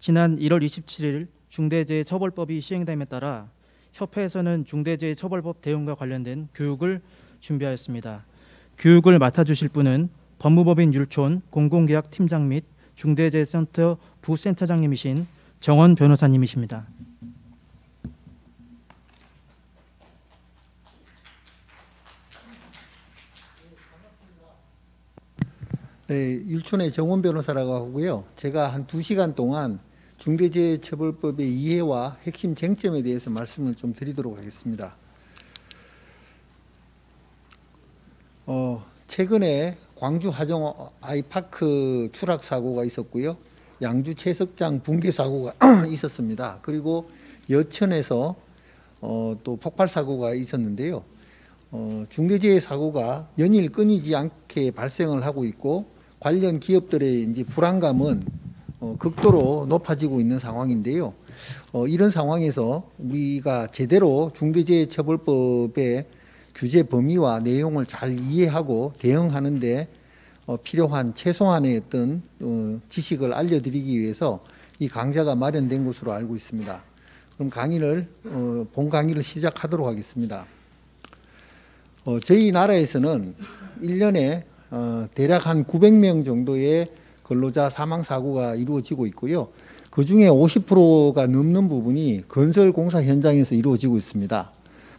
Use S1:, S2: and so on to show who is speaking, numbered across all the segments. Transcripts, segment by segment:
S1: 지난 1월 27일 중대재해처벌법이 시행됨에 따라 협회에서는 중대재해처벌법 대응과 관련된 교육을 준비하였습니다. 교육을 맡아주실 분은 법무법인 율촌 공공계약 팀장 및 중대재해센터 부센터장님이신 정원 변호사님이십니다.
S2: 네, 율촌의 정원 변호사라고 하고요. 제가 한 2시간 동안 중대재해처벌법의 이해와 핵심 쟁점에 대해서 말씀을 좀 드리도록 하겠습니다. 최근에 광주 하정 아이파크 추락 사고가 있었고요. 양주 채석장 붕괴 사고가 있었습니다. 그리고 여천에서 또 폭발 사고가 있었는데요. 중대재해 사고가 연일 끊이지 않게 발생을 하고 있고 관련 기업들의 이제 불안감은 극도로 높아지고 있는 상황인데요. 이런 상황에서 우리가 제대로 중대재해처벌법의 규제 범위와 내용을 잘 이해하고 대응하는데 필요한 최소한의 어떤 지식을 알려드리기 위해서 이 강좌가 마련된 것으로 알고 있습니다. 그럼 본 강의를 시작하도록 하겠습니다. 저희 나라에서는 1년에 대략 한 900명 정도의 근로자 사망 사고가 이루어지고 있고요. 그중에 50%가 넘는 부분이 건설 공사 현장에서 이루어지고 있습니다.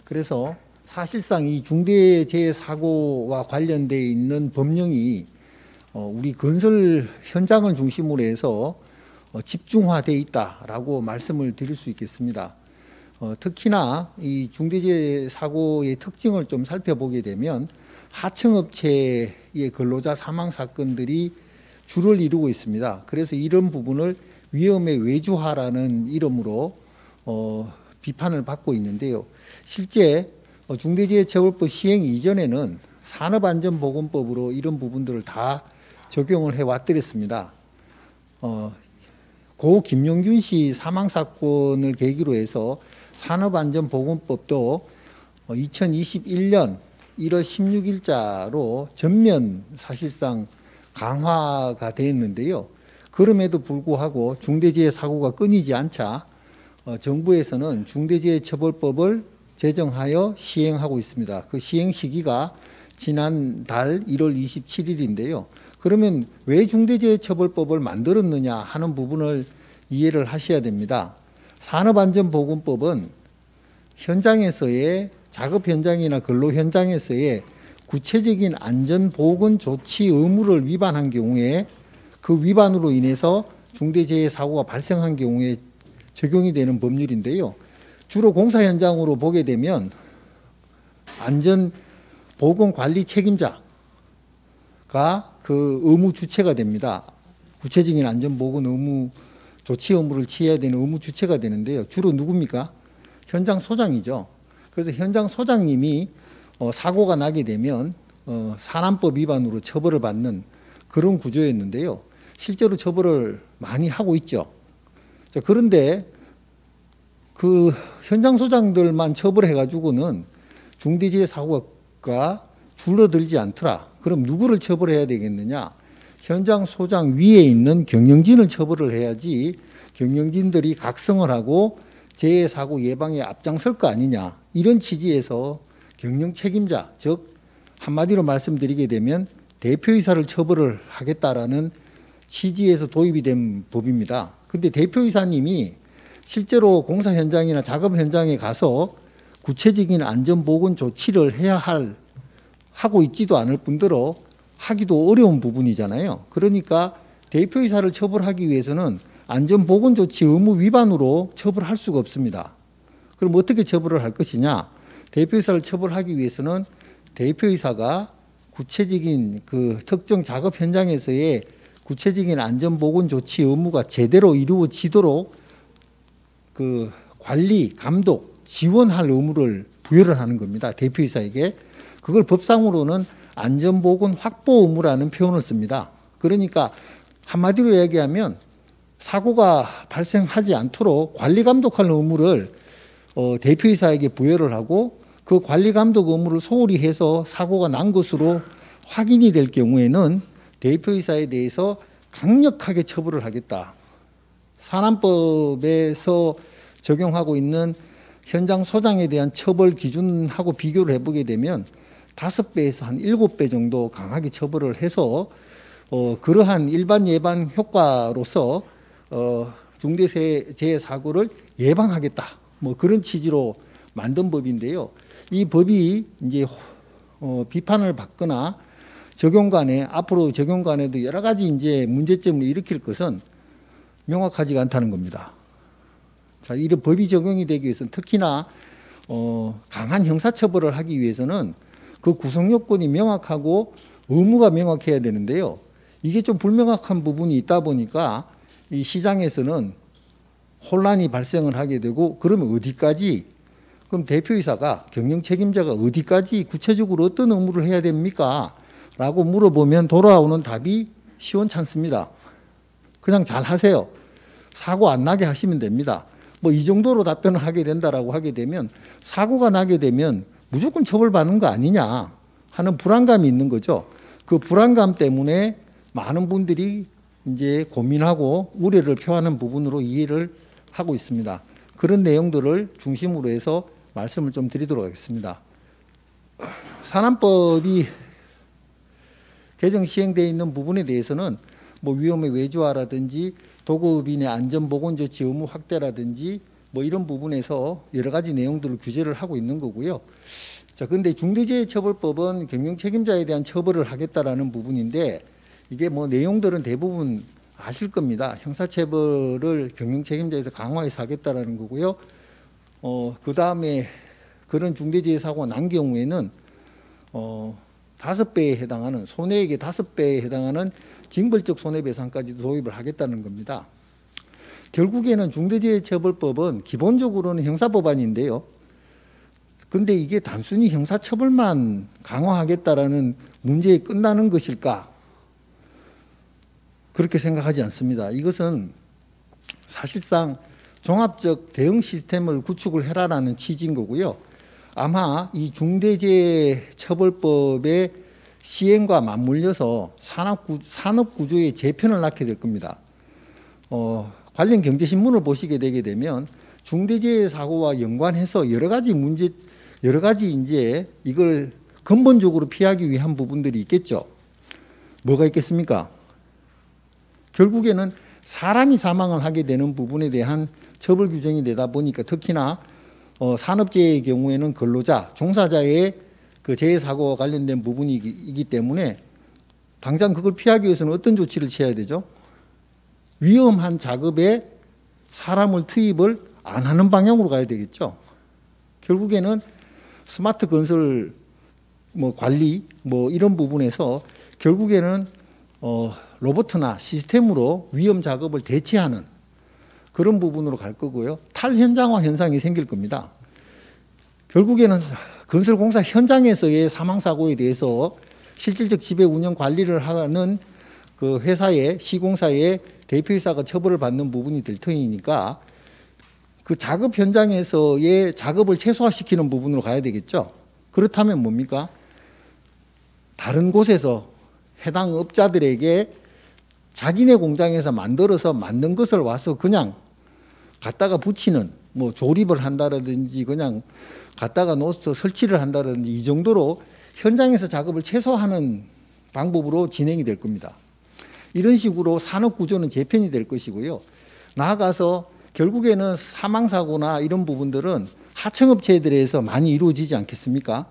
S2: 그래서 사실상 이 중대재해 사고와 관련되어 있는 법령이 우리 건설 현장을 중심으로 해서 집중화되어 있다라고 말씀을 드릴 수 있겠습니다. 특히나 이 중대재해 사고의 특징을 좀 살펴보게 되면 하청업체의 근로자 사망 사건들이 주를 이루고 있습니다. 그래서 이런 부분을 위험의 외주화라는 이름으로 비판을 받고 있는데요. 실제 중대재해처벌법 시행 이전에는 산업안전보건법으로 이런 부분들을 다 적용을 해왔더랬습니다. 고 김용균 씨 사망 사건을 계기로 해서 산업안전보건법도 2021년 1월 16일자로 전면 사실상 강화가 되었는데요. 그럼에도 불구하고 중대재해 사고가 끊이지 않자 정부에서는 중대재해처벌법을 제정하여 시행하고 있습니다. 그 시행 시기가 지난달 1월 27일인데요. 그러면 왜 중대재해처벌법을 만들었느냐 하는 부분을 이해를 하셔야 됩니다. 산업안전보건법은 현장에서의 작업 현장이나 근로 현장에서의 구체적인 안전보건 조치 의무를 위반한 경우에 그 위반으로 인해서 중대재해 사고가 발생한 경우에 적용이 되는 법률인데요. 주로 공사 현장으로 보게 되면 안전보건관리 책임자가 그 의무 주체가 됩니다. 구체적인 안전보건 의무 조치 의무를 취해야 되는 의무 주체가 되는데요. 주로 누굽니까? 현장 소장이죠. 그래서 현장 소장님이 사고가 나게 되면 산안법 위반으로 처벌을 받는 그런 구조였는데요. 실제로 처벌을 많이 하고 있죠. 자, 그런데 그 현장 소장들만 처벌해가지고는 중대재해 사고가 줄어들지 않더라. 그럼 누구를 처벌해야 되겠느냐? 현장 소장 위에 있는 경영진을 처벌을 해야지 경영진들이 각성을 하고 재해 사고 예방에 앞장설 거 아니냐. 이런 취지에서 경영 책임자, 즉 한마디로 말씀드리게 되면 대표이사를 처벌을 하겠다라는 취지에서 도입이 된 법입니다. 근데 대표이사님이 실제로 공사 현장이나 작업 현장에 가서 구체적인 안전보건 조치를 하고 있지도 않을 뿐더러 하기도 어려운 부분이잖아요. 그러니까 대표이사를 처벌하기 위해서는 안전보건조치 의무 위반으로 처벌할 수가 없습니다. 그럼 어떻게 처벌을 할 것이냐? 대표이사를 처벌하기 위해서는 대표이사가 구체적인 그 특정 작업 현장에서의 구체적인 안전보건조치 의무가 제대로 이루어지도록 그 관리, 감독, 지원할 의무를 부여를 하는 겁니다. 대표이사에게. 그걸 법상으로는 안전보건 확보 의무라는 표현을 씁니다. 그러니까 한마디로 얘기하면 사고가 발생하지 않도록 관리 감독할 의무를 대표이사에게 부여를 하고 그 관리 감독 의무를 소홀히 해서 사고가 난 것으로 확인이 될 경우에는 대표이사에 대해서 강력하게 처벌을 하겠다. 산안법에서 적용하고 있는 현장 소장에 대한 처벌 기준하고 비교를 해보게 되면 5배에서 한 7배 정도 강하게 처벌을 해서 그러한 일반 예방 효과로서 중대재해 사고를 예방하겠다. 뭐 그런 취지로 만든 법인데요. 이 법이 이제 비판을 받거나 앞으로 적용관에도 여러 가지 이제 문제점을 일으킬 것은 명확하지가 않다는 겁니다. 자, 이런 법이 적용이 되기 위해서는 특히나 강한 형사처벌을 하기 위해서는 그 구성 요건이 명확하고 의무가 명확해야 되는데요. 이게 좀 불명확한 부분이 있다 보니까 이 시장에서는 혼란이 발생을 하게 되고, 그러면 어디까지, 그럼 대표이사가, 경영 책임자가 어디까지 구체적으로 어떤 의무를 해야 됩니까? 라고 물어보면 돌아오는 답이 시원찮습니다. 그냥 잘 하세요. 사고 안 나게 하시면 됩니다. 뭐 이 정도로 답변을 하게 된다라고 하게 되면 사고가 나게 되면 무조건 처벌받는 거 아니냐 하는 불안감이 있는 거죠. 그 불안감 때문에 많은 분들이 이제 고민하고 우려를 표하는 부분으로 이해를 하고 있습니다. 그런 내용들을 중심으로 해서 말씀을 좀 드리도록 하겠습니다. 산안법이 개정 시행되어 있는 부분에 대해서는 뭐 위험의 외주화라든지 도급인의 안전보건조치 의무 확대라든지 뭐 이런 부분에서 여러 가지 내용들을 규제를 하고 있는 거고요. 자, 근데 중대재해처벌법은 경영 책임자에 대한 처벌을 하겠다라는 부분인데, 이게 뭐 내용들은 대부분 아실 겁니다. 형사처벌을 경영 책임자에서 강화해서 하겠다라는 거고요. 그 다음에 그런 중대재해 사고가 난 경우에는 5배에 해당하는, 손해액의 5배에 해당하는 징벌적 손해배상까지 도입을 하겠다는 겁니다. 결국에는 중대재해처벌법은 기본적으로는 형사법안인데요. 근데 이게 단순히 형사처벌만 강화하겠다라는 문제에 끝나는 것일까? 그렇게 생각하지 않습니다. 이것은 사실상 종합적 대응 시스템을 구축을 해라라는 취지인 거고요. 아마 이 중대재해처벌법의 시행과 맞물려서 산업구조의 재편을 낳게 될 겁니다. 관련 경제신문을 보시게 되게 되면 중대재해 사고와 연관해서 여러 가지 이제 이걸 근본적으로 피하기 위한 부분들이 있겠죠. 뭐가 있겠습니까? 결국에는 사람이 사망을 하게 되는 부분에 대한 처벌 규정이 되다 보니까, 특히나 산업재해의 경우에는 근로자, 종사자의 그 재해 사고와 관련된 부분이기 때문에 당장 그걸 피하기 위해서는 어떤 조치를 취해야 되죠? 위험한 작업에 사람을 투입을 안 하는 방향으로 가야 되겠죠. 결국에는 스마트 건설 뭐 관리 뭐 이런 부분에서 결국에는 로봇이나 시스템으로 위험 작업을 대체하는 그런 부분으로 갈 거고요. 탈현장화 현상이 생길 겁니다. 결국에는 건설공사 현장에서의 사망사고에 대해서 실질적 지배 운영 관리를 하는 그 회사의 시공사의 대표이사가 처벌을 받는 부분이 될 터이니까 그 작업 현장에서의 작업을 최소화시키는 부분으로 가야 되겠죠. 그렇다면 뭡니까? 다른 곳에서 해당 업자들에게 자기네 공장에서 만들어서 만든 것을 와서 그냥 갖다가 붙이는, 뭐 조립을 한다라든지 그냥 갖다가 놓아서 설치를 한다든지 이 정도로 현장에서 작업을 최소화하는 방법으로 진행이 될 겁니다. 이런 식으로 산업구조는 재편이 될 것이고요. 나아가서 결국에는 사망사고나 이런 부분들은 하청업체들에서 많이 이루어지지 않겠습니까?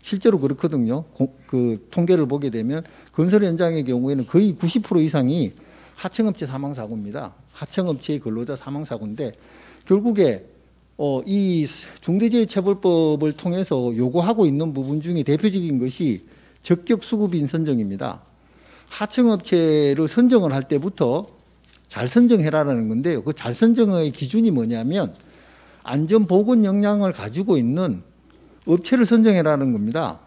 S2: 실제로 그렇거든요. 그 통계를 보게 되면 건설 현장의 경우에는 거의 90% 이상이 하청업체 사망사고입니다. 하청업체의 근로자 사망사고인데, 결국에 이 중대재해처벌법을 통해서 요구하고 있는 부분 중에 대표적인 것이 적격수급인 선정입니다. 하청업체를 선정을 할 때부터 잘 선정해라라는 건데요. 그 잘 선정의 기준이 뭐냐면 안전보건 역량을 가지고 있는 업체를 선정해라는 겁니다.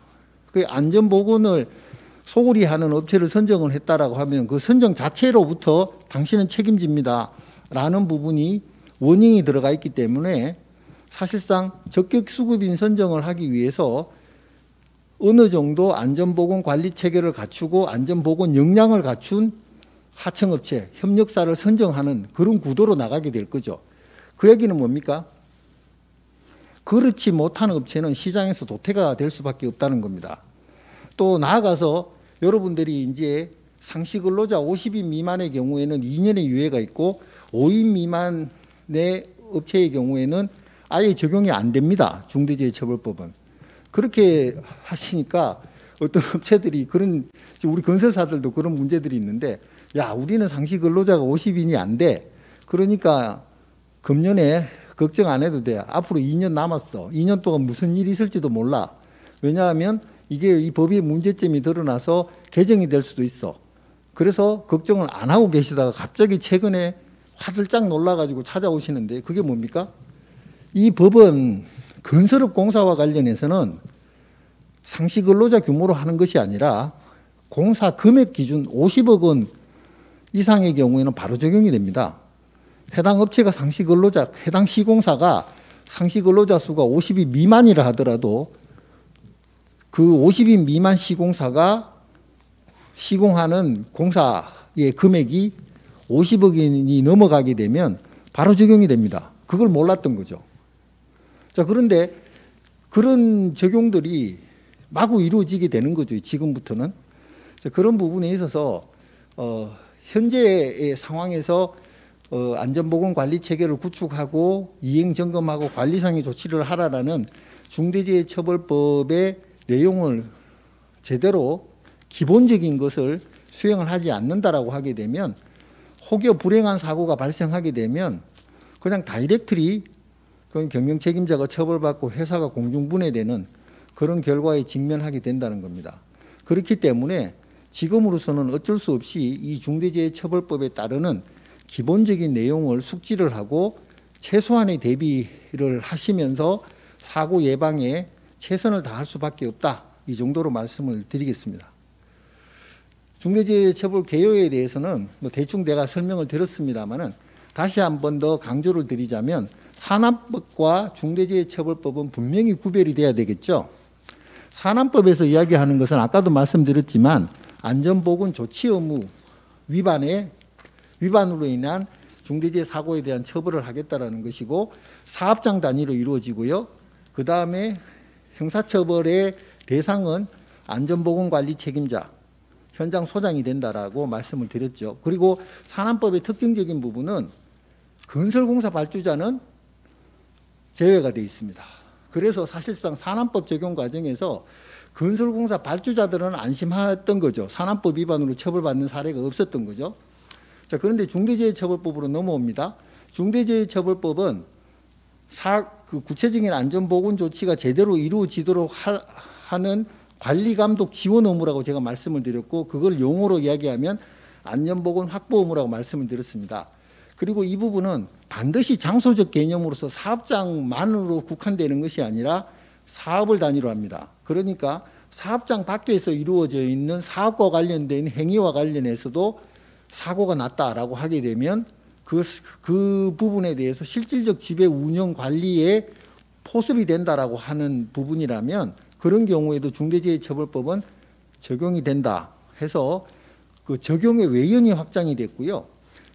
S2: 그 안전보건을 소홀히 하는 업체를 선정을 했다라고 하면 그 선정 자체로부터 당신은 책임집니다 라는 부분이 워닝이 들어가 있기 때문에 사실상 적격수급인 선정을 하기 위해서 어느 정도 안전보건 관리 체계를 갖추고 안전보건 역량을 갖춘 하청업체, 협력사를 선정하는 그런 구도로 나가게 될 거죠. 그 얘기는 뭡니까? 그렇지 못하는 업체는 시장에서 도태가 될 수밖에 없다는 겁니다. 또 나아가서 여러분들이 이제 상시 근로자 50인 미만의 경우에는 2년의 유예가 있고 5인 미만의 업체의 경우에는 아예 적용이 안 됩니다. 중대재해처벌법은. 그렇게 하시니까 어떤 업체들이 그런, 우리 건설사들도 그런 문제들이 있는데, 야, 우리는 상시 근로자가 50인이 안 돼. 그러니까 금년에 걱정 안 해도 돼. 앞으로 2년 남았어. 2년 동안 무슨 일이 있을지도 몰라. 왜냐하면 이게 이 법의 문제점이 드러나서 개정이 될 수도 있어. 그래서 걱정을 안 하고 계시다가 갑자기 최근에 화들짝 놀라가지고 찾아오시는데 그게 뭡니까? 이 법은 건설업 공사와 관련해서는 상시 근로자 규모로 하는 것이 아니라 공사 금액 기준 50억 원 이상의 경우에는 바로 적용이 됩니다. 해당 업체가 상시 근로자, 해당 시공사가 상시 근로자 수가 50인 미만이라 하더라도 그 50인 미만 시공사가 시공하는 공사의 금액이 50억이 넘어가게 되면 바로 적용이 됩니다. 그걸 몰랐던 거죠. 자, 그런데 그런 적용들이 마구 이루어지게 되는 거죠. 지금부터는. 자, 그런 부분에 있어서 현재의 상황에서 안전보건 관리체계를 구축하고 이행 점검하고 관리상의 조치를 하라라는 중대재해처벌법의 내용을 제대로 기본적인 것을 수행을 하지 않는다라고 하게 되면 혹여 불행한 사고가 발생하게 되면 그냥 다이렉트리 그 경영 책임자가 처벌받고 회사가 공중분해되는 그런 결과에 직면하게 된다는 겁니다. 그렇기 때문에 지금으로서는 어쩔 수 없이 이 중대재해처벌법에 따르는 기본적인 내용을 숙지를 하고 최소한의 대비를 하시면서 사고 예방에 최선을 다할 수밖에 없다. 이 정도로 말씀을 드리겠습니다. 중대재해처벌 개요에 대해서는 뭐 대충 내가 설명을 드렸습니다마는 다시 한 번 더 강조를 드리자면 산안법과 중대재해처벌법은 분명히 구별이 돼야 되겠죠. 산안법에서 이야기하는 것은 아까도 말씀드렸지만 안전보건 조치 의무 위반으로 인한 중대재해 사고에 대한 처벌을 하겠다라는 것이고 사업장 단위로 이루어지고요. 그 다음에 형사처벌의 대상은 안전보건관리 책임자, 현장 소장이 된다라고 말씀을 드렸죠. 그리고 산안법의 특징적인 부분은 건설공사 발주자는 제외가 되어 있습니다. 그래서 사실상 산안법 적용 과정에서 건설공사 발주자들은 안심했던 거죠. 산안법 위반으로 처벌받는 사례가 없었던 거죠. 자, 그런데 중대재해처벌법으로 넘어옵니다. 중대재해처벌법은 구체적인 안전보건 조치가 제대로 이루어지도록 하는 관리감독 지원 의무라고 제가 말씀을 드렸고 그걸 용어로 이야기하면 안전보건 확보 의무라고 말씀을 드렸습니다. 그리고 이 부분은 반드시 장소적 개념으로서 사업장만으로 국한되는 것이 아니라 사업을 단위로 합니다. 그러니까 사업장 밖에서 이루어져 있는 사업과 관련된 행위와 관련해서도 사고가 났다라고 하게 되면 그 부분에 대해서 실질적 지배 운영 관리에 포섭이 된다라고 하는 부분이라면 그런 경우에도 중대재해처벌법은 적용이 된다 해서 그 적용의 외연이 확장이 됐고요.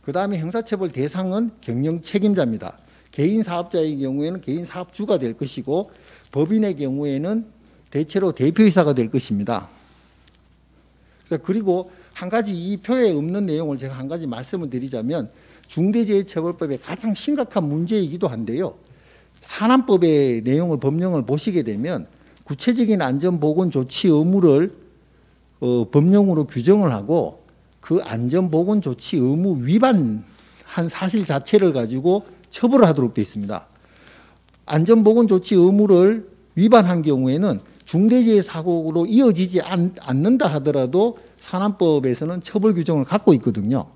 S2: 그 다음에 형사처벌 대상은 경영 책임자입니다. 개인 사업자의 경우에는 개인 사업주가 될 것이고 법인의 경우에는 대체로 대표이사가 될 것입니다. 그리고 한 가지 이 표에 없는 내용을 제가 한 가지 말씀을 드리자면 중대재해처벌법의 가장 심각한 문제이기도 한데요. 산안법의 내용을 법령을 보시게 되면 구체적인 안전보건 조치 의무를 법령으로 규정을 하고 그 안전보건 조치 의무 위반한 사실 자체를 가지고 처벌을 하도록 되어 있습니다. 안전보건 조치 의무를 위반한 경우에는 중대재해 사고로 이어지지 않는다 하더라도 산안법에서는 처벌 규정을 갖고 있거든요.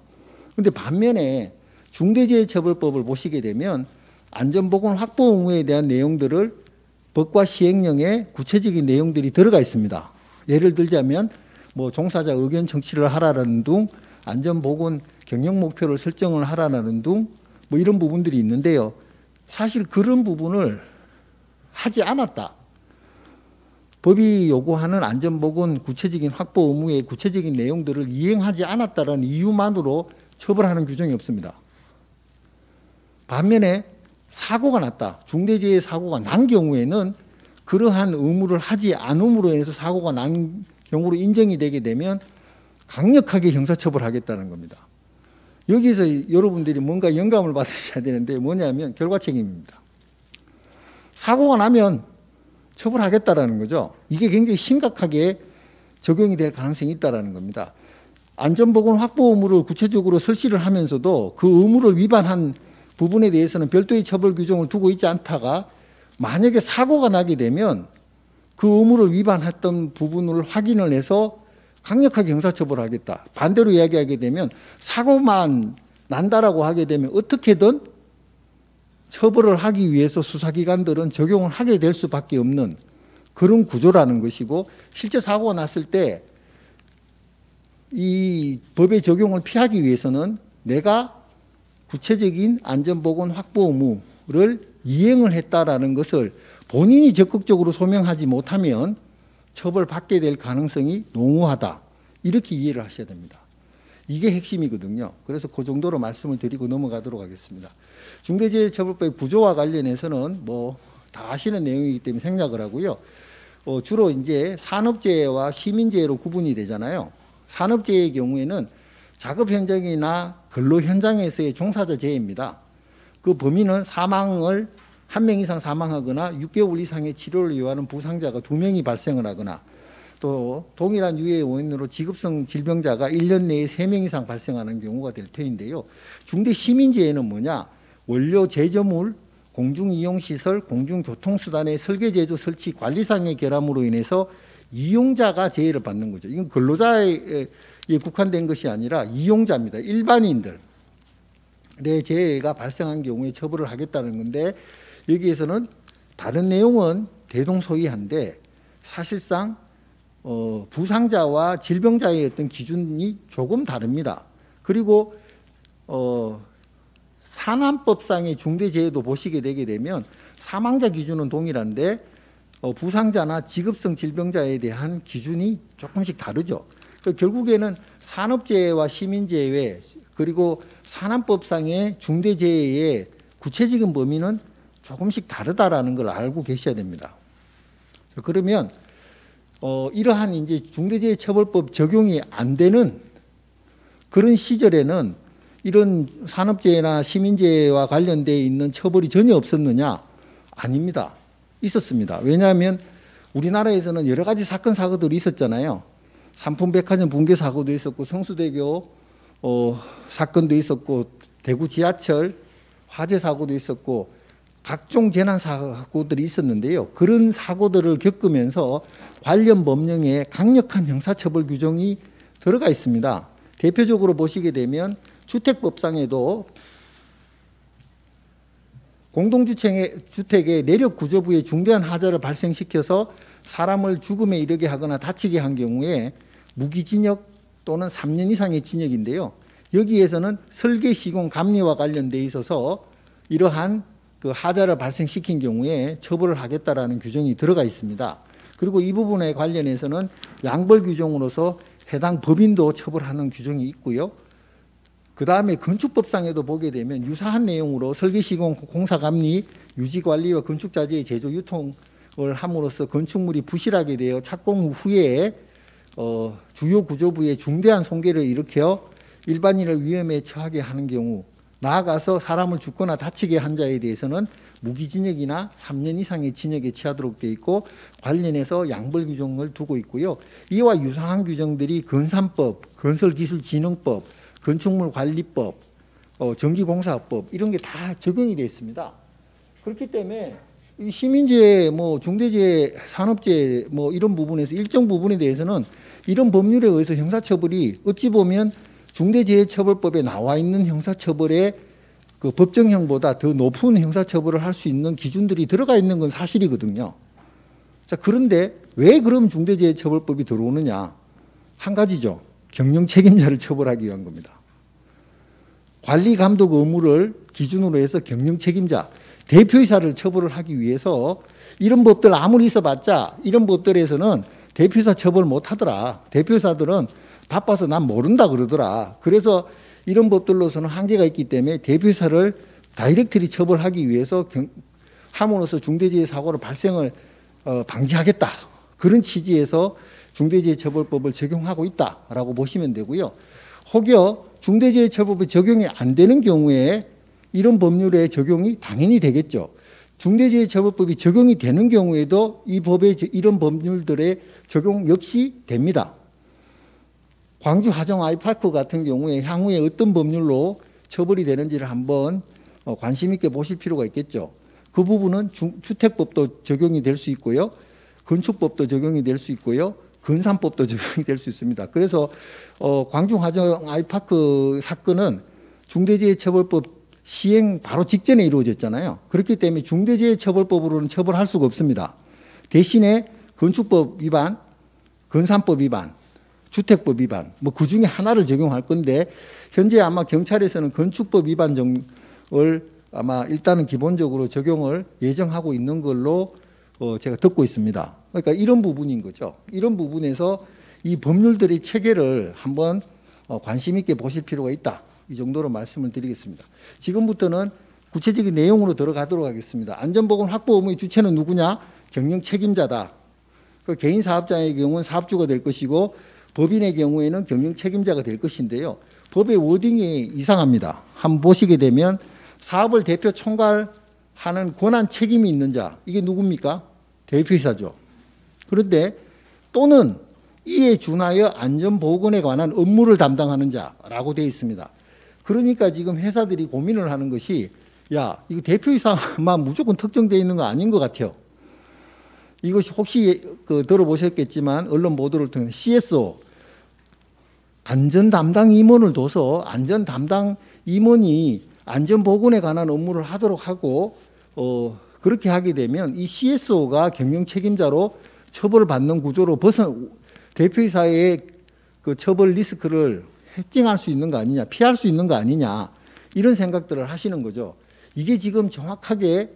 S2: 그런데 반면에 중대재해처벌법을 보시게 되면 안전보건 확보 의무에 대한 내용들을 법과 시행령에 구체적인 내용들이 들어가 있습니다. 예를 들자면 뭐 종사자 의견 청취를 하라는 등 안전보건 경영 목표를 설정을 하라는 등 뭐 이런 부분들이 있는데요. 사실 그런 부분을 하지 않았다. 법이 요구하는 안전보건 구체적인 확보 의무의 구체적인 내용들을 이행하지 않았다는 이유만으로 처벌하는 규정이 없습니다. 반면에 사고가 났다, 중대재해 사고가 난 경우에는 그러한 의무를 하지 않음으로 인해서 사고가 난 경우로 인정이 되게 되면 강력하게 형사처벌하겠다는 겁니다. 여기서 여러분들이 뭔가 영감을 받으셔야 되는데 뭐냐면 결과 책임입니다. 사고가 나면 처벌하겠다라는 거죠. 이게 굉장히 심각하게 적용이 될 가능성이 있다는 겁니다. 안전보건 확보 의무를 구체적으로 설치를 하면서도 그 의무를 위반한 부분에 대해서는 별도의 처벌 규정을 두고 있지 않다가 만약에 사고가 나게 되면 그 의무를 위반했던 부분을 확인을 해서 강력하게 형사처벌하겠다. 반대로 이야기하게 되면 사고만 난다라고 하게 되면 어떻게든 처벌을 하기 위해서 수사기관들은 적용을 하게 될 수밖에 없는 그런 구조라는 것이고, 실제 사고가 났을 때 이 법의 적용을 피하기 위해서는 내가 구체적인 안전보건 확보 의무를 이행을 했다라는 것을 본인이 적극적으로 소명하지 못하면 처벌받게 될 가능성이 농후하다. 이렇게 이해를 하셔야 됩니다. 이게 핵심이거든요. 그래서 그 정도로 말씀을 드리고 넘어가도록 하겠습니다. 중대재해처벌법의 구조와 관련해서는 뭐 다 아시는 내용이기 때문에 생략을 하고요. 주로 이제 산업재해와 시민재해로 구분이 되잖아요. 산업재해의 경우에는 작업 현장이나 근로 현장에서의 종사자 재해입니다. 그 범위는 사망을 한 명 이상 사망하거나 6개월 이상의 치료를 요하는 부상자가 2명이 발생을 하거나 또 동일한 유해의 원인으로 직업성 질병자가 1년 내에 3명 이상 발생하는 경우가 될 터인데요. 중대 시민재해는 뭐냐? 원료 제조물, 공중이용시설, 공중교통수단의 설계, 제조, 설치, 관리상의 결함으로 인해서 이용자가 재해를 받는 거죠. 이건 근로자에 국한된 것이 아니라 이용자입니다. 일반인들의 재해가 발생한 경우에 처벌을 하겠다는 건데, 여기에서는 다른 내용은 대동소이한데 사실상 부상자와 질병자의 어떤 기준이 조금 다릅니다. 그리고 산안법상의 중대재해도 보시게 되게 되면 사망자 기준은 동일한데 부상자나 직업성 질병자에 대한 기준이 조금씩 다르죠. 결국에는 산업재해와 시민재해 그리고 산안법상의 중대재해의 구체적인 범위는 조금씩 다르다라는 걸 알고 계셔야 됩니다. 그러면 이러한 이제 중대재해처벌법 적용이 안 되는 그런 시절에는 이런 산업재해나 시민재해와 관련되어 있는 처벌이 전혀 없었느냐? 아닙니다. 있었습니다. 왜냐하면 우리나라에서는 여러 가지 사건 사고들이 있었잖아요. 삼풍백화점 붕괴 사고도 있었고 성수대교 사건도 있었고 대구 지하철 화재 사고도 있었고 각종 재난 사고들이 있었는데요. 그런 사고들을 겪으면서 관련 법령에 강력한 형사처벌 규정이 들어가 있습니다. 대표적으로 보시게 되면 주택법상에도 공동주택의 내력 구조부에 중대한 하자를 발생시켜서 사람을 죽음에 이르게 하거나 다치게 한 경우에 무기징역 또는 3년 이상의 징역인데요. 여기에서는 설계 시공 감리와 관련돼 있어서 이러한 그 하자를 발생시킨 경우에 처벌을 하겠다라는 규정이 들어가 있습니다. 그리고 이 부분에 관련해서는 양벌 규정으로서 해당 법인도 처벌하는 규정이 있고요. 그 다음에 건축법상에도 보게 되면 유사한 내용으로 설계 시공 공사 감리 유지 관리와 건축 자재의 제조 유통을 함으로써 건축물이 부실하게 되어 착공 후에 주요 구조부에 중대한 손괴를 일으켜 일반인을 위험에 처하게 하는 경우, 나아가서 사람을 죽거나 다치게 한 자에 대해서는 무기징역이나 3년 이상의 징역에 처하도록 되어 있고 관련해서 양벌 규정을 두고 있고요. 이와 유사한 규정들이 건산법, 건설기술진흥법, 건축물관리법, 전기공사법 이런 게 다 적용이 되어 있습니다. 그렇기 때문에 이 시민재해, 중대재해, 산업재해 이런 부분에서 일정 부분에 대해서는 이런 법률에 의해서 형사처벌이 어찌 보면 중대재해처벌법에 나와 있는 형사처벌의 그 법정형보다 더 높은 형사처벌을 할 수 있는 기준들이 들어가 있는 건 사실이거든요. 자, 그런데 왜 그럼 중대재해처벌법이 들어오느냐? 한 가지죠. 경영 책임자를 처벌하기 위한 겁니다. 관리 감독 의무를 기준으로 해서 경영 책임자, 대표이사를 처벌을 하기 위해서 이런 법들 아무리 있어봤자 이런 법들에서는 대표이사 처벌 못 하더라. 대표이사들은 바빠서 난 모른다 그러더라. 그래서 이런 법들로서는 한계가 있기 때문에 대표이사를 다이렉트리 처벌하기 위해서 함으로써 중대재해 사고를 발생을 방지하겠다. 그런 취지에서 중대재해처벌법을 적용하고 있다라고 보시면 되고요. 혹여 중대재해처벌법이 적용이 안 되는 경우에 이런 법률의 적용이 당연히 되겠죠. 중대재해처벌법이 적용이 되는 경우에도 이 법의 이런 법률들의 적용 역시 됩니다. 광주 화정 아이파크 같은 경우에 향후에 어떤 법률로 처벌이 되는지를 한번 관심 있게 보실 필요가 있겠죠. 그 부분은 주택법도 적용이 될 수 있고요. 건축법도 적용이 될 수 있고요. 건산법도 적용이 될 수 있습니다. 그래서 광주 화정 아이파크 사건은 중대재해처벌법 시행 바로 직전에 이루어졌잖아요. 그렇기 때문에 중대재해처벌법으로는 처벌할 수가 없습니다. 대신에 건축법 위반, 건산법 위반, 주택법 위반 뭐 그 중에 하나를 적용할 건데 현재 아마 경찰에서는 건축법 위반을 아마 일단은 기본적으로 적용을 예정하고 있는 걸로 제가 듣고 있습니다. 그러니까 이런 부분인 거죠. 이런 부분에서 이 법률들의 체계를 한번 관심 있게 보실 필요가 있다. 이 정도로 말씀을 드리겠습니다. 지금부터는 구체적인 내용으로 들어가도록 하겠습니다. 안전보건 확보 의무의 주체는 누구냐? 경영 책임자다. 그 개인 사업자의 경우는 사업주가 될 것이고 법인의 경우에는 경영 책임자가 될 것인데요. 법의 워딩이 이상합니다. 한번 보시게 되면 사업을 대표 총괄하는 권한 책임이 있는 자, 이게 누굽니까? 대표이사죠. 그런데 또는 이에 준하여 안전보건에 관한 업무를 담당하는 자라고 되어 있습니다. 그러니까 지금 회사들이 고민을 하는 것이 야, 이거 대표이사만 무조건 특정되어 있는 거 아닌 것 같아요. 이것이 혹시 들어보셨겠지만 언론 보도를 통해 CSO 안전 담당 임원을 둬서 안전 담당 임원이 안전보건에 관한 업무를 하도록 하고 그렇게 하게 되면 이 CSO가 경영 책임자로 처벌받는 구조로 대표이사의 그 처벌 리스크를 해칭할 수 있는 거 아니냐, 피할 수 있는 거 아니냐 이런 생각들을 하시는 거죠. 이게 지금 정확하게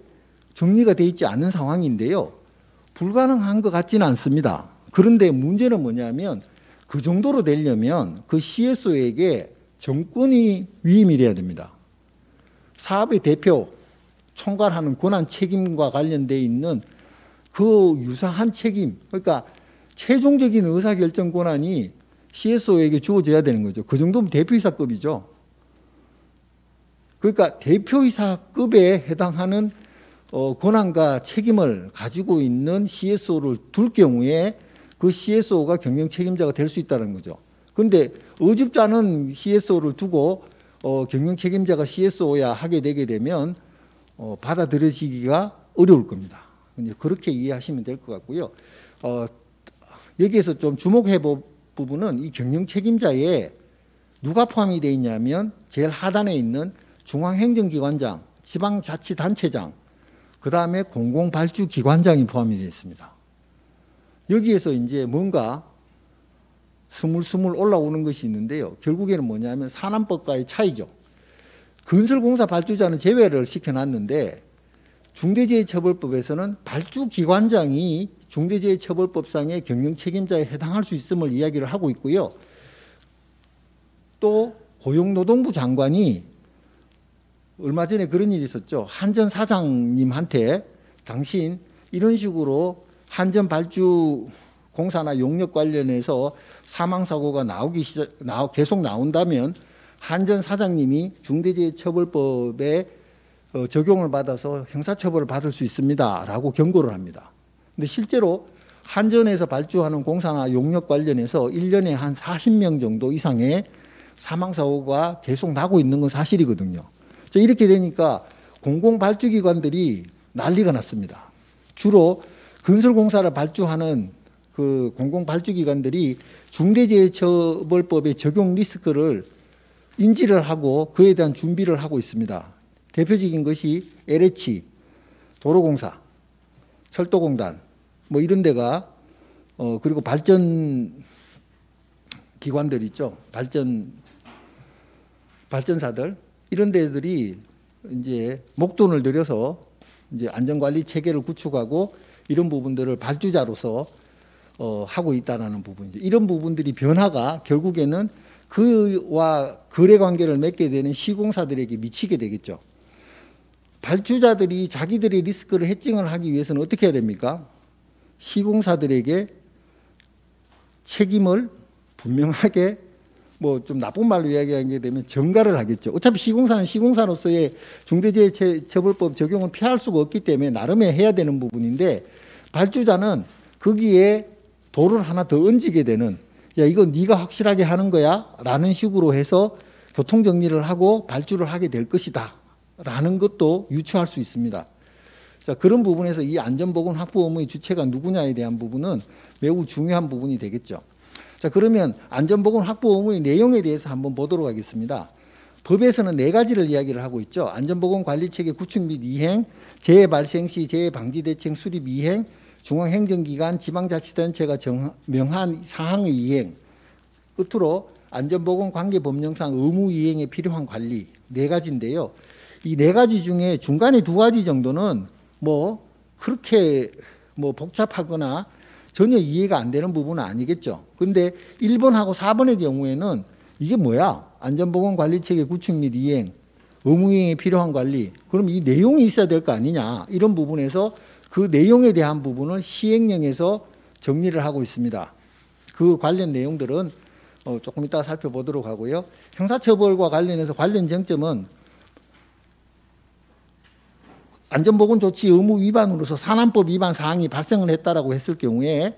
S2: 정리가 되어 있지 않은 상황인데요. 불가능한 것 같지는 않습니다. 그런데 문제는 뭐냐면 그 정도로 되려면 그 CSO에게 정권이 위임이 돼야 됩니다. 사업의 대표, 총괄하는 권한 책임과 관련되어 있는 그 유사한 책임, 그러니까 최종적인 의사결정 권한이 CSO에게 주어져야 되는 거죠. 그 정도면 대표이사급이죠. 그러니까 대표이사급에 해당하는 권한과 책임을 가지고 있는 CSO를 둘 경우에 그 CSO가 경영 책임자가 될 수 있다는 거죠. 그런데 어줍지 않은 CSO를 두고 경영 책임자가 CSO야 하게 되게 되면 받아들여지기가 어려울 겁니다. 그렇게 이해하시면 될 것 같고요. 여기에서 좀 주목해 볼 부분은 이 경영 책임자에 누가 포함이 되어 있냐면 제일 하단에 있는 중앙행정기관장, 지방자치단체장, 그 다음에 공공발주기관장이 포함이 되어 있습니다. 여기에서 이제 뭔가 스물스물 올라오는 것이 있는데요. 결국에는 뭐냐면 산안법과의 차이죠. 건설공사 발주자는 제외를 시켜놨는데 중대재해처벌법에서는 발주기관장이 중대재해처벌법상의 경영책임자에 해당할 수 있음을 이야기를 하고 있고요. 또 고용노동부 장관이 얼마 전에 그런 일이 있었죠. 한전 사장님한테 당신 이런 식으로 한전 발주 공사나 용역 관련해서 사망사고가 계속 나온다면 한전 사장님이 중대재해처벌법에 적용을 받아서 형사처벌을 받을 수 있습니다. 라고 경고를 합니다. 근데 실제로 한전에서 발주하는 공사나 용역 관련해서 1년에 한 40명 정도 이상의 사망사고가 계속 나고 있는 건 사실이거든요. 이렇게 되니까 공공발주기관들이 난리가 났습니다. 주로 건설공사를 발주하는 그 공공발주기관들이 중대재해처벌법의 적용 리스크를 인지를 하고 그에 대한 준비를 하고 있습니다. 대표적인 것이 LH, 도로공사, 철도공단 뭐 이런 데가 그리고 발전 기관들 있죠. 발전사들 이런 데들이 이제 목돈을 들여서 이제 안전관리 체계를 구축하고 이런 부분들을 발주자로서 하고 있다라는 부분이죠. 이런 부분들이 변화가 결국에는 그와 거래 관계를 맺게 되는 시공사들에게 미치게 되겠죠. 발주자들이 자기들의 리스크를 해칭을 하기 위해서는 어떻게 해야 됩니까? 시공사들에게 책임을 분명하게 뭐 좀 나쁜 말로 이야기하게 되면 전가를 하겠죠. 어차피 시공사는 시공사로서의 중대재해처벌법 적용을 피할 수가 없기 때문에 나름의 해야 되는 부분인데 발주자는 거기에 돌을 하나 더 얹게 되는 야 이거 네가 확실하게 하는 거야 라는 식으로 해서 교통정리를 하고 발주를 하게 될 것이다 라는 것도 유추할 수 있습니다. 자, 그런 부분에서 이 안전보건 확보 의무의 주체가 누구냐에 대한 부분은 매우 중요한 부분이 되겠죠. 자, 그러면 안전보건 확보 의무의 내용에 대해서 한번 보도록 하겠습니다. 법에서는 4가지를 이야기를 하고 있죠. 안전보건 관리체계 구축 및 이행, 재해 발생 시 재해 방지 대책 수립 이행, 중앙행정기관, 지방자치단체가 명한 사항의 이행, 끝으로 안전보건 관계법령상 의무 이행에 필요한 관리 4가지인데요. 이 4가지 중에 중간에 2가지 정도는 뭐 그렇게 뭐 복잡하거나 전혀 이해가 안 되는 부분은 아니겠죠. 근데 1번하고 4번의 경우에는 이게 뭐야? 안전보건 관리체계 구축 및 이행, 의무 이행에 필요한 관리. 그럼 이 내용이 있어야 될 거 아니냐? 이런 부분에서 그 내용에 대한 부분을 시행령에서 정리를 하고 있습니다. 그 관련 내용들은 조금 이따 살펴보도록 하고요. 형사처벌과 관련해서 관련 쟁점은 안전보건 조치 의무 위반으로서 산안법 위반 사항이 발생을 했다라고 했을 경우에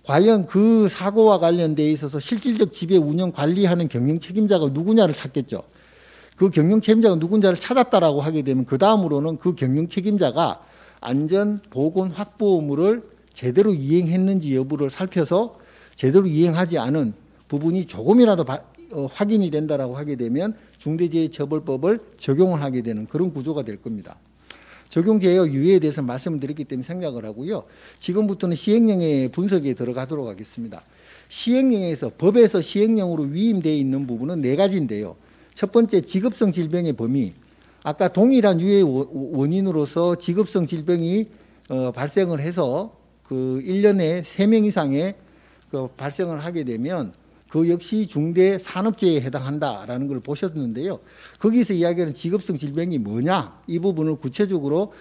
S2: 과연 그 사고와 관련돼 있어서 실질적 지배 운영 관리하는 경영 책임자가 누구냐를 찾겠죠. 그 경영 책임자가 누군가를 찾았다라고 하게 되면 그 다음으로는 그 경영 책임자가 안전보건 확보 의무를 제대로 이행했는지 여부를 살펴서 제대로 이행하지 않은 부분이 조금이라도 확인이 된다라고 하게 되면 중대재해처벌법을 적용을 하게 되는 그런 구조가 될 겁니다. 적용제어 유예에 대해서 말씀을 드렸기 때문에 생략을 하고요. 지금부터는 시행령의 분석에 들어가도록 하겠습니다. 시행령에서 법에서 시행령으로 위임되어 있는 부분은 4가지인데요. 첫 번째 직업성 질병의 범위. 아까 동일한 유해 원인으로서 직업성 질병이 발생을 해서 그 1년에 3명 이상의 발생을 하게 되면 그 역시 중대 산업재해에 해당한다라는 걸 보셨는데요. 거기서 이야기하는 직업성 질병이 뭐냐 이 부분을 구체적으로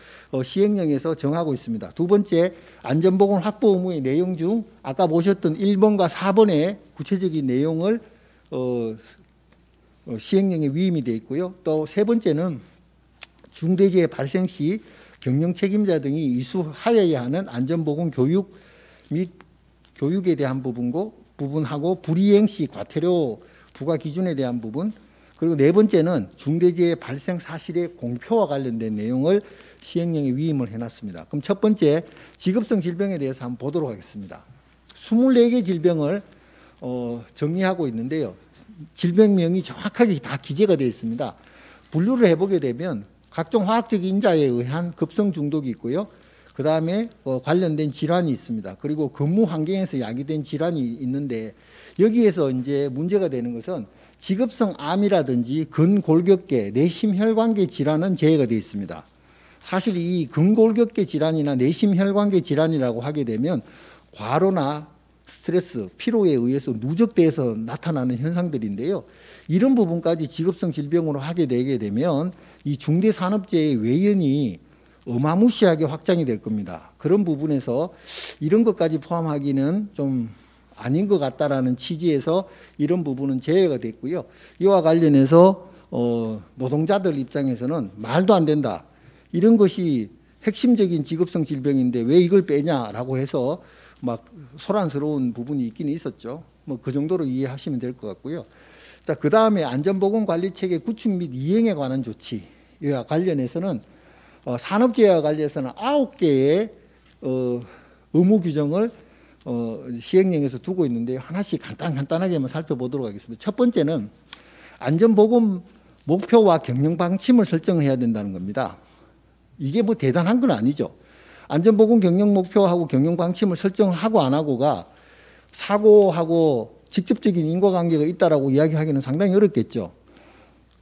S2: 시행령에서 정하고 있습니다. 두 번째 안전보건 확보 의무의 내용 중 아까 보셨던 1번과 4번의 구체적인 내용을 시행령에 위임이 되어 있고요. 또 세 번째는 중대재해 발생 시 경영 책임자 등이 이수하여야 하는 안전보건 교육 및 교육에 대한 부분하고 불이행 시 과태료 부과 기준에 대한 부분, 그리고 4번째는 중대재해 발생 사실의 공표와 관련된 내용을 시행령에 위임을 해놨습니다. 그럼 첫 번째 직업성 질병에 대해서 한번 보도록 하겠습니다. 24개 질병을 정리하고 있는데요. 질병명이 정확하게 다 기재가 되어 있습니다. 분류를 해보게 되면 각종 화학적 인자에 의한 급성 중독이 있고요. 그 다음에 관련된 질환이 있습니다. 그리고 근무 환경에서 야기된 질환이 있는데 여기에서 이제 문제가 되는 것은 직업성 암이라든지 근골격계, 내심혈관계 질환은 제외가 되어 있습니다. 사실 이 근골격계 질환이나 내심혈관계 질환이라고 하게 되면 과로나 스트레스, 피로에 의해서 누적돼서 나타나는 현상들인데요. 이런 부분까지 직업성 질병으로 하게 되게 되면 이 중대산업재해 외연이 어마무시하게 확장이 될 겁니다. 그런 부분에서 이런 것까지 포함하기는 좀 아닌 것 같다라는 취지에서 이런 부분은 제외가 됐고요. 이와 관련해서 노동자들 입장에서는 말도 안 된다. 이런 것이 핵심적인 직업성 질병인데 왜 이걸 빼냐라고 해서 막 소란스러운 부분이 있기는 있었죠. 뭐 그 정도로 이해하시면 될 것 같고요. 자, 그 다음에 안전보건관리체계 구축 및 이행에 관한 조치와 관련해서는 산업재해와 관련해서는 9개의 의무 규정을 시행령에서 두고 있는데 하나씩 간단하게만 살펴보도록 하겠습니다. 첫 번째는 안전보건 목표와 경영 방침을 설정해야 된다는 겁니다. 이게 뭐 대단한 건 아니죠. 안전보건 경영 목표하고 경영 방침을 설정을 하고 안 하고가 사고하고 직접적인 인과관계가 있다라고 이야기하기는 상당히 어렵겠죠.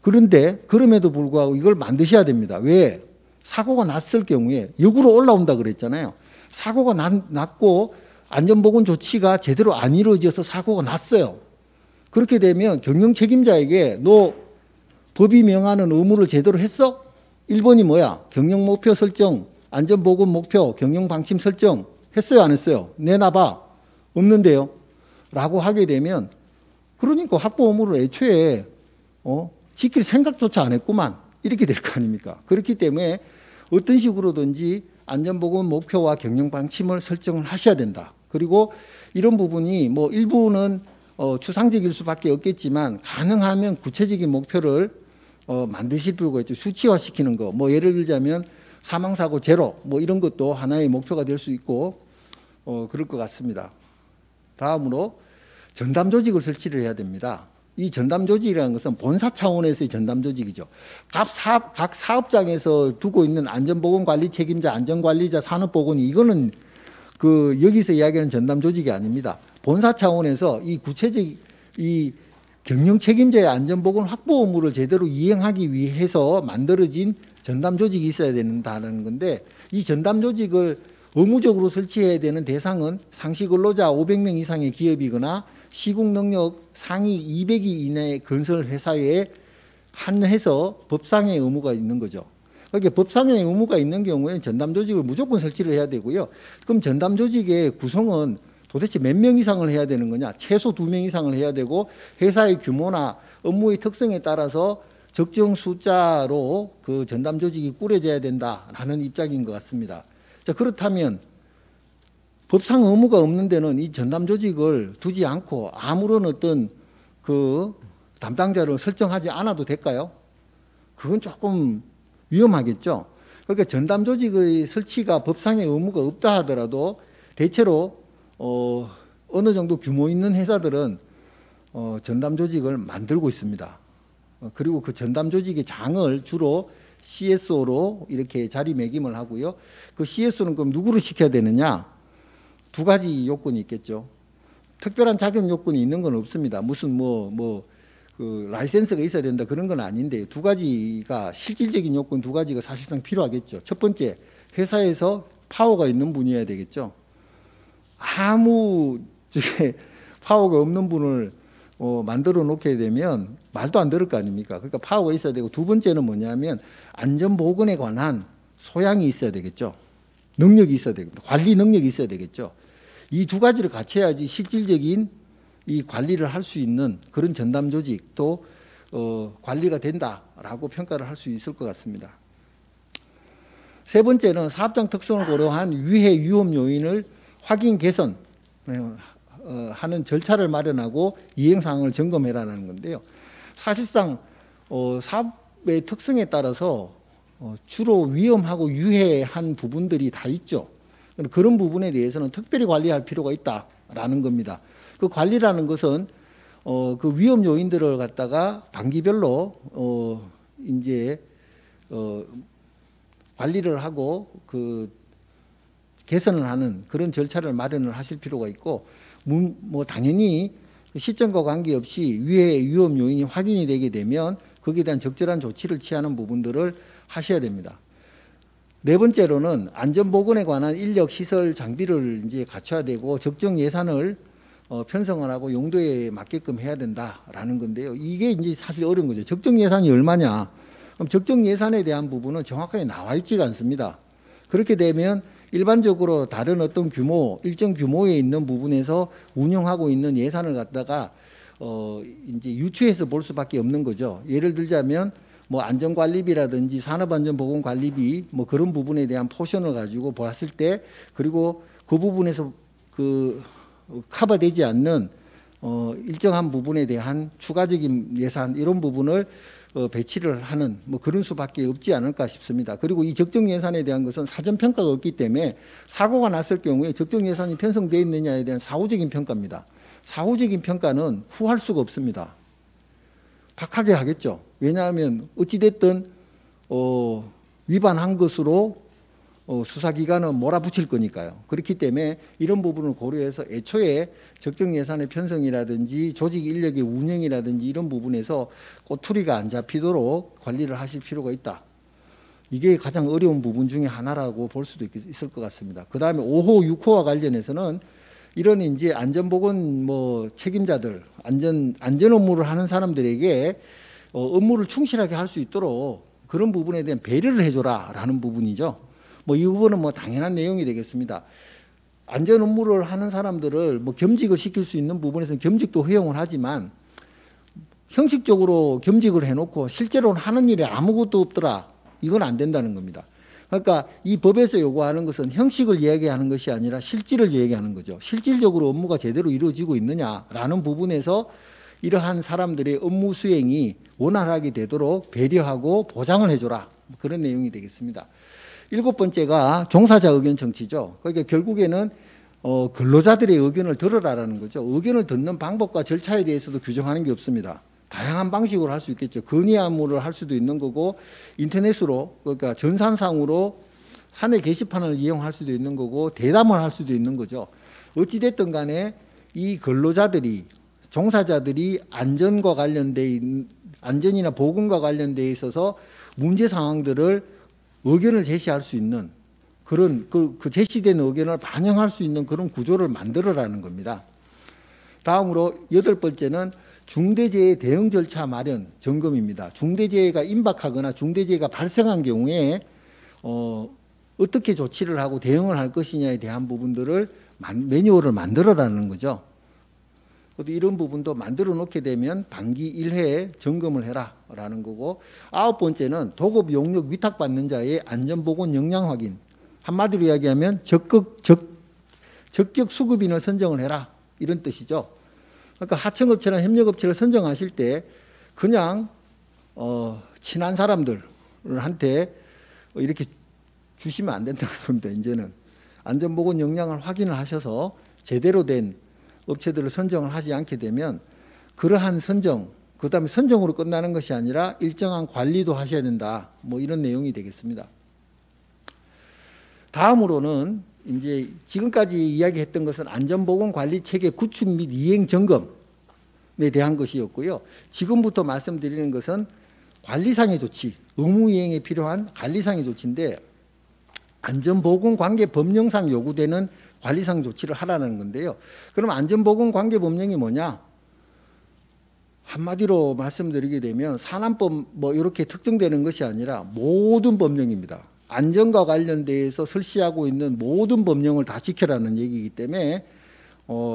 S2: 그런데 그럼에도 불구하고 이걸 만드셔야 됩니다. 왜? 사고가 났을 경우에 역으로 올라온다 그랬잖아요. 사고가 났고 안전보건 조치가 제대로 안 이루어져서 사고가 났어요. 그렇게 되면 경영 책임자에게 너 법이 명하는 의무를 제대로 했어? 1번이 뭐야? 경영 목표 설정, 안전보건 목표, 경영 방침 설정 했어요, 안 했어요? 내놔봐. 없는데요. 라고 하게 되면 그러니까 확보 의무를 애초에 지킬 생각조차 안 했구만. 이렇게 될 거 아닙니까? 그렇기 때문에 어떤 식으로든지 안전보건 목표와 경영 방침을 설정을 하셔야 된다. 그리고 이런 부분이 뭐 일부는 추상적일 수밖에 없겠지만 가능하면 구체적인 목표를 만드실 필요가 있죠. 수치화시키는 거. 뭐 예를 들자면 사망사고 제로 뭐 이런 것도 하나의 목표가 될 수 있고 그럴 것 같습니다. 다음으로 전담 조직을 설치를 해야 됩니다. 이 전담 조직이라는 것은 본사 차원에서의 전담 조직이죠. 각 사업장에서 두고 있는 안전보건관리 책임자, 안전관리자, 산업보건이 이거는 그 여기서 이야기하는 전담 조직이 아닙니다. 본사 차원에서 이 구체적 이 경영 책임자의 안전보건 확보 의무를 제대로 이행하기 위해서 만들어진 전담 조직이 있어야 된다는 건데 이 전담 조직을 의무적으로 설치해야 되는 대상은 상시 근로자 500명 이상의 기업이거나 시국 능력 상위 200위 이내의 건설 회사에 한해서 법상의 의무가 있는 거죠. 그러니까 법상의 의무가 있는 경우에 전담 조직을 무조건 설치를 해야 되고요. 그럼 전담 조직의 구성은 도대체 몇 명 이상을 해야 되는 거냐? 최소 2명 이상을 해야 되고 회사의 규모나 업무의 특성에 따라서 적정 숫자로 그 전담 조직이 꾸려져야 된다라는 입장인 것 같습니다. 자, 그렇다면 법상 의무가 없는 데는 이 전담 조직을 두지 않고 아무런 어떤 그 담당자를 설정하지 않아도 될까요? 그건 조금 위험하겠죠. 그러니까 전담 조직의 설치가 법상의 의무가 없다 하더라도 대체로 어느 정도 규모 있는 회사들은 전담 조직을 만들고 있습니다. 그리고 그 전담 조직의 장을 주로 CSO로 이렇게 자리매김을 하고요. 그 CSO는 그럼 누구를 시켜야 되느냐? 두 가지 요건이 있겠죠. 특별한 자격 요건이 있는 건 없습니다. 무슨 그 라이센스가 있어야 된다 그런 건 아닌데 두 가지가 실질적인 요건 두 가지가 사실상 필요하겠죠. 첫 번째, 회사에서 파워가 있는 분이어야 되겠죠. 아무 파워가 없는 분을 만들어 놓게 되면 말도 안 들을 거 아닙니까? 그러니까 파워가 있어야 되고 두 번째는 뭐냐면 안전보건에 관한 소양이 있어야 되겠죠. 능력이 있어야 되고 관리 능력이 있어야 되겠죠. 이 두 가지를 같이 해야지 실질적인 이 관리를 할 수 있는 그런 전담 조직도 관리가 된다라고 평가를 할 수 있을 것 같습니다. 세 번째는 사업장 특성을 고려한 위해 위험 요인을 확인 개선 하는 절차를 마련하고 이행 사항을 점검해라는 건데요. 사실상 사업의 특성에 따라서 주로 위험하고 유해한 부분들이 다 있죠. 그런 부분에 대해서는 특별히 관리할 필요가 있다라는 겁니다. 그 관리라는 것은 그 위험 요인들을 갖다가 단기별로 이제 관리를 하고 그 개선을 하는 그런 절차를 마련을 하실 필요가 있고 뭐 당연히 시점과 관계없이 위해 위험 요인이 확인이 되게 되면 거기에 대한 적절한 조치를 취하는 부분들을 하셔야 됩니다. 네 번째로는 안전보건에 관한 인력, 시설, 장비를 이제 갖춰야 되고 적정 예산을 편성을 하고 용도에 맞게끔 해야 된다라는 건데요. 이게 이제 사실 어려운 거죠. 적정 예산이 얼마냐? 그럼 적정 예산에 대한 부분은 정확하게 나와 있지가 않습니다. 그렇게 되면 일반적으로 다른 어떤 규모, 일정 규모에 있는 부분에서 운영하고 있는 예산을 갖다가 이제 유추해서 볼 수밖에 없는 거죠. 예를 들자면 뭐 안전관리비라든지 산업안전보건관리비 뭐 그런 부분에 대한 포션을 가지고 봤을 때 그리고 그 부분에서 그 커버되지 않는 일정한 부분에 대한 추가적인 예산 이런 부분을 배치를 하는 뭐 그런 수밖에 없지 않을까 싶습니다. 그리고 이 적정 예산에 대한 것은 사전 평가가 없기 때문에 사고가 났을 경우에 적정 예산이 편성되어 있느냐에 대한 사후적인 평가입니다. 사후적인 평가는 후할 수가 없습니다. 박하게 하겠죠. 왜냐하면 어찌됐든 위반한 것으로 수사기관은 몰아붙일 거니까요. 그렇기 때문에 이런 부분을 고려해서 애초에 적정 예산의 편성이라든지 조직 인력의 운영이라든지 이런 부분에서 꼬투리가 안 잡히도록 관리를 하실 필요가 있다. 이게 가장 어려운 부분 중에 하나라고 볼 수도 있을 것 같습니다. 그 다음에 5호, 6호와 관련해서는 이런 이제 안전보건 뭐 책임자들, 안전 업무를 하는 사람들에게 업무를 충실하게 할 수 있도록 그런 부분에 대한 배려를 해줘라라는 부분이죠. 뭐 이 부분은 뭐 당연한 내용이 되겠습니다. 안전 업무를 하는 사람들을 뭐 겸직을 시킬 수 있는 부분에서는 겸직도 허용을 하지만 형식적으로 겸직을 해놓고 실제로는 하는 일이 아무것도 없더라. 이건 안 된다는 겁니다. 그러니까 이 법에서 요구하는 것은 형식을 이야기하는 것이 아니라 실질을 이야기하는 거죠. 실질적으로 업무가 제대로 이루어지고 있느냐라는 부분에서 이러한 사람들의 업무 수행이 원활하게 되도록 배려하고 보장을 해줘라. 그런 내용이 되겠습니다. 7번째가 종사자 의견 청취죠. 그러니까 결국에는 근로자들의 의견을 들으라라는 거죠. 의견을 듣는 방법과 절차에 대해서도 규정하는 게 없습니다. 다양한 방식으로 할 수 있겠죠. 건의 업무를 할 수도 있는 거고 인터넷으로 그러니까 전산상으로 사내 게시판을 이용할 수도 있는 거고 대담을 할 수도 있는 거죠. 어찌됐든 간에 이 근로자들이 종사자들이 안전이나 보건과 관련돼 있어서 문제 상황들을 의견을 제시할 수 있는 그런 그 제시된 의견을 반영할 수 있는 그런 구조를 만들어라는 겁니다. 다음으로 8번째는 중대재해 대응 절차 마련 점검입니다. 중대재해가 임박하거나 중대재해가 발생한 경우에 어떻게 조치를 하고 대응을 할 것이냐에 대한 부분들을 매뉴얼을 만들어라는 거죠. 이런 부분도 만들어 놓게 되면 반기 1회에 점검을 해라라는 거고 9번째는 도급 용역 위탁받는 자의 안전보건 역량 확인. 한마디로 이야기하면 적격 수급인을 선정을 해라 이런 뜻이죠. 그러니까 하청업체나 협력업체를 선정하실 때 그냥 친한 사람들한테 이렇게 주시면 안 된다는 겁니다. 이제는 안전보건 역량을 확인을 하셔서 제대로 된 업체들을 선정을 하지 않게 되면 그러한 선정, 그 다음에 선정으로 끝나는 것이 아니라 일정한 관리도 하셔야 된다. 뭐 이런 내용이 되겠습니다. 다음으로는 이제 지금까지 이야기했던 것은 안전보건관리체계 구축 및 이행 점검에 대한 것이었고요. 지금부터 말씀드리는 것은 관리상의 조치, 의무 이행에 필요한 관리상의 조치인데 안전보건관계 법령상 요구되는 관리상 조치를 하라는 건데요. 그럼 안전보건관계 법령이 뭐냐? 한마디로 말씀드리게 되면 산안법 뭐 이렇게 특정되는 것이 아니라 모든 법령입니다. 안전과 관련돼서 설치하고 있는 모든 법령을 다 지켜라는 얘기이기 때문에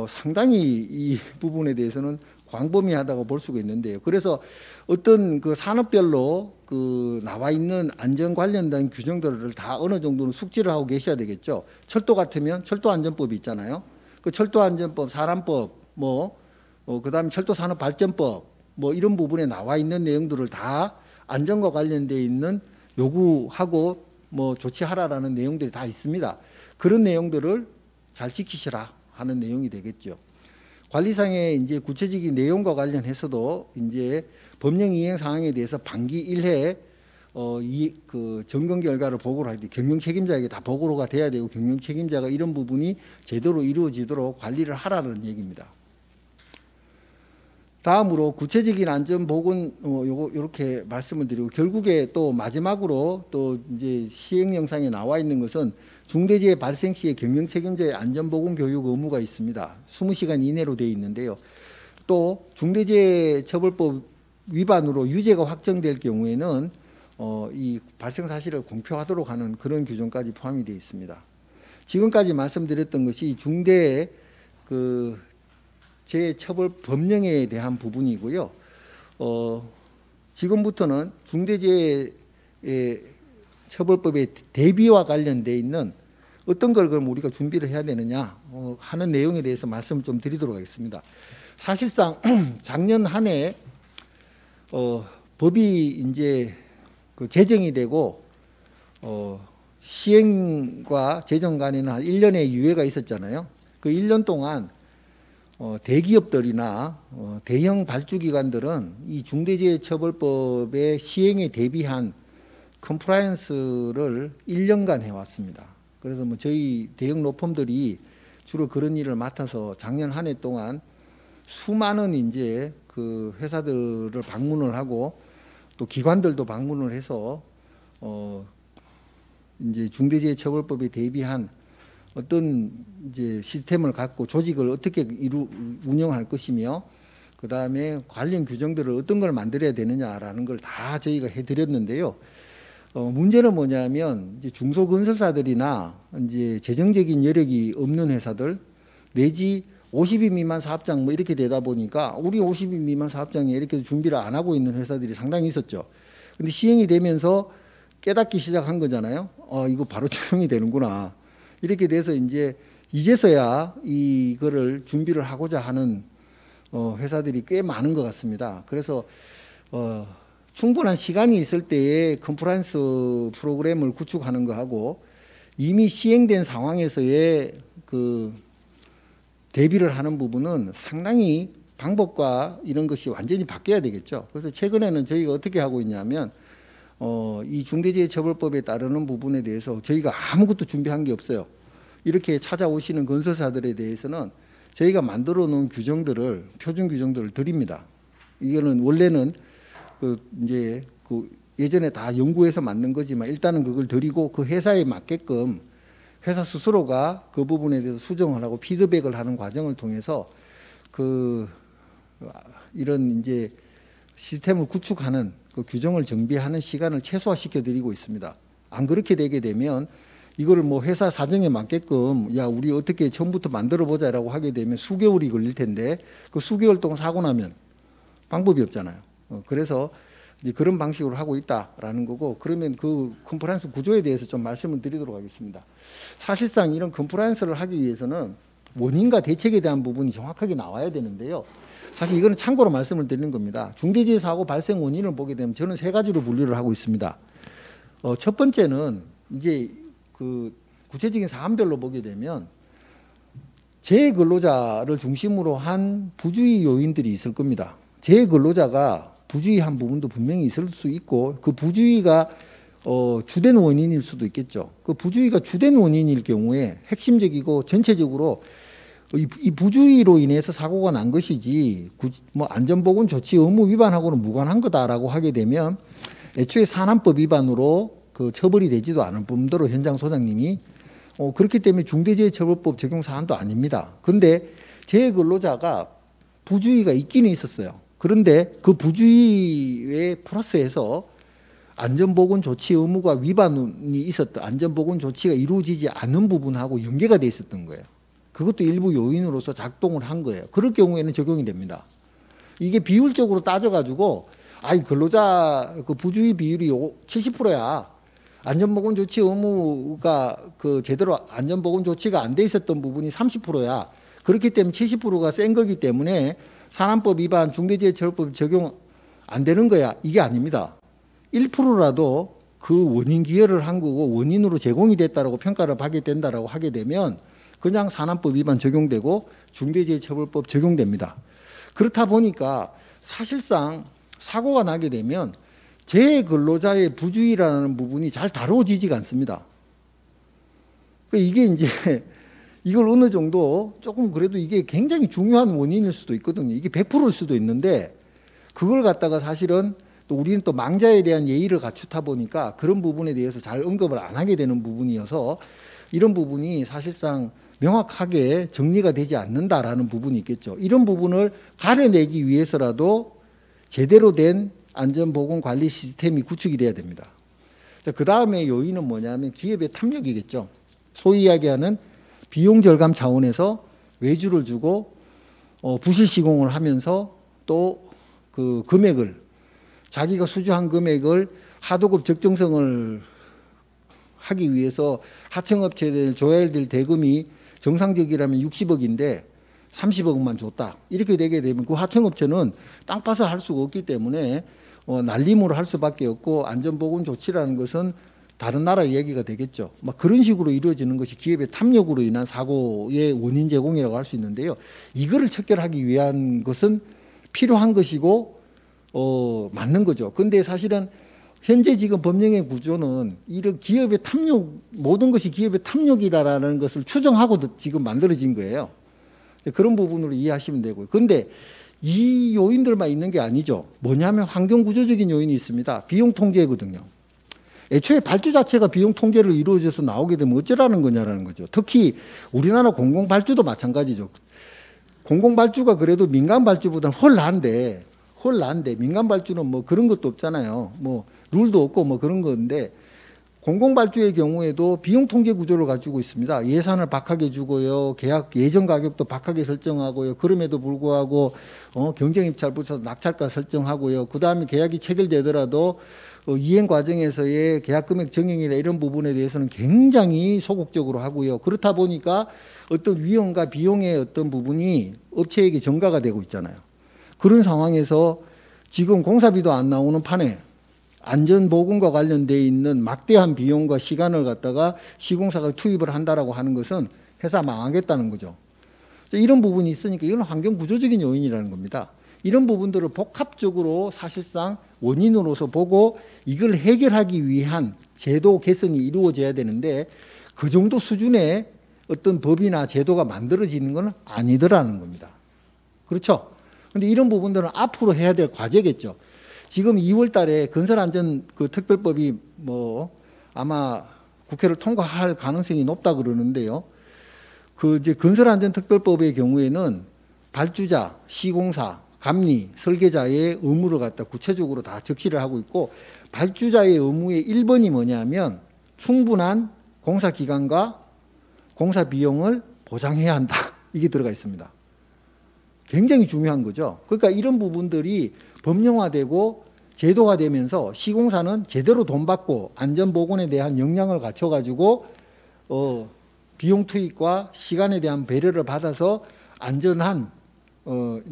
S2: 상당히 이 부분에 대해서는 광범위하다고 볼 수가 있는데요. 그래서 어떤 그 산업별로 그 나와 있는 안전 관련된 규정들을 다 어느 정도는 숙지를 하고 계셔야 되겠죠. 철도 같으면 철도안전법이 있잖아요. 그 철도안전법, 산안법, 그다음에 철도산업발전법 뭐 이런 부분에 나와 있는 내용들을 다 안전과 관련돼 있는 요구하고 뭐 조치하라라는 내용들이 다 있습니다. 그런 내용들을 잘 지키시라 하는 내용이 되겠죠. 관리상의 이제 구체적인 내용과 관련해서도 이제 법령 이행 사항에 대해서 반기 1회 그 점검 결과를 보고를 할 때 경영 책임자에게 다 보고가 돼야 되고 경영 책임자가 이런 부분이 제대로 이루어지도록 관리를 하라는 얘기입니다. 다음으로 구체적인 안전보건 요거 이렇게 말씀을 드리고 결국에 또 마지막으로 또 이제 시행 영상에 나와 있는 것은 중대재해 발생 시에 경영 책임자의 안전보건 교육 의무가 있습니다. 20시간 이내로 되어 있는데요. 또 중대재해 처벌법 위반으로 유죄가 확정될 경우에는 이 발생 사실을 공표하도록 하는 그런 규정까지 포함이 되어 있습니다. 지금까지 말씀드렸던 것이 중대재해 처벌 법령에 대한 부분이고요. 지금부터는 중대재해 처벌법의 대비와 관련돼 있는 어떤 걸 그럼 우리가 준비를 해야 되느냐 하는 내용에 대해서 말씀을 좀 드리도록 하겠습니다. 사실상 작년 한 해 법이 이제 그 제정이 되고 시행과 제정 간에는 한 1년의 유예가 있었잖아요. 그 1년 동안 대기업들이나 대형 발주기관들은 이 중대재해처벌법의 시행에 대비한 컴플라이언스를 1년간 해왔습니다. 그래서 뭐 저희 대형 로펌들이 주로 그런 일을 맡아서 작년 한 해 동안 수많은 이제 그 회사들을 방문을 하고 또 기관들도 방문을 해서 이제 중대재해처벌법에 대비한 어떤 이제 시스템을 갖고 조직을 어떻게 운영할 것이며 그 다음에 관련 규정들을 어떤 걸 만들어야 되느냐라는 걸 다 저희가 해드렸는데요. 문제는 뭐냐면 이제 중소건설사들이나 이제 재정적인 여력이 없는 회사들 내지 50인 미만 사업장 뭐 이렇게 되다 보니까 우리 50인 미만 사업장에 이렇게 준비를 안 하고 있는 회사들이 상당히 있었죠. 근데 시행이 되면서 깨닫기 시작한 거잖아요. 이거 바로 적용이 되는구나. 이렇게 돼서 이제서야 이거를 준비를 하고자 하는 회사들이 꽤 많은 것 같습니다. 그래서 충분한 시간이 있을 때에 컴플라이언스 프로그램을 구축하는 거하고 이미 시행된 상황에서의 그 대비를 하는 부분은 상당히 방법과 이런 것이 완전히 바뀌어야 되겠죠. 그래서 최근에는 저희가 어떻게 하고 있냐면 이 중대재해처벌법에 따르는 부분에 대해서 저희가 아무것도 준비한 게 없어요. 이렇게 찾아오시는 건설사들에 대해서는 저희가 만들어 놓은 규정들을 표준 규정들을 드립니다. 이거는 원래는 예전에 다 연구해서 만든 거지만 일단은 그걸 드리고 그 회사에 맞게끔 회사 스스로가 그 부분에 대해서 수정을 하고 피드백을 하는 과정을 통해서 이런 이제 시스템을 구축하는 그 규정을 정비하는 시간을 최소화시켜 드리고 있습니다. 안 그렇게 되게 되면 이거를 뭐 회사 사정에 맞게끔 야 우리 어떻게 처음부터 만들어 보자라고 하게 되면 수개월이 걸릴 텐데 그 수개월 동안 사고 나면 방법이 없잖아요. 그래서 이제 그런 방식으로 하고 있다라는 거고 그러면 그 컴플라이언스 구조에 대해서 좀 말씀을 드리도록 하겠습니다. 사실상 이런 컴플라이언스를 하기 위해서는 원인과 대책에 대한 부분이 정확하게 나와야 되는데요. 사실 이거는 참고로 말씀을 드리는 겁니다. 중대재해 사고 발생 원인을 보게 되면 저는 세 가지로 분류를 하고 있습니다. 첫 번째는 이제 그 구체적인 사안별로 보게 되면 재근로자를 중심으로 한 부주의 요인들이 있을 겁니다. 재근로자가 부주의한 부분도 분명히 있을 수 있고 그 부주의가 주된 원인일 수도 있겠죠. 그 부주의가 주된 원인일 경우에 핵심적이고 전체적으로 이 부주의로 인해서 사고가 난 것이지 뭐 안전보건 조치 의무 위반하고는 무관한 거다라고 하게 되면 애초에 산안법 위반으로 그 처벌이 되지도 않을 뿐더러 현장 소장님이 그렇기 때문에 중대재해처벌법 적용 사안도 아닙니다. 그런데 재근로자가 부주의가 있기는 있었어요. 그런데 그 부주의에 플러스해서 안전보건 조치 의무가 위반이 있었던 안전보건 조치가 이루어지지 않은 부분하고 연계가 돼 있었던 거예요. 그것도 일부 요인으로서 작동을 한 거예요. 그럴 경우에는 적용이 됩니다. 이게 비율적으로 따져가지고 근로자 그 부주의 비율이 70%야. 안전보건 조치 의무가 그 제대로 안전보건 조치가 안 돼 있었던 부분이 30%야. 그렇기 때문에 70%가 센 거기 때문에 산안법 위반 중대재해처벌법 적용 안 되는 거야. 이게 아닙니다. 1%라도 그 원인 기여를 한 거고 원인으로 제공이 됐다라고 평가를 받게 된다라고 하게 되면 그냥 산안법 위반 적용되고 중대재해처벌법 적용됩니다. 그렇다 보니까 사실상 사고가 나게 되면 재근로자의 부주의라는 부분이 잘 다뤄지지가 않습니다. 이게 이제 이걸 어느 정도 조금 그래도 이게 굉장히 중요한 원인일 수도 있거든요. 이게 100%일 수도 있는데 그걸 갖다가 사실은 또 우리는 또 망자에 대한 예의를 갖추다 보니까 그런 부분에 대해서 잘 언급을 안 하게 되는 부분이어서 이런 부분이 사실상 명확하게 정리가 되지 않는다라는 부분이 있겠죠. 이런 부분을 가려내기 위해서라도 제대로 된 안전보건관리 시스템이 구축이 돼야 됩니다. 그 다음에 요인은 뭐냐면 기업의 탐욕이겠죠. 소위 이야기하는 비용 절감 차원에서 외주를 주고 부실 시공을 하면서 또 그 금액을 자기가 수주한 금액을 하도급 적정성을 하기 위해서 하청업체들 줘야 될 대금이 정상적이라면 60억인데 30억만 줬다. 이렇게 되게 되면 그 하청업체는 땅 파서 할 수가 없기 때문에 날림으로 할 수밖에 없고 안전보건 조치라는 것은 다른 나라 이야기가 되겠죠. 막 그런 식으로 이루어지는 것이 기업의 탐욕으로 인한 사고의 원인 제공이라고 할 수 있는데요. 이거를 척결하기 위한 것은 필요한 것이고 맞는 거죠. 근데 사실은 현재 지금 법령의 구조는 이런 기업의 탐욕, 모든 것이 기업의 탐욕이다라는 것을 추정하고 지금 만들어진 거예요. 그런 부분으로 이해하시면 되고요. 근데 이 요인들만 있는 게 아니죠. 뭐냐면 환경구조적인 요인이 있습니다. 비용 통제거든요. 애초에 발주 자체가 비용 통제로 이루어져서 나오게 되면 어쩌라는 거냐라는 거죠. 특히 우리나라 공공발주도 마찬가지죠. 공공발주가 그래도 민간발주보다는 훨 나은데 민간발주는 뭐 그런 것도 없잖아요. 뭐 룰도 없고 뭐 그런 건데 공공발주의 경우에도 비용 통제 구조를 가지고 있습니다. 예산을 박하게 주고요. 계약 예정 가격도 박하게 설정하고요. 그럼에도 불구하고 경쟁 입찰 부서 낙찰가 설정하고요. 그다음에 계약이 체결되더라도 이행 과정에서의 계약 금액 정액이나 이런 부분에 대해서는 굉장히 소극적으로 하고요. 그렇다 보니까 어떤 위험과 비용의 어떤 부분이 업체에게 전가가 되고 있잖아요. 그런 상황에서 지금 공사비도 안 나오는 판에 안전보건과 관련되어 있는 막대한 비용과 시간을 갖다가 시공사가 투입을 한다라고 하는 것은 회사 망하겠다는 거죠. 이런 부분이 있으니까 이건 환경구조적인 요인이라는 겁니다. 이런 부분들을 복합적으로 사실상 원인으로서 보고 이걸 해결하기 위한 제도 개선이 이루어져야 되는데 그 정도 수준의 어떤 법이나 제도가 만들어지는 건 아니더라는 겁니다. 그렇죠? 근데 이런 부분들은 앞으로 해야 될 과제겠죠. 지금 2월 달에 건설안전 그 특별법이 뭐 아마 국회를 통과할 가능성이 높다 그러는데요. 그 이제 건설안전 특별법의 경우에는 발주자, 시공사, 감리, 설계자의 의무를 갖다 구체적으로 다 적시를 하고 있고 발주자의 의무의 1번이 뭐냐면 충분한 공사 기간과 공사 비용을 보장해야 한다. 이게 들어가 있습니다. 굉장히 중요한 거죠. 그러니까 이런 부분들이 법령화되고 제도화되면서 시공사는 제대로 돈 받고 안전보건에 대한 역량을 갖춰가지고 비용 투입과 시간에 대한 배려를 받아서 안전한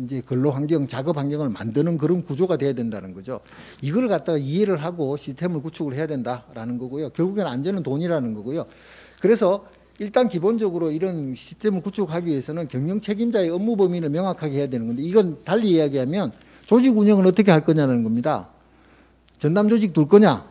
S2: 이제 근로 환경, 작업 환경을 만드는 그런 구조가 돼야 된다는 거죠. 이걸 갖다가 이해를 하고 시스템을 구축을 해야 된다라는 거고요. 결국에는 안전은 돈이라는 거고요. 그래서 일단 기본적으로 이런 시스템을 구축하기 위해서는 경영 책임자의 업무 범위를 명확하게 해야 되는 건데 이건 달리 이야기하면 조직 운영을 어떻게 할 거냐는 겁니다. 전담 조직 둘 거냐,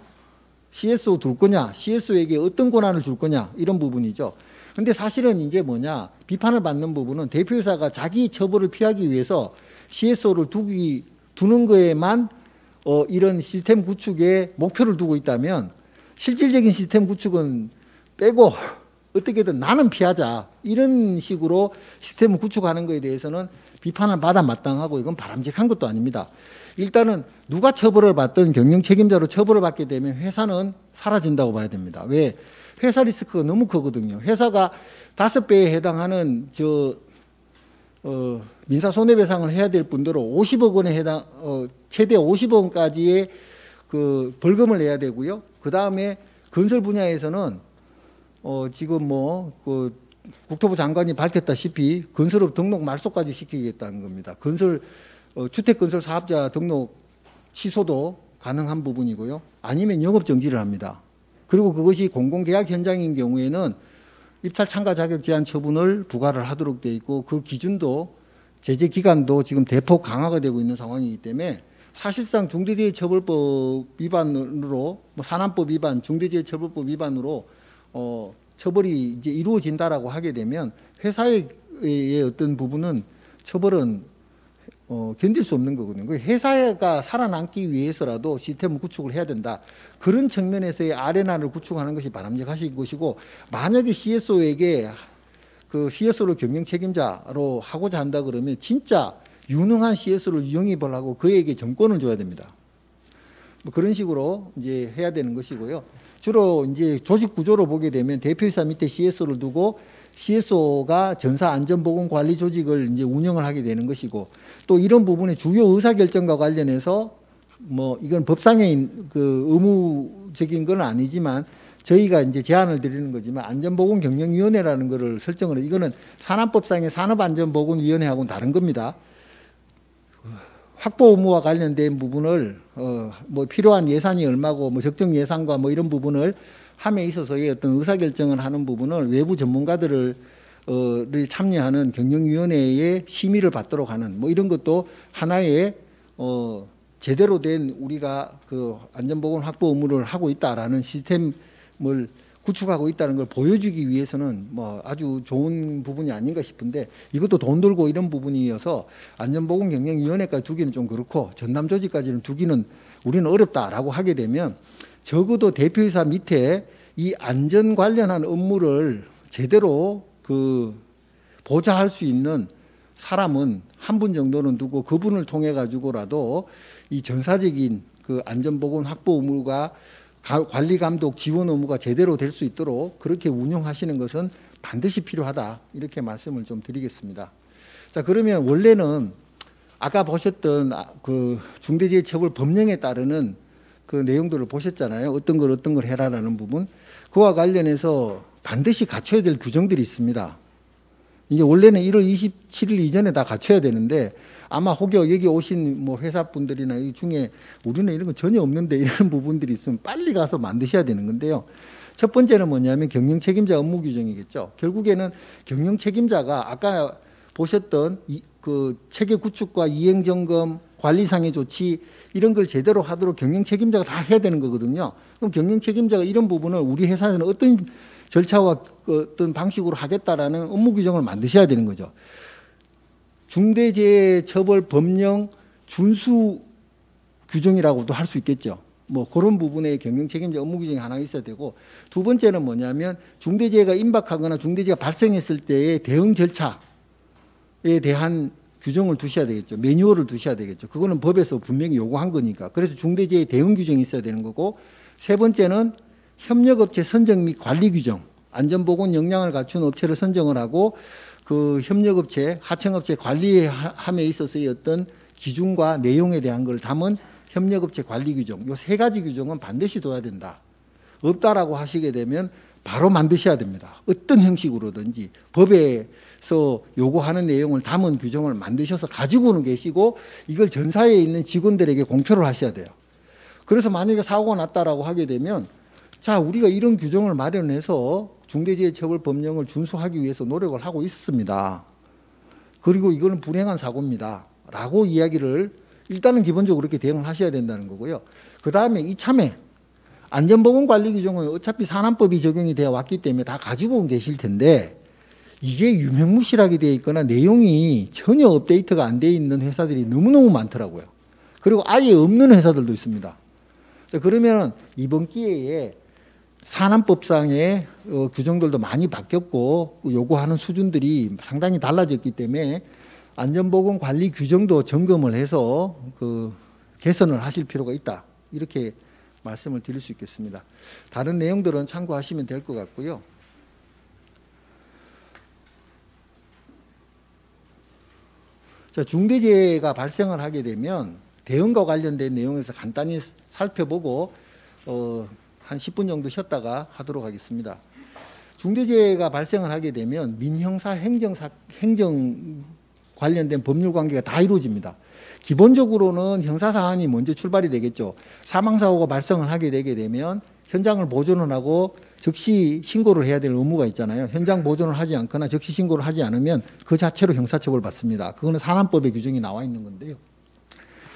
S2: CSO 둘 거냐, CSO에게 어떤 권한을 줄 거냐 이런 부분이죠. 근데 사실은 이제 뭐냐 비판을 받는 부분은 대표이사가 자기 처벌을 피하기 위해서 CSO를 두는 거에만 이런 시스템 구축에 목표를 두고 있다면 실질적인 시스템 구축은 빼고 어떻게든 나는 피하자 이런 식으로 시스템을 구축하는 것에 대해서는 비판을 받아 마땅하고 이건 바람직한 것도 아닙니다. 일단은 누가 처벌을 받든 경영 책임자로 처벌을 받게 되면 회사는 사라진다고 봐야 됩니다. 왜? 회사 리스크가 너무 크거든요. 회사가 5배에 해당하는 민사 손해배상을 해야 될 분들은 50억 원에 최대 50억 원까지의 그 벌금을 내야 되고요. 그 다음에 건설 분야에서는 지금 그 국토부 장관이 밝혔다시피 건설업 등록 말소까지 시키겠다는 겁니다. 주택건설 사업자 등록 취소도 가능한 부분이고요. 아니면 영업 정지를 합니다. 그리고 그것이 공공계약 현장인 경우에는 입찰 참가 자격 제한 처분을 부과를 하도록 되어 있고 그 기준도 제재 기간도 지금 대폭 강화가 되고 있는 상황이기 때문에 사실상 중대재해처벌법 위반으로 산안법 위반, 중대재해처벌법 위반으로 처벌이 이제 이루어진다라고 하게 되면 회사의 어떤 부분은 처벌은 견딜 수 없는 거거든요. 회사가 살아남기 위해서라도 시스템을 구축을 해야 된다. 그런 측면에서의 아레나를 구축하는 것이 바람직하신 것이고 만약에 CSO에게 그 CSO를 경영 책임자로 하고자 한다 그러면 진짜 유능한 CSO를 영입을 하고 그에게 정권을 줘야 됩니다. 그런 식으로 이제 해야 되는 것이고요. 주로 이제 조직 구조로 보게 되면 대표이사 밑에 CSO를 두고 CSO가 전사 안전보건 관리 조직을 이제 운영을 하게 되는 것이고 또 이런 부분의 주요 의사결정과 관련해서 이건 법상의 그 의무적인 건 아니지만 저희가 이제 제안을 드리는 거지만 안전보건경영위원회라는 거를 설정을 이거는 산안법상의 산업안전보건위원회하고는 다른 겁니다. 확보 의무와 관련된 부분을 필요한 예산이 얼마고 적정 예산과 이런 부분을 함에 있어서의 어떤 의사결정을 하는 부분을 외부 전문가들을 참여하는 경영위원회의 심의를 받도록 하는 이런 것도 하나의 제대로 된 우리가 그 안전보건 확보 의무를 하고 있다라는 시스템을 구축하고 있다는 걸 보여주기 위해서는 아주 좋은 부분이 아닌가 싶은데 이것도 돈 들고 이런 부분이어서 안전보건경영위원회까지 두기는 좀 그렇고 전담조직까지는 두기는 우리는 어렵다라고 하게 되면 적어도 대표이사 밑에 이 안전 관련한 업무를 제대로 보좌할 수 있는 사람은 한 분 정도는 두고 그분을 통해 가지고라도 이 전사적인 안전보건 확보 의무가 관리 감독 지원 의무가 제대로 될 수 있도록 그렇게 운영하시는 것은 반드시 필요하다, 이렇게 말씀을 좀 드리겠습니다. 자, 그러면 원래는 아까 보셨던 중대재해처벌 법령에 따르는 그 내용들을 보셨잖아요. 어떤 걸 해라라는 부분. 그와 관련해서 반드시 갖춰야 될 규정들이 있습니다. 이제 원래는 1월 27일 이전에 다 갖춰야 되는데 아마 혹여 여기 오신 뭐 회사분들이나 이 중에 우리는 이런 거 전혀 없는데 이런 부분들이 있으면 빨리 가서 만드셔야 되는 건데요. 첫 번째는 뭐냐면 경영 책임자 업무 규정이겠죠. 결국에는 경영 책임자가 아까 보셨던 그 체계 구축과 이행 점검, 관리상의 조치 이런 걸 제대로 하도록 경영 책임자가 다 해야 되는 거거든요. 그럼 경영 책임자가 이런 부분을 우리 회사에서는 어떤 절차와 어떤 방식으로 하겠다라는 업무 규정을 만드셔야 되는 거죠. 중대재해처벌법령 준수 규정이라고도 할 수 있겠죠. 뭐 그런 부분에 경영 책임자 업무 규정이 하나 있어야 되고, 두 번째는 뭐냐면 중대재해가 임박하거나 중대재해가 발생했을 때의 대응 절차에 대한 규정을 두셔야 되겠죠. 매뉴얼을 두셔야 되겠죠. 그거는 법에서 분명히 요구한 거니까. 그래서 중대재해 대응 규정이 있어야 되는 거고, 세 번째는 협력업체 선정 및 관리 규정, 안전보건 역량을 갖춘 업체를 선정을 하고 그 협력업체, 하청업체 관리함에 있어서의 어떤 기준과 내용에 대한 걸 담은 협력업체 관리 규정, 요 세 가지 규정은 반드시 둬야 된다. 없다라고 하시게 되면 바로 만드셔야 됩니다. 어떤 형식으로든지 법에서 요구하는 내용을 담은 규정을 만드셔서 가지고는 계시고 이걸 전사에 있는 직원들에게 공표를 하셔야 돼요. 그래서 만약에 사고가 났다라고 하게 되면 자, 우리가 이런 규정을 마련해서 중대재해처벌법령을 준수하기 위해서 노력을 하고 있었습니다. 그리고 이거는 불행한 사고입니다. 라고 이야기를 일단은 기본적으로 그렇게 대응을 하셔야 된다는 거고요. 그 다음에 이참에 안전보건관리 규정은 어차피 산안법이 적용이 되어 왔기 때문에 다 가지고 계실 텐데 이게 유명무실하게 되어 있거나 내용이 전혀 업데이트가 안 되어 있는 회사들이 너무너무 많더라고요. 그리고 아예 없는 회사들도 있습니다. 그러면 이번 기회에 산안법상의 규정들도 많이 바뀌었고 요구하는 수준들이 상당히 달라졌기 때문에 안전보건 관리 규정도 점검을 해서 개선을 하실 필요가 있다, 이렇게 말씀을 드릴 수 있겠습니다. 다른 내용들은 참고하시면 될 것 같고요. 자, 중대재해가 발생을 하게 되면 대응과 관련된 내용에서 간단히 살펴보고 한 10분 정도 쉬었다가 하도록 하겠습니다. 중대재해가 발생을 하게 되면 민형사, 행정 관련된 법률 관계가 다 이루어집니다. 기본적으로는 형사사안이 먼저 출발이 되겠죠. 사망사고가 발생을 하게 되게 되면 현장을 보존을 하고 즉시 신고를 해야 될 의무가 있잖아요. 현장 보존을 하지 않거나 즉시 신고를 하지 않으면 그 자체로 형사처벌을 받습니다. 그거는 산안법의 규정이 나와 있는 건데요.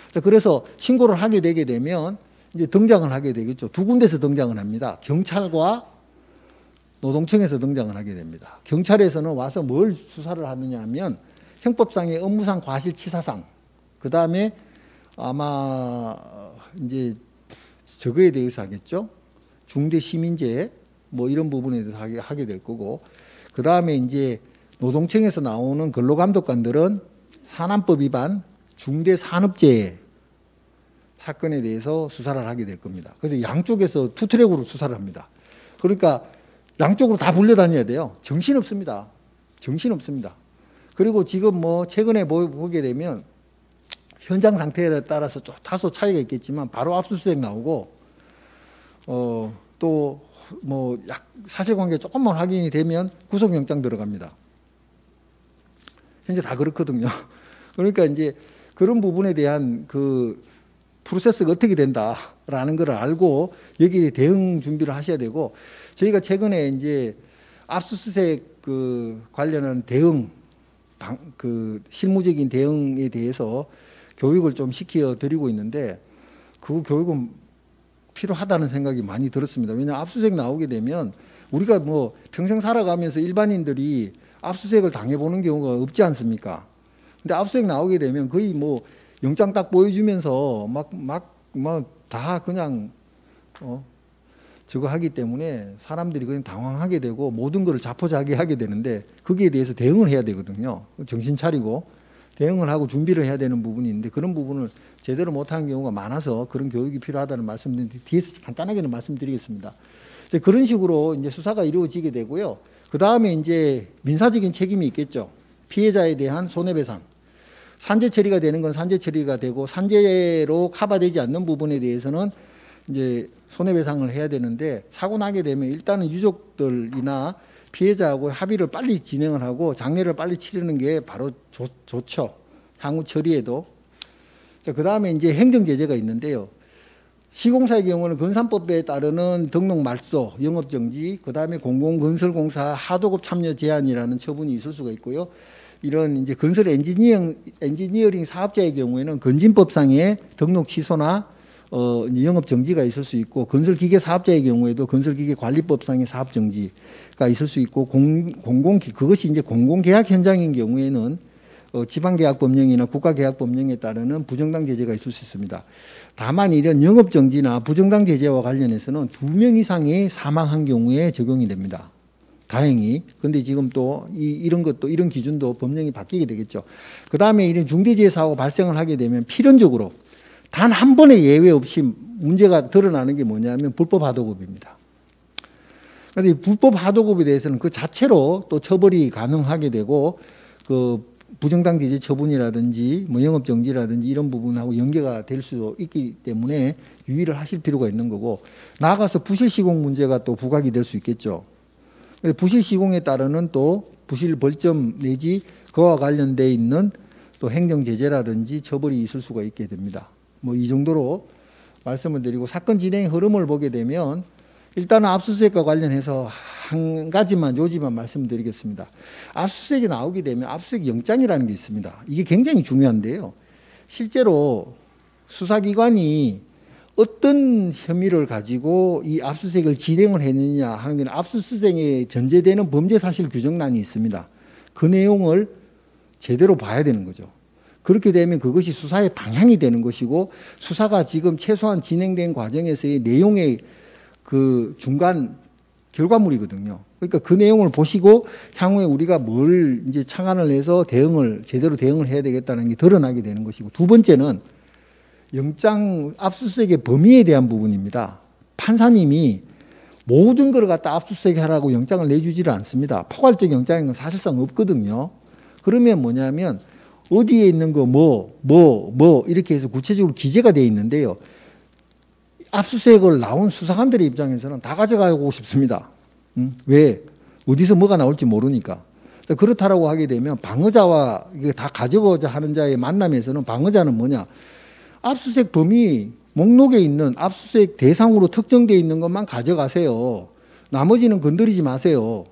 S2: 자, 그래서 신고를 하게 되게 되면 이제 등장을 하게 되겠죠. 두 군데서 등장을 합니다. 경찰과 노동청에서 등장을 하게 됩니다. 경찰에서는 와서 뭘 수사를 하느냐 하면 형법상의 업무상 과실치사상, 그 다음에 아마 이제 저거에 대해서 하겠죠. 중대시민재해 뭐 이런 부분에 대해서 하게 될 거고, 그 다음에 이제 노동청에서 나오는 근로감독관들은 산안법 위반 중대산업재해 사건에 대해서 수사를 하게 될 겁니다. 그래서 양쪽에서 투트랙으로 수사를 합니다. 그러니까 양쪽으로 다 불려다녀야 돼요. 정신없습니다. 정신없습니다. 그리고 지금 뭐 최근에 보게 되면 현장 상태에 따라서 다소 차이가 있겠지만 바로 압수수색 나오고 또 뭐 사실관계 조금만 확인이 되면 구속영장 들어갑니다. 현재 다 그렇거든요. 그러니까 이제 그런 부분에 대한 프로세스가 어떻게 된다라는 걸 알고 여기에 대응 준비를 하셔야 되고, 저희가 최근에 이제 압수수색 관련한 대응 실무적인 대응에 대해서 교육을 좀 시켜 드리고 있는데 그 교육은 필요하다는 생각이 많이 들었습니다. 왜냐하면 압수수색 나오게 되면 우리가 뭐 평생 살아가면서 일반인들이 압수수색을 당해보는 경우가 없지 않습니까? 근데 압수수색 나오게 되면 거의 뭐 영장 딱 보여주면서 막 다 그냥 저거 하기 때문에 사람들이 그냥 당황하게 되고 모든 것을 자포자기하게 되는데 거기에 대해서 대응을 해야 되거든요. 정신 차리고 대응을 하고 준비를 해야 되는 부분이 있는데 그런 부분을 제대로 못하는 경우가 많아서 그런 교육이 필요하다는 말씀을 뒤에서 간단하게는 말씀드리겠습니다. 이제 그런 식으로 이제 수사가 이루어지게 되고요. 그 다음에 이제 민사적인 책임이 있겠죠. 피해자에 대한 손해배상. 산재 처리가 되는 건 산재 처리가 되고 산재로 커버되지 않는 부분에 대해서는 이제 손해배상을 해야 되는데 사고 나게 되면 일단은 유족들이나 피해자하고 합의를 빨리 진행을 하고 장례를 빨리 치르는 게 바로 좋죠. 향후 처리에도. 그 다음에 이제 행정제재가 있는데요. 시공사의 경우는 건산법에 따르는 등록 말소, 영업정지, 그 다음에 공공건설공사 하도급 참여 제한이라는 처분이 있을 수가 있고요. 이런 이제 건설 엔지니어링 사업자의 경우에는 건진법상의 등록 취소나 영업 정지가 있을 수 있고 건설기계 사업자의 경우에도 건설기계관리법상의 사업 정지가 있을 수 있고 그것이 이제 공공계약 현장인 경우에는 지방계약법령이나 국가계약법령에 따르는 부정당 제재가 있을 수 있습니다. 다만 이런 영업 정지나 부정당 제재와 관련해서는 2명 이상이 사망한 경우에 적용이 됩니다. 다행히. 근데 지금 또 이런 것도 이런 기준도 법령이 바뀌게 되겠죠. 그 다음에 이런 중대재해 사고 발생을 하게 되면 필연적으로 단 한 번의 예외 없이 문제가 드러나는 게 뭐냐면 불법 하도급입니다. 그런데 불법 하도급에 대해서는 그 자체로 또 처벌이 가능하게 되고 그 부정당 제재 처분이라든지 뭐 영업 정지라든지 이런 부분하고 연계가 될 수도 있기 때문에 유의를 하실 필요가 있는 거고 나아가서 부실 시공 문제가 또 부각이 될 수 있겠죠. 부실 시공에 따르는 또 부실 벌점 내지 그와 관련돼 있는 또 행정 제재라든지 처벌이 있을 수가 있게 됩니다. 뭐 이 정도로 말씀을 드리고 사건 진행 흐름을 보게 되면 일단은 압수수색과 관련해서 한 가지만 요지만 말씀드리겠습니다. 압수수색이 나오게 되면 압수수색 영장이라는 게 있습니다. 이게 굉장히 중요한데요. 실제로 수사기관이 어떤 혐의를 가지고 이 압수수색을 진행을 했느냐 하는 게 압수수색에 전제되는 범죄사실 규정란이 있습니다. 그 내용을 제대로 봐야 되는 거죠. 그렇게 되면 그것이 수사의 방향이 되는 것이고 수사가 지금 최소한 진행된 과정에서의 내용의 그 중간 결과물이거든요. 그러니까 그 내용을 보시고 향후에 우리가 뭘 이제 창안을 해서 제대로 대응을 해야 되겠다는 게 드러나게 되는 것이고 두 번째는 영장 압수수색의 범위에 대한 부분입니다. 판사님이 모든 걸 갖다 압수수색하라고 영장을 내주지를 않습니다. 포괄적 영장인 건 사실상 없거든요. 그러면 뭐냐면 어디에 있는 거 뭐 이렇게 해서 구체적으로 기재가 되어 있는데요. 압수수색을 나온 수사관들의 입장에서는 다 가져가고 싶습니다. 왜? 어디서 뭐가 나올지 모르니까. 그렇다라고 하게 되면 방어자와 이게 다 가져오자 하는 자의 만남에서는 방어자는 뭐냐? 압수수색 범위 목록에 있는 압수수색 대상으로 특정되어 있는 것만 가져가세요. 나머지는 건드리지 마세요.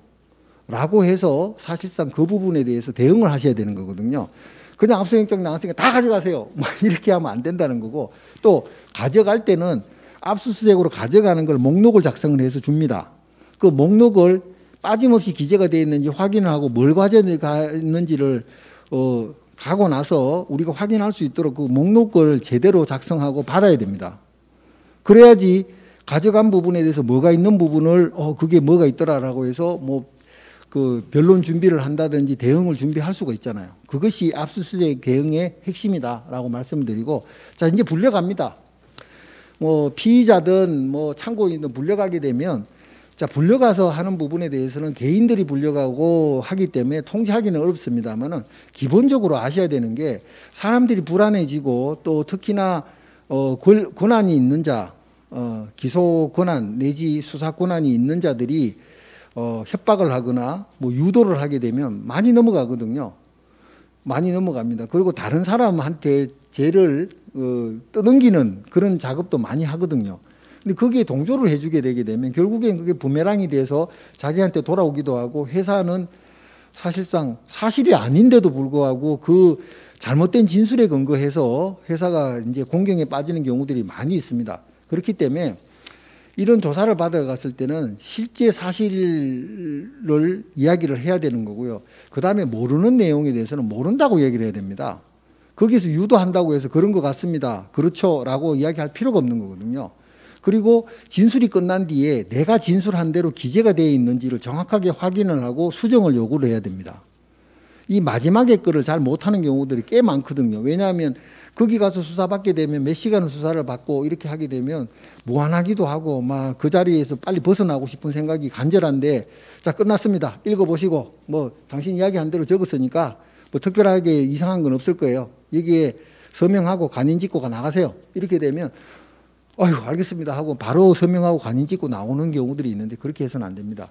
S2: 라고 해서 사실상 그 부분에 대해서 대응을 하셔야 되는 거거든요. 그냥 압수영장 나왔으니까 다 가져가세요. 이렇게 하면 안 된다는 거고 또 가져갈 때는 압수수색으로 가져가는 걸 목록을 작성을 해서 줍니다. 그 목록을 빠짐없이 기재가 되어 있는지 확인을 하고 뭘 가져갔는지를 가고 나서 우리가 확인할 수 있도록 그 목록을 제대로 작성하고 받아야 됩니다. 그래야지 가져간 부분에 대해서 뭐가 있는 부분을 그게 뭐가 있더라라고 해서 뭐 그 변론 준비를 한다든지 대응을 준비할 수가 있잖아요. 그것이 압수수색 대응의 핵심이다라고 말씀드리고 자 이제 불려갑니다. 뭐 피의자든 뭐 참고인든 불려가게 되면 자 불려가서 하는 부분에 대해서는 개인들이 불려가고 하기 때문에 통제하기는 어렵습니다만은 기본적으로 아셔야 되는 게 사람들이 불안해지고 또 특히나 권한이 있는 자 기소 권한 내지 수사 권한이 있는 자들이 협박을 하거나 뭐 유도를 하게 되면 많이 넘어가거든요. 많이 넘어갑니다. 그리고 다른 사람한테 죄를 떠넘기는 그런 작업도 많이 하거든요. 근데 거기에 동조를 해주게 되게 되면 결국엔 그게 부메랑이 돼서 자기한테 돌아오기도 하고 회사는 사실상 사실이 아닌데도 불구하고 그 잘못된 진술에 근거해서 회사가 이제 공경에 빠지는 경우들이 많이 있습니다. 그렇기 때문에 이런 조사를 받아갔을 때는 실제 사실을 이야기를 해야 되는 거고요. 그 다음에 모르는 내용에 대해서는 모른다고 얘기를 해야 됩니다. 거기서 유도한다고 해서 그런 것 같습니다. 그렇죠. 라고 이야기할 필요가 없는 거거든요. 그리고 진술이 끝난 뒤에 내가 진술한 대로 기재가 되어 있는지를 정확하게 확인을 하고 수정을 요구를 해야 됩니다. 이 마지막에 거를 잘 못하는 경우들이 꽤 많거든요. 왜냐하면 거기 가서 수사받게 되면 몇 시간을 수사를 받고 이렇게 하게 되면 무안하기도 하고 막 그 자리에서 빨리 벗어나고 싶은 생각이 간절한데, 자, 끝났습니다. 읽어보시고 뭐 당신 이야기한 대로 적었으니까 뭐 특별하게 이상한 건 없을 거예요. 여기에 서명하고 간인 짓고가 나가세요. 이렇게 되면 아유 알겠습니다 하고 바로 서명하고 간인 짓고 나오는 경우들이 있는데, 그렇게 해서는 안 됩니다.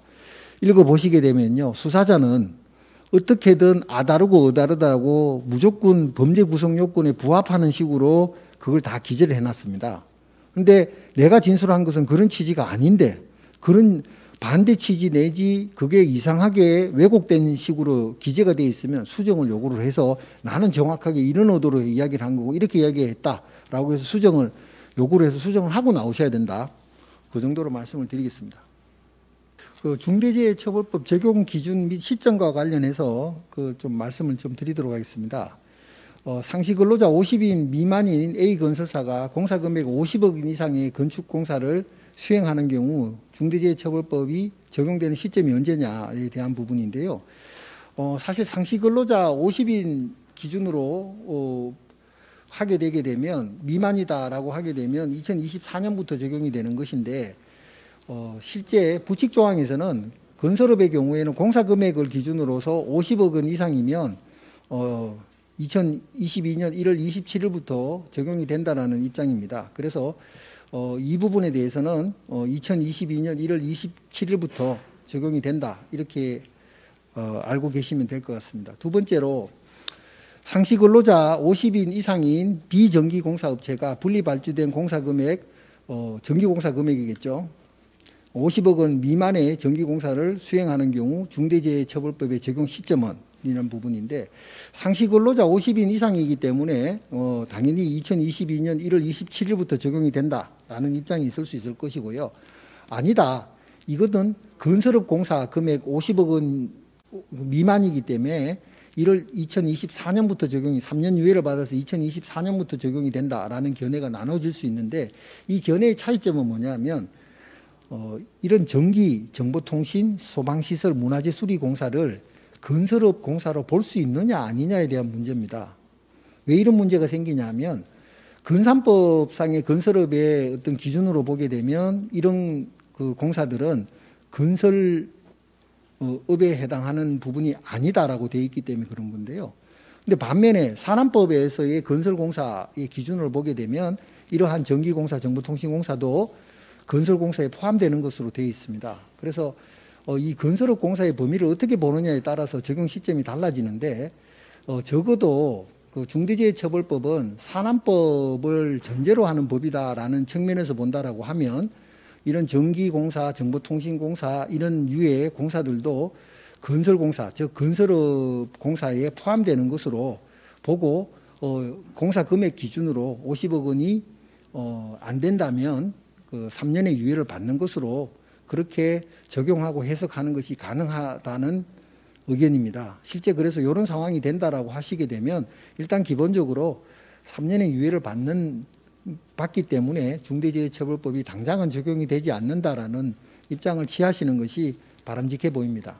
S2: 읽어보시게 되면요, 수사자는 어떻게든 아다르고 어다르다고 무조건 범죄 구성 요건에 부합하는 식으로 그걸 다 기재를 해놨습니다. 근데 내가 진술한 것은 그런 취지가 아닌데, 그런 반대 취지 내지 그게 이상하게 왜곡된 식으로 기재가 되어 있으면 수정을 요구를 해서 나는 정확하게 이런 의도로 이야기를 한 거고 이렇게 이야기했다라고 해서 수정을 요구를 해서 수정을 하고 나오셔야 된다. 그 정도로 말씀을 드리겠습니다. 그 중대재해처벌법 적용 기준 및 시점과 관련해서 그 좀 말씀을 좀 드리도록 하겠습니다. 상시 근로자 50인 미만인 A 건설사가 공사 금액 50억 원 이상의 건축 공사를 수행하는 경우 중대재해처벌법이 적용되는 시점이 언제냐에 대한 부분인데요. 사실 상시 근로자 50인 기준으로 하게 되게 되면, 미만이다라고 하게 되면 2024년부터 적용이 되는 것인데, 실제 부칙 조항에서는 건설업의 경우에는 공사 금액을 기준으로서 50억 원 이상이면 2022년 1월 27일부터 적용이 된다라는 입장입니다. 그래서 이 부분에 대해서는 2022년 1월 27일부터 적용이 된다, 이렇게 알고 계시면 될 것 같습니다. 두 번째로, 상시 근로자 50인 이상인 비정기공사업체가 분리 발주된 공사 금액, 정기공사 금액이겠죠, 50억 원 미만의 정기공사를 수행하는 경우 중대재해처벌법의 적용 시점은 이런 부분인데, 상시 근로자 50인 이상이기 때문에 당연히 2022년 1월 27일부터 적용이 된다라는 입장이 있을 수 있을 것이고요. 아니다, 이것은 건설업 공사 금액 50억 원 미만이기 때문에 2024년부터 적용이, 3년 유예를 받아서 2024년부터 적용이 된다라는 견해가 나눠질 수 있는데, 이 견해의 차이점은 뭐냐면, 이런 전기, 정보통신, 소방시설, 문화재 수리 공사를 건설업 공사로 볼 수 있느냐 아니냐에 대한 문제입니다. 왜 이런 문제가 생기냐면, 건산법상의 건설업의 어떤 기준으로 보게 되면 이런 그 공사들은 건설업에 해당하는 부분이 아니다라고 되어 있기 때문에 그런 건데요. 근데 반면에 산안법에서의 건설공사의 기준을 보게 되면 이러한 전기공사, 정보통신공사도 건설공사에 포함되는 것으로 되어 있습니다. 그래서 이 건설업 공사의 범위를 어떻게 보느냐에 따라서 적용 시점이 달라지는데, 적어도 그 중대재해처벌법은 산안법을 전제로 하는 법이다라는 측면에서 본다라고 하면, 이런 전기공사, 정보통신공사 이런 유의 공사들도 건설공사, 즉 건설업 공사에 포함되는 것으로 보고, 공사 금액 기준으로 50억 원이 안 된다면 그 3년의 유예를 받는 것으로 그렇게 적용하고 해석하는 것이 가능하다는 의견입니다. 실제 그래서 이런 상황이 된다라고 하시게 되면 일단 기본적으로 3년의 유예를 받기 때문에 중대재해처벌법이 당장은 적용이 되지 않는다라는 입장을 취하시는 것이 바람직해 보입니다.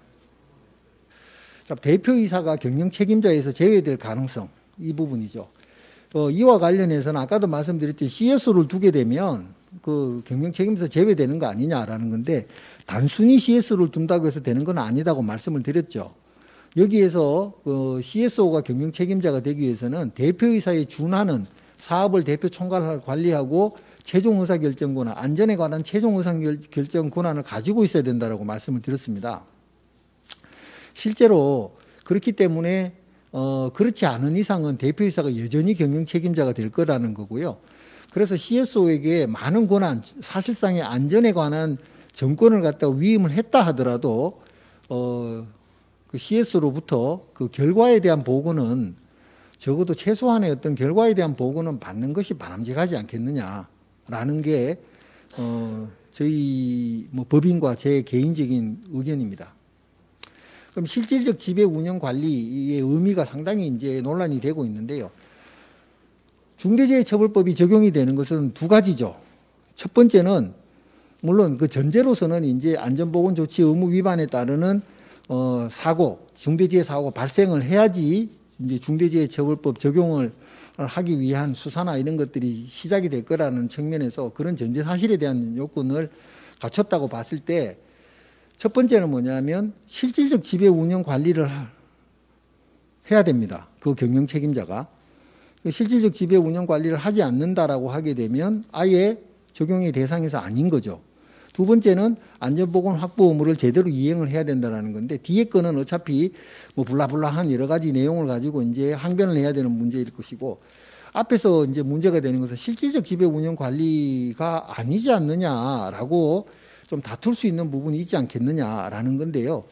S2: 자, 대표이사가 경영 책임자에서 제외될 가능성, 이 부분이죠. 이와 관련해서는 아까도 말씀드렸듯이 CSO를 두게 되면 그 경영 책임에서 제외되는 거 아니냐라는 건데, 단순히 CSO를 둔다고 해서 되는 건 아니다고 말씀을 드렸죠. 여기에서 CSO가 경영 책임자가 되기 위해서는 대표이사에 준하는 사업을 대표 총괄 관리하고 최종 의사결정 권한, 안전에 관한 최종 의사결정 권한을 가지고 있어야 된다라고 말씀을 드렸습니다. 실제로 그렇기 때문에 그렇지 않은 이상은 대표이사가 여전히 경영 책임자가 될 거라는 거고요. 그래서 CSO에게 많은 권한, 사실상의 안전에 관한 정권을 갖다가 위임을 했다 하더라도 그 CS로부터 그 결과에 대한 보고는, 적어도 최소한의 어떤 결과에 대한 보고는 받는 것이 바람직하지 않겠느냐라는 게 저희 법인과 제 개인적인 의견입니다. 그럼 실질적 지배 운영 관리의 의미가 상당히 이제 논란이 되고 있는데요. 중대재해처벌법이 적용이 되는 것은 두 가지죠. 첫 번째는 물론 그 전제로서는 이제 안전보건조치 의무 위반에 따르는 사고, 중대재해 사고 발생을 해야지 이제 중대재해처벌법 적용을 하기 위한 수사나 이런 것들이 시작이 될 거라는 측면에서 그런 전제 사실에 대한 요건을 갖췄다고 봤을 때 첫 번째는 뭐냐면 실질적 지배 운영 관리를 해야 됩니다. 그 경영 책임자가. 실질적 지배 운영 관리를 하지 않는다라고 하게 되면 아예 적용의 대상에서 아닌 거죠. 두 번째는 안전보건 확보 의무를 제대로 이행을 해야 된다는 건데 뒤에 거는 어차피 뭐 블라블라한 여러 가지 내용을 가지고 이제 항변을 해야 되는 문제일 것이고 앞에서 이제 문제가 되는 것은 실질적 지배 운영 관리가 아니지 않느냐라고 좀 다툴 수 있는 부분이 있지 않겠느냐라는 건데요.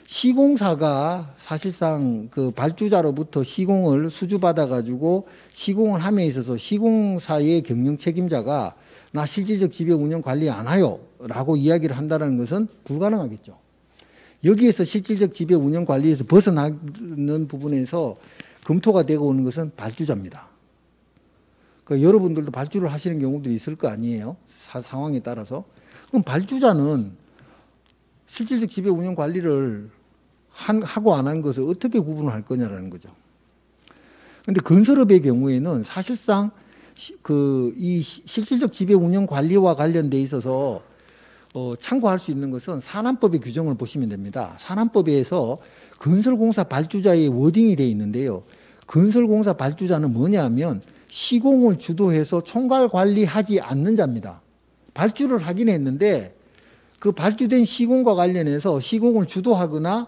S2: 시공사가 사실상 그 발주자로부터 시공을 수주받아 가지고 시공을 함에 있어서 시공사의 경영 책임자가 나 실질적 지배 운영 관리 안 하요 라고 이야기를 한다는 것은 불가능하겠죠. 여기에서 실질적 지배 운영 관리에서 벗어나는 부분에서 검토가 되고 오는 것은 발주자입니다. 그러니까 여러분들도 발주를 하시는 경우들이 있을 거 아니에요. 상황에 따라서. 그럼 발주자는 실질적 지배 운영 관리를 하고 안 한 것을 어떻게 구분을 할 거냐라는 거죠. 그런데 건설업의 경우에는 사실상 이 실질적 지배 운영 관리와 관련돼 있어서 참고할 수 있는 것은 산안법의 규정을 보시면 됩니다. 산안법에서 건설공사 발주자의 워딩이 되어 있는데요. 건설공사 발주자는 뭐냐면 시공을 주도해서 총괄 관리하지 않는 자입니다. 발주를 하긴 했는데 그 발주된 시공과 관련해서 시공을 주도하거나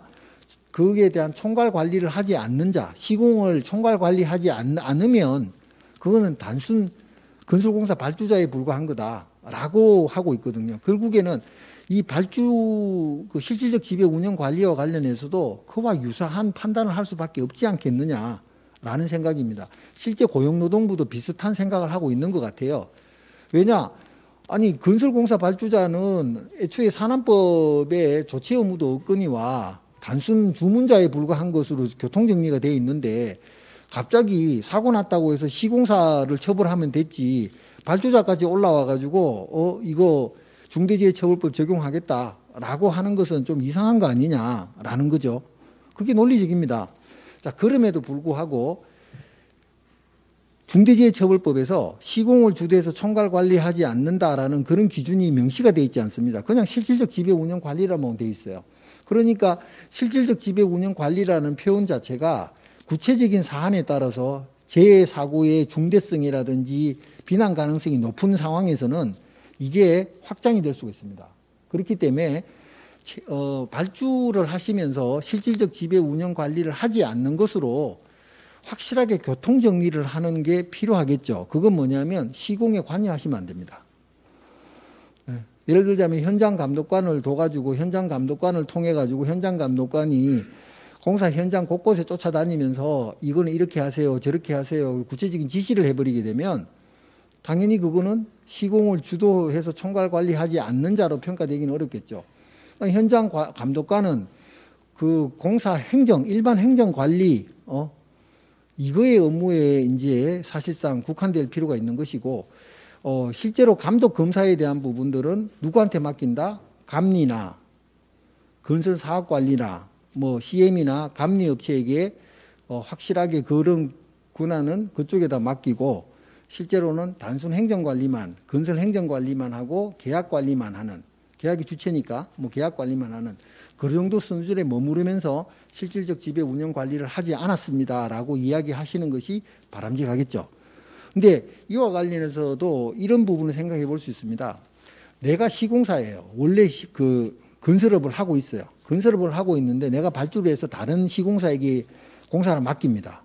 S2: 거기에 대한 총괄 관리를 하지 않는 자, 시공을 총괄 관리하지 않으면 그거는 단순 건설공사 발주자에 불과한 거다라고 하고 있거든요. 결국에는 이 발주 그 실질적 지배 운영 관리와 관련해서도 그와 유사한 판단을 할 수밖에 없지 않겠느냐라는 생각입니다. 실제 고용노동부도 비슷한 생각을 하고 있는 것 같아요. 왜냐? 아니 건설공사 발주자는 애초에 산안법에 조치 의무도 없거니와 단순 주문자에 불과한 것으로 교통정리가 되어 있는데 갑자기 사고 났다고 해서 시공사를 처벌하면 됐지 발주자까지 올라와 가지고 이거 중대재해처벌법 적용하겠다라고 하는 것은 좀 이상한 거 아니냐라는 거죠. 그게 논리적입니다. 자, 그럼에도 불구하고 중대재해처벌법에서 시공을 주도해서 총괄 관리하지 않는다라는 그런 기준이 명시가 되어 있지 않습니다. 그냥 실질적 지배 운영 관리라만 되어 있어요. 그러니까 실질적 지배 운영 관리라는 표현 자체가 구체적인 사안에 따라서 재해 사고의 중대성이라든지 비난 가능성이 높은 상황에서는 이게 확장이 될 수가 있습니다. 그렇기 때문에 발주를 하시면서 실질적 지배 운영 관리를 하지 않는 것으로 확실하게 교통 정리를 하는 게 필요하겠죠. 그건 뭐냐면 시공에 관여하시면 안 됩니다. 예를 들자면 현장 감독관을 둬가지고 현장 감독관을 통해 가지고 현장 감독관이 공사 현장 곳곳에 쫓아다니면서 이거는 이렇게 하세요, 저렇게 하세요 구체적인 지시를 해버리게 되면 당연히 그거는 시공을 주도해서 총괄 관리하지 않는 자로 평가되기는 어렵겠죠. 현장 감독관은 그 공사 행정, 일반 행정 관리, 이거의 업무에 이제 사실상 국한될 필요가 있는 것이고, 실제로 감독 검사에 대한 부분들은 누구한테 맡긴다? 감리나 건설 사업 관리나 뭐 CM이나 감리 업체에게 확실하게 그런 권한은 그쪽에다 맡기고 실제로는 단순 행정관리만 건설 행정관리만 하고 계약관리만 하는 계약이 주체니까 뭐 계약관리만 하는 그 정도 수준에 머무르면서 실질적 지배 운영 관리를 하지 않았습니다라고 이야기하시는 것이 바람직하겠죠. 근데 이와 관련해서도 이런 부분을 생각해 볼 수 있습니다. 내가 시공사예요. 원래 그 건설업을 하고 있어요. 건설업을 하고 있는데 내가 발주를 해서 다른 시공사에게 공사를 맡깁니다.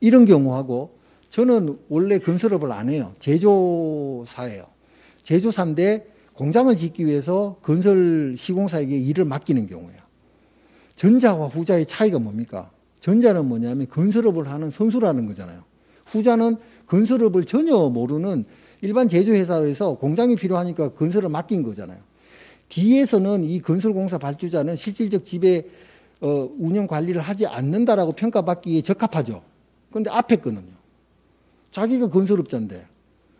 S2: 이런 경우하고 저는 원래 건설업을 안 해요. 제조사예요. 제조사인데 공장을 짓기 위해서 건설 시공사에게 일을 맡기는 경우예요. 전자와 후자의 차이가 뭡니까? 전자는 뭐냐면 건설업을 하는 선수라는 거잖아요. 후자는 건설업을 전혀 모르는 일반 제조회사에서 공장이 필요하니까 건설을 맡긴 거잖아요. 뒤에서는 이 건설공사 발주자는 실질적 지배 운영 관리를 하지 않는다라고 평가받기에 적합하죠. 그런데 앞에 거는요. 자기가 건설업자인데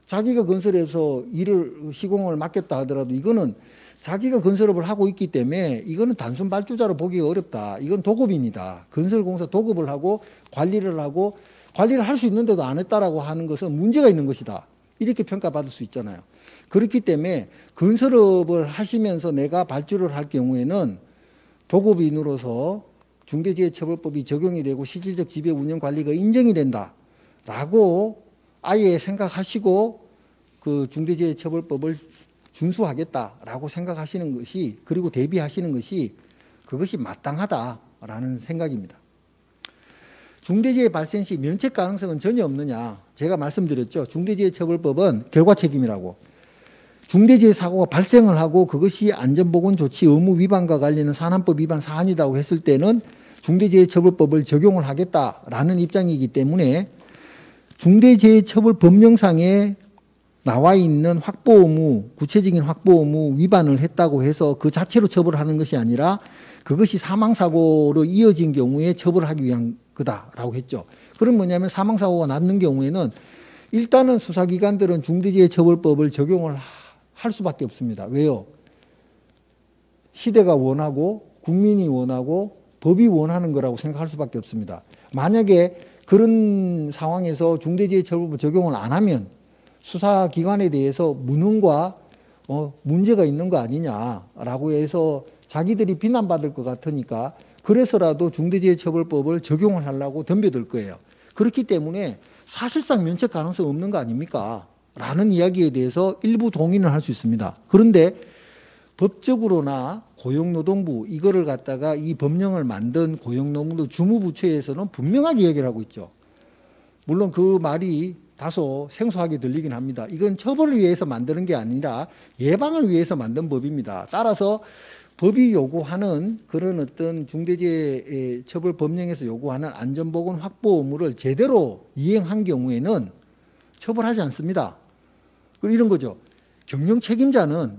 S2: 자기가 건설해서 일을 시공을 맡겼다 하더라도 이거는 자기가 건설업을 하고 있기 때문에 이거는 단순 발주자로 보기가 어렵다. 이건 도급입니다. 건설공사 도급을 하고 관리를 할 수 있는데도 안 했다라고 하는 것은 문제가 있는 것이다. 이렇게 평가받을 수 있잖아요. 그렇기 때문에 건설업을 하시면서 내가 발주를 할 경우에는 도급인으로서 중대재해처벌법이 적용이 되고 실질적 지배 운영 관리가 인정이 된다라고 아예 생각하시고 그 중대재해처벌법을 준수하겠다라고 생각하시는 것이, 그리고 대비하시는 것이, 그것이 마땅하다라는 생각입니다. 중대재해 발생 시 면책 가능성은 전혀 없느냐. 제가 말씀드렸죠. 중대재해처벌법은 결과 책임이라고. 중대재해 사고가 발생을 하고 그것이 안전보건조치 의무 위반과 관련된 산안법 위반 사안이라고 했을 때는 중대재해처벌법을 적용을 하겠다라는 입장이기 때문에 중대재해처벌법령상에 나와 있는 확보 의무, 구체적인 확보 의무 위반을 했다고 해서 그 자체로 처벌하는 것이 아니라 그것이 사망사고로 이어진 경우에 처벌하기 위한 거다라고 했죠. 그럼 뭐냐면 사망사고가 났는 경우에는 일단은 수사기관들은 중대재해처벌법을 적용을 할 수밖에 없습니다. 왜요? 시대가 원하고 국민이 원하고 법이 원하는 거라고 생각할 수밖에 없습니다. 만약에 그런 상황에서 중대재해처벌법 적용을 안 하면 수사기관에 대해서 무능과 문제가 있는 거 아니냐라고 해서 자기들이 비난받을 것 같으니까 그래서라도 중대재해처벌법을 적용을 하려고 덤벼들 거예요. 그렇기 때문에 사실상 면책 가능성 없는 거 아닙니까? 라는 이야기에 대해서 일부 동의는 할 수 있습니다. 그런데 법적으로나 고용노동부 이거를 갖다가 이 법령을 만든 고용노동부 주무부처에서는 분명하게 이야기를 하고 있죠. 물론 그 말이 다소 생소하게 들리긴 합니다. 이건 처벌을 위해서 만드는 게 아니라 예방을 위해서 만든 법입니다. 따라서 법이 요구하는 그런 어떤 중대재해 처벌 법령에서 요구하는 안전보건 확보 의무를 제대로 이행한 경우에는 처벌하지 않습니다. 그리고 이런 거죠. 경영 책임자는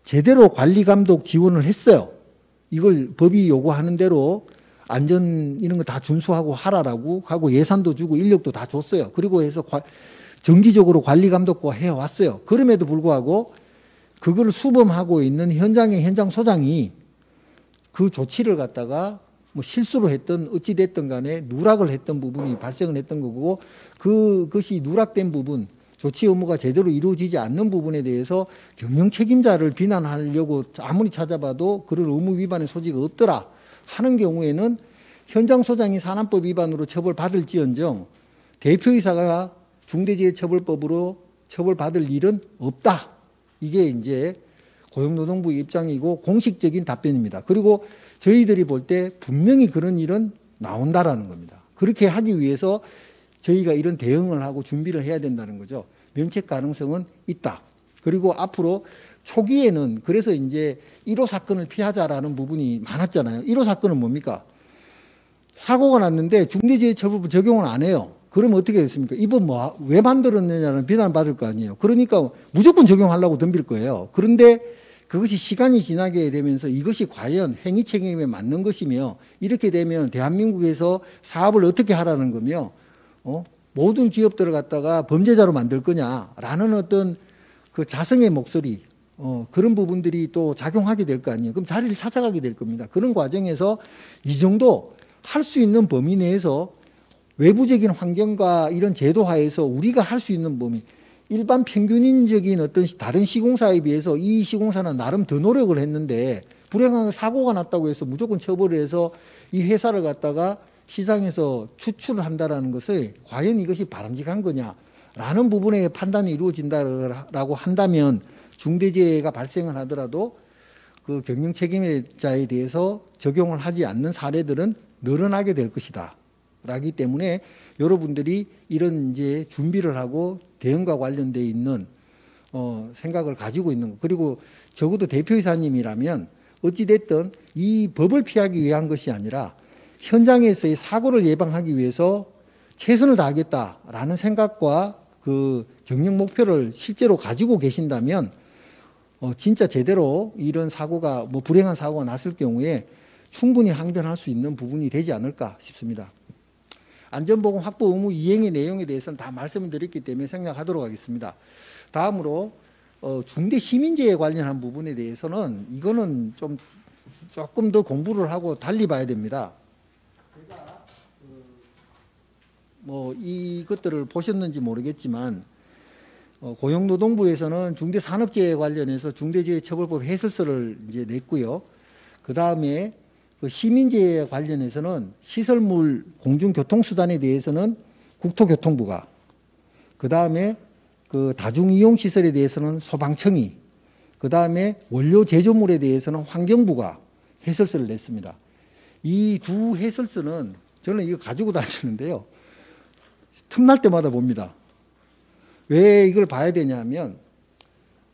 S2: 제대로 관리 감독 지원을 했어요. 이걸 법이 요구하는 대로 안전 이런 거 다 준수하고 하라라고 하고 예산도 주고 인력도 다 줬어요. 그리고 해서 정기적으로 관리 감독과 해왔어요. 그럼에도 불구하고 그걸 수범하고 있는 현장의 현장 소장이 그 조치를 갖다가 뭐 실수로 했던 어찌 됐든 간에 누락을 했던 부분이 발생을 했던 거고 그것이 누락된 부분, 조치 의무가 제대로 이루어지지 않는 부분에 대해서 경영 책임자를 비난하려고 아무리 찾아봐도 그런 의무 위반의 소지가 없더라 하는 경우에는 현장 소장이 산안법 위반으로 처벌받을지언정 대표이사가 중대재해처벌법으로 처벌받을 일은 없다. 이게 이제 고용노동부 입장이고 공식적인 답변입니다. 그리고 저희들이 볼 때 분명히 그런 일은 나온다라는 겁니다. 그렇게 하기 위해서 저희가 이런 대응을 하고 준비를 해야 된다는 거죠. 면책 가능성은 있다. 그리고 앞으로 초기에는 그래서 이제 1호 사건을 피하자라는 부분이 많았잖아요. 1호 사건은 뭡니까? 사고가 났는데 중대재해처벌법 적용을 안 해요. 그러면 어떻게 됐습니까? 이번 왜 만들었느냐는 비난받을 거 아니에요. 그러니까 무조건 적용하려고 덤빌 거예요. 그런데 그것이 시간이 지나게 되면서 이것이 과연 행위 책임에 맞는 것이며 이렇게 되면 대한민국에서 사업을 어떻게 하라는 거며 모든 기업들을 갖다가 범죄자로 만들 거냐라는 어떤 그 자성의 목소리 그런 부분들이 또 작용하게 될 거 아니에요. 그럼 자리를 찾아가게 될 겁니다. 그런 과정에서 이 정도 할 수 있는 범위 내에서 외부적인 환경과 이런 제도 하에서 우리가 할 수 있는 범위, 일반 평균인적인 어떤 다른 시공사에 비해서 이 시공사는 나름 더 노력을 했는데 불행한 사고가 났다고 해서 무조건 처벌을 해서 이 회사를 갖다가 시장에서 추출을 한다라는 것을 과연 이것이 바람직한 거냐라는 부분에 판단이 이루어진다라고 한다면 중대재해가 발생을 하더라도 그 경영 책임자에 대해서 적용을 하지 않는 사례들은 늘어나게 될 것이다. 라기 때문에 여러분들이 이런 이제 준비를 하고 대응과 관련되어 있는 생각을 가지고 있는 것. 그리고 적어도 대표이사님이라면 어찌됐든 이 법을 피하기 위한 것이 아니라 현장에서의 사고를 예방하기 위해서 최선을 다하겠다라는 생각과 그 경영 목표를 실제로 가지고 계신다면 진짜 제대로 이런 사고가 불행한 사고가 났을 경우에 충분히 항변할 수 있는 부분이 되지 않을까 싶습니다. 안전보건 확보 의무 이행의 내용에 대해서는 다 말씀을 드렸기 때문에 생략하도록 하겠습니다. 다음으로 중대 시민재해 관련한 부분에 대해서는 이거는 조금 더 공부를 하고 달리 봐야 됩니다. 제가 뭐 이것들을 보셨는지 모르겠지만 고용노동부에서는 중대산업재해 관련해서 중대재해처벌법 해설서를 이제 냈고요. 그 다음에 그 시민재해 관련해서는 시설물 공중교통수단에 대해서는 국토교통부가, 그 다음에 그 다중이용시설에 대해서는 소방청이, 그 다음에 원료 제조물에 대해서는 환경부가 해설서를 냈습니다. 이 두 해설서는 저는 이거 가지고 다니는데요. 틈날 때마다 봅니다. 왜 이걸 봐야 되냐면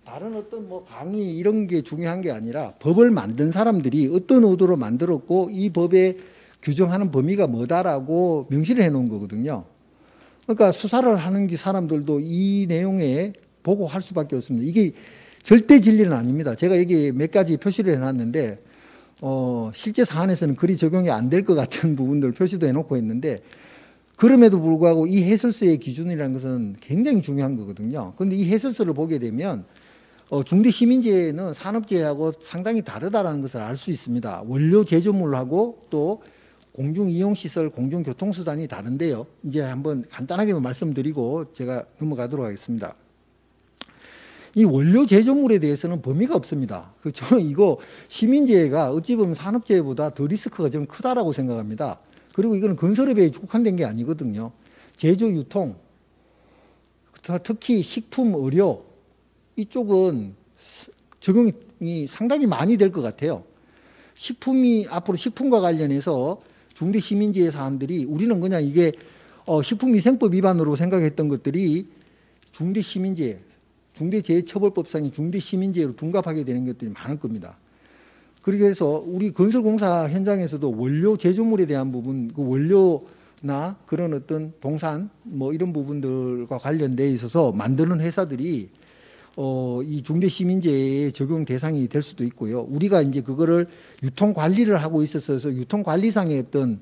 S2: 다른 어떤 뭐 강의 이런 게 중요한 게 아니라 법을 만든 사람들이 어떤 의도로 만들었고 이 법에 규정하는 범위가 뭐다라고 명시를 해놓은 거거든요. 그러니까 수사를 하는 사람들도 이 내용에 보고 할 수밖에 없습니다. 이게 절대 진리는 아닙니다. 제가 여기 몇 가지 표시를 해놨는데 실제 사안에서는 그리 적용이 안 될 것 같은 부분들 표시도 해놓고 있는데 그럼에도 불구하고 이 해설서의 기준이라는 것은 굉장히 중요한 거거든요. 그런데 이 해설서를 보게 되면 중대시민재해는 산업재해하고 상당히 다르다는 것을 알 수 있습니다. 원료 제조물하고 또 공중이용시설, 공중교통수단이 다른데요. 이제 한번 간단하게만 말씀드리고 제가 넘어가도록 하겠습니다. 이 원료 제조물에 대해서는 범위가 없습니다. 저는 이거 시민재해가 어찌 보면 산업재해보다 더 리스크가 좀 크다라고 생각합니다. 그리고 이거는 건설업에 국한된 게 아니거든요. 제조, 유통, 특히 식품, 의료 이쪽은 적용이 상당히 많이 될 것 같아요. 앞으로 식품과 관련해서 중대시민재해 사안들이 우리는 그냥 이게 식품위생법 위반으로 생각했던 것들이 중대시민재해, 중대재해처벌법상의 중대시민재해로 둔갑하게 되는 것들이 많을 겁니다. 그래서 우리 건설공사 현장에서도 원료 제조물에 대한 부분, 그 원료나 그런 어떤 동산 뭐 이런 부분들과 관련돼 있어서 만드는 회사들이 이 중대시민재해의 적용 대상이 될 수도 있고요. 우리가 이제 그거를 유통 관리를 하고 있어서 유통 관리상의 어떤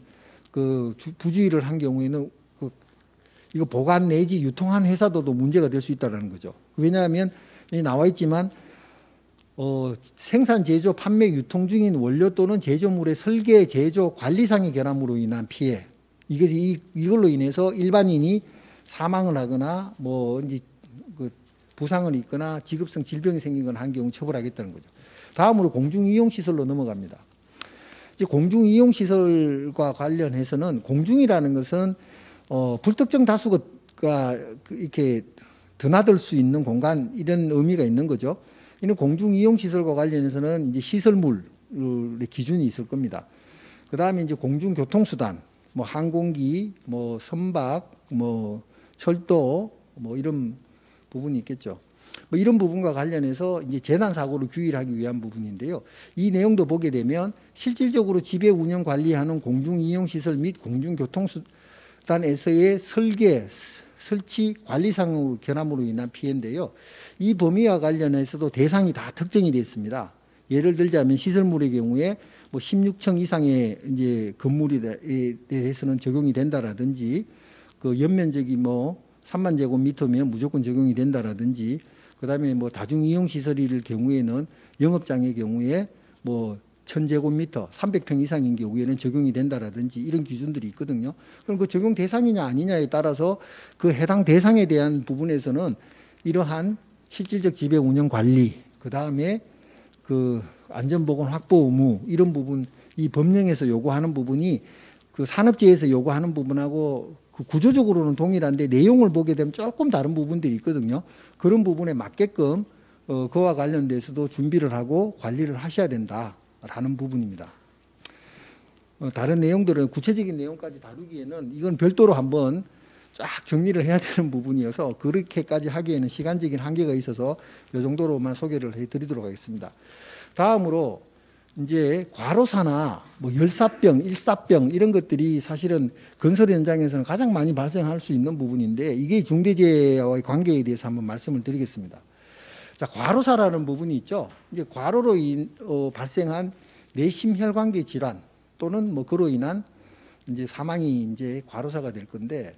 S2: 그 부주의를 한 경우에는 이거 보관 내지 유통한 회사들도 문제가 될 수 있다는 거죠. 왜냐하면 여기 나와 있지만 생산, 제조, 판매, 유통 중인 원료 또는 제조물의 설계, 제조, 관리상의 결함으로 인한 피해. 이걸로 인해서 일반인이 사망을 하거나 뭐 이제 그 부상을 입거나 직업성 질병이 생긴 건 한 경우 처벌하겠다는 거죠. 다음으로 공중이용시설로 넘어갑니다. 이제 공중이용시설과 관련해서는 공중이라는 것은 불특정 다수가 이렇게 드나들 수 있는 공간 이런 의미가 있는 거죠. 이는 공중이용시설과 관련해서는 이제 시설물의 기준이 있을 겁니다. 그 다음에 이제 공중교통수단, 뭐 항공기, 뭐 선박, 뭐 철도, 뭐 이런 부분이 있겠죠. 뭐 이런 부분과 관련해서 이제 재난 사고를 규율하기 위한 부분인데요. 이 내용도 보게 되면 실질적으로 지배 운영 관리하는 공중이용시설 및 공중교통수단에서의 설계, 설치, 관리상 결함으로 인한 피해인데요. 이 범위와 관련해서도 대상이 다 특정이 되어 있습니다. 예를 들자면 시설물의 경우에 뭐 16층 이상의 이제 건물에 대해서는 적용이 된다라든지 그 연면적이 뭐 3만 제곱미터면 무조건 적용이 된다라든지 그다음에 뭐 다중이용시설일 경우에는 영업장의 경우에 뭐 1000제곱미터 300평 이상인 경우에는 적용이 된다라든지 이런 기준들이 있거든요. 그럼 그 적용 대상이냐 아니냐에 따라서 그 해당 대상에 대한 부분에서는 이러한 실질적 지배 운영 관리, 그 다음에 그 안전보건 확보 의무 이런 부분, 이 법령에서 요구하는 부분이 그 산업재해에서 요구하는 부분하고 그 구조적으로는 동일한데 내용을 보게 되면 조금 다른 부분들이 있거든요. 그런 부분에 맞게끔 그와 관련돼서도 준비를 하고 관리를 하셔야 된다라는 부분입니다. 다른 내용들은 구체적인 내용까지 다루기에는 이건 별도로 한번 쫙 정리를 해야 되는 부분이어서 그렇게까지 하기에는 시간적인 한계가 있어서 이 정도로만 소개를 해드리도록 하겠습니다. 다음으로 이제 과로사나 뭐 열사병, 일사병 이런 것들이 사실은 건설 현장에서는 가장 많이 발생할 수 있는 부분인데 이게 중대재해와의 관계에 대해서 한번 말씀을 드리겠습니다. 자, 과로사라는 부분이 있죠. 이제 과로로 발생한 내심혈관계 질환 또는 뭐 그로 인한 이제 사망이 이제 과로사가 될 건데,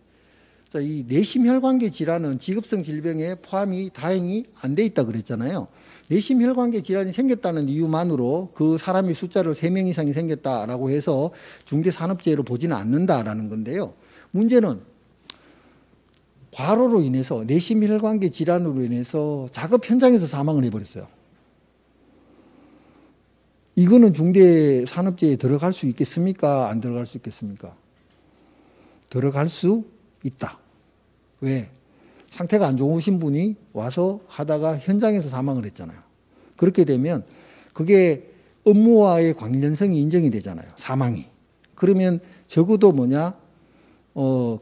S2: 자, 이 내심혈관계 질환은 직업성 질병에 포함이 다행히 안 돼 있다 그랬잖아요. 내심혈관계 질환이 생겼다는 이유만으로 그 사람의 숫자를 3명 이상이 생겼다라고 해서 중대산업재해로 보지는 않는다라는 건데요. 문제는 과로로 인해서 내심혈관계 질환으로 인해서 작업 현장에서 사망을 해버렸어요. 이거는 중대산업재해에 들어갈 수 있겠습니까? 안 들어갈 수 있겠습니까? 들어갈 수 있다. 왜? 상태가 안 좋으신 분이 와서 하다가 현장에서 사망을 했잖아요. 그렇게 되면 그게 업무와의 관련성이 인정이 되잖아요. 사망이. 그러면 적어도 뭐냐?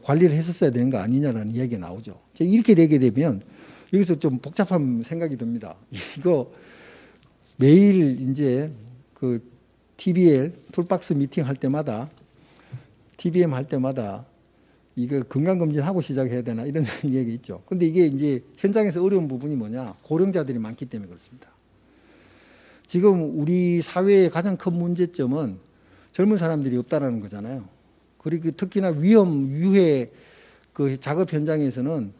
S2: 관리를 했었어야 되는 거 아니냐라는 이야기가 나오죠. 이렇게 되게 되면 여기서 좀 복잡한 생각이 듭니다. 이거 매일 이제 그 TBL 툴박스 미팅 할 때마다 TBM 할 때마다 이거 건강검진 하고 시작해야 되나 이런 얘기 있죠. 근데 이게 이제 현장에서 어려운 부분이 뭐냐? 고령자들이 많기 때문에 그렇습니다. 지금 우리 사회의 가장 큰 문제점은 젊은 사람들이 없다라는 거잖아요. 그리고 특히나 위험, 유해 그 작업 현장에서는